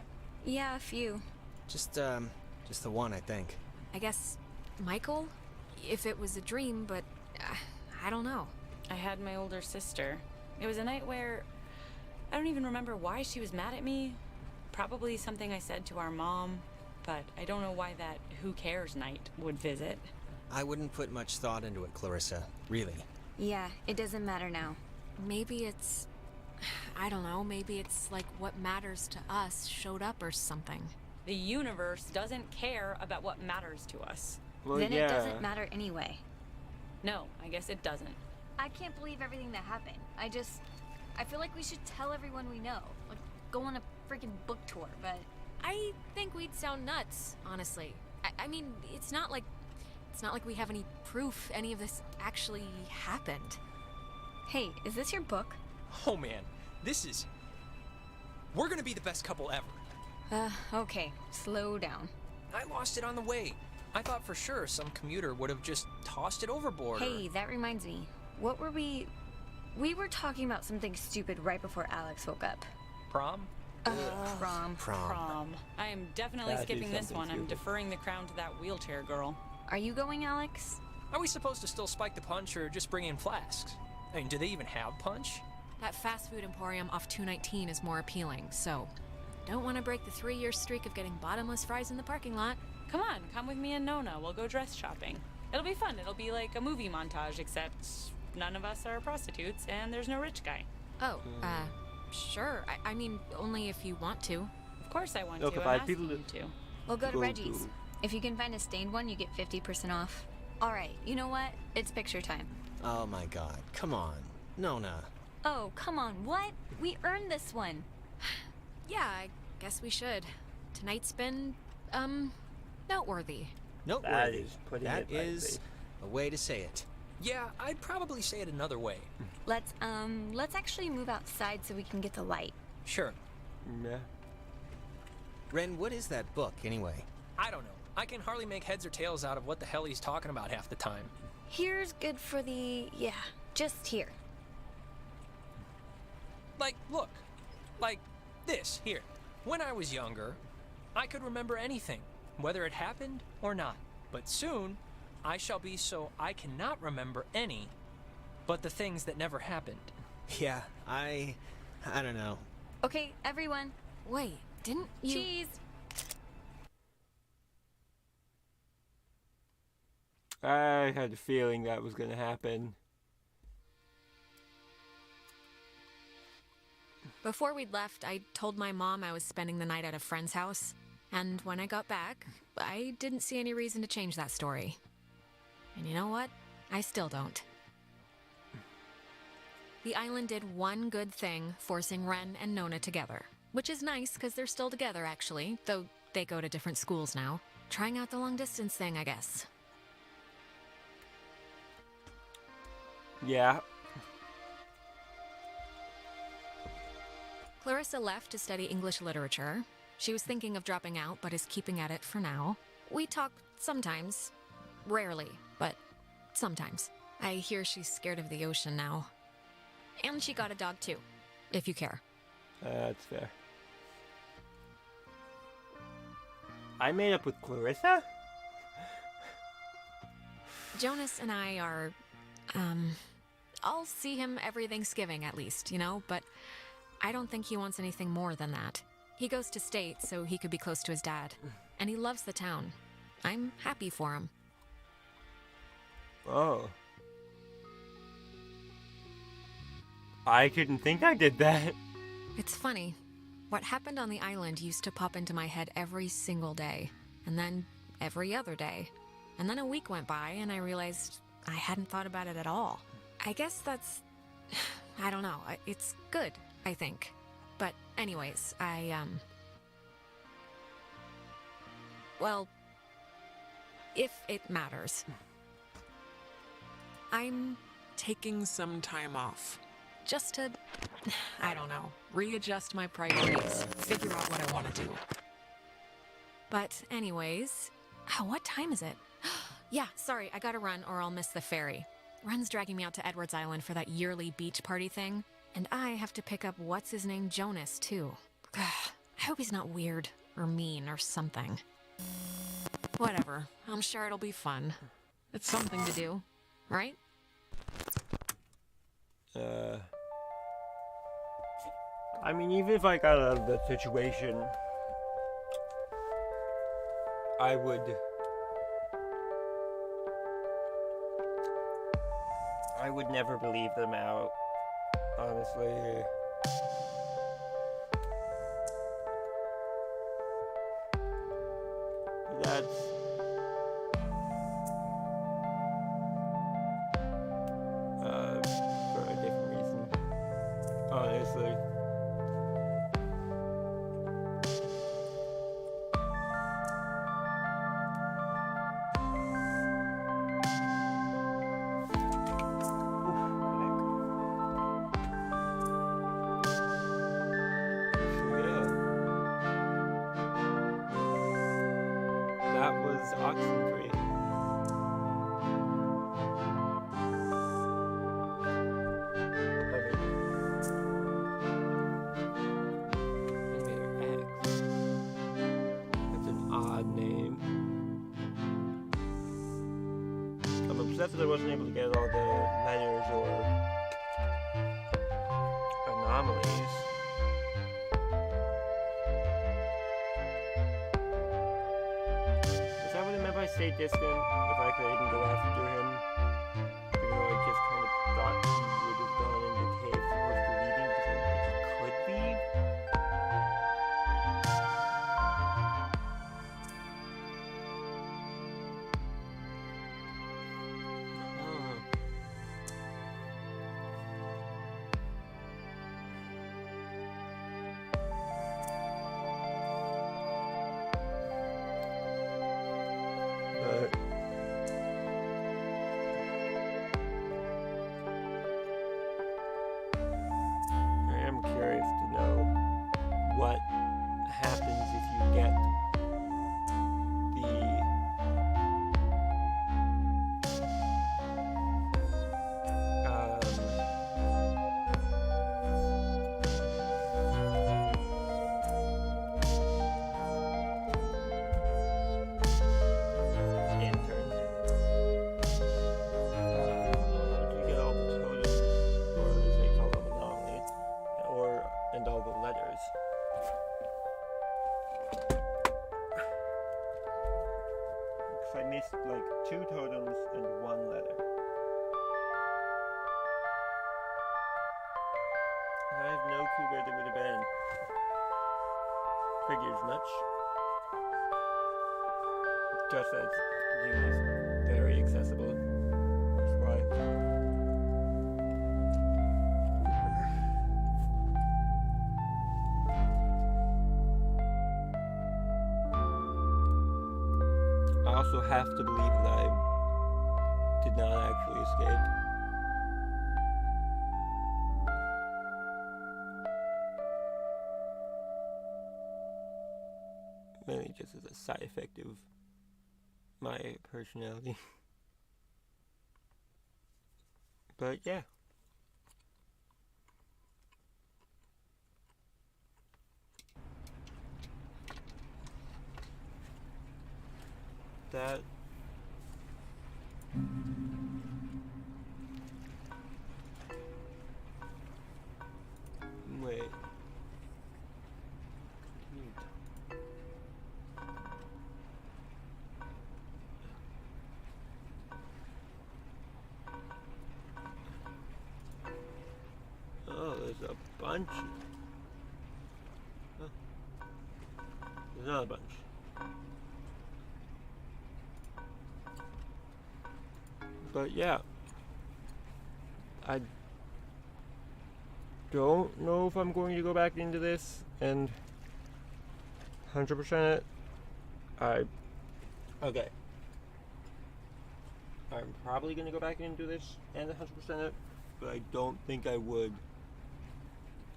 Yeah, a few. Just the one, I think. I guess Michael? If it was a dream, but I don't know. I had my older sister. It was a night where I don't even remember why she was mad at me. Probably something I said to our mom, but I don't know why that who cares night would visit. I wouldn't put much thought into it, Clarissa. Really. Yeah, it doesn't matter now. Maybe it's... I don't know, maybe it's like what matters to us showed up or something. The universe doesn't care about what matters to us. Well, Then yeah. it doesn't matter anyway. No, I guess it doesn't. I can't believe everything that happened. I feel like we should tell everyone we know. Like, go on a freaking book tour, but... I think we'd sound nuts, honestly. I mean, it's not like we have any proof any of this actually happened. Hey, is this your book? Oh man, we're gonna be the best couple ever. Okay, slow down. I lost it on the way. I thought for sure some commuter would have just tossed it overboard. Hey, that reminds me. What were we were talking about something stupid right before Alex woke up. Prom? Prom. I am definitely That'd be skipping this something one. I'm stupid. deferring the crown to that wheelchair girl. Are you going, Alex? Are we supposed to still spike the punch or just bring in flasks? I mean, do they even have punch? That fast food emporium off 219 is more appealing, so don't want to break the 3-year streak of getting bottomless fries in the parking lot. Come on, come with me and Nona. We'll go dress shopping. It'll be fun. It'll be like a movie montage, except none of us are prostitutes and there's no rich guy. Oh, sure. I mean, only if you want to. Of course I want Look, to. if I'm I people asking you to. We'll go to Go Reggie's. to- If you can find a stained one, you get 50% off. Alright, you know what? It's picture time. Oh my god, come on. Nona. Oh, come on, what? We earned this one. Yeah, I guess we should. Tonight's been, noteworthy. Noteworthy. That is putting That it lightly. is a way to say it. Yeah, I'd probably say it another way. Let's actually move outside so we can get the light. Sure. Yeah. Ren, what is that book, anyway? I don't know. I can hardly make heads or tails out of what the hell he's talking about half the time. Here's good for the... yeah, just here. Like, look. Like this, here. When I was younger, I could remember anything, whether it happened or not. But soon, I shall be so I cannot remember any but the things that never happened. Yeah, I don't know. Okay, everyone. Wait, didn't you... Cheese! I had a feeling that was gonna happen. Before we'd left, I told my mom I was spending the night at a friend's house. And when I got back, I didn't see any reason to change that story. And you know what? I still don't. The island did one good thing, forcing Ren and Nona together. Which is nice, because they're still together, actually, though they go to different schools now. Trying out the long-distance thing, I guess. Yeah. Clarissa left to study English literature. She was thinking of dropping out, but is keeping at it for now. We talk sometimes. Rarely, but sometimes. I hear she's scared of the ocean now. And she got a dog too, if you care. That's fair. I made up with Clarissa? Jonas and I are, I'll see him every Thanksgiving at least, you know, but I don't think he wants anything more than that. He goes to state so he could be close to his dad, and he loves the town. I'm happy for him. Oh. I didn't think I did that. It's funny. What happened on the island used to pop into my head every single day, and then every other day. And then a week went by, and I realized I hadn't thought about it at all. I guess that's... I don't know. It's good, I think. But anyways, well, if it matters. I'm taking some time off. Just to, I don't know, readjust my priorities, figure out what I want to do. But anyways, what time is it? Yeah, sorry, I gotta run or I'll miss the ferry. Ren's dragging me out to Edwards Island for that yearly beach party thing, and I have to pick up what's-his-name Jonas, too. I hope he's not weird or mean or something. Whatever. I'm sure it'll be fun. It's something to do, right? I mean, even if I got out of the situation, I would never believe them out, honestly. That's for a different reason, honestly. That was Oxenfree. That's an odd name. I'm upset that I wasn't able to get all the letters or anomalies. Is that what it meant by stay distant? The fact that I didn't go after him? Even though I just kind of thought he would have gone into the cave as opposed to leaving because I don't think he could leave? But I am curious to know what happens if you get the interns. Once you get all the totems, or as they call them, anomalies, and all the letters. Because I missed like 2 totems and 1 letter. And I have no clue where they would have been. Figures much. Just as Uni's very accessible. That's why. I also have to believe that I did not actually escape. Mainly just as a side effect of my personality. But yeah. That wait. Oh, there's a bunch. Huh. There's another bunch. But yeah, I don't know if I'm going to go back into this and 100% it. Okay. I'm probably going to go back into this and 100% it, but I don't think I would.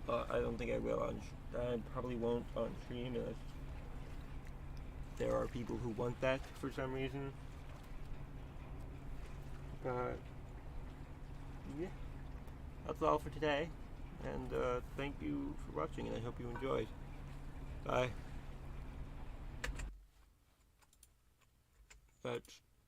I don't think I will I probably won't on stream unless there are people who want that for some reason. But yeah, that's all for today. And thank you for watching, and I hope you enjoyed. Bye. That's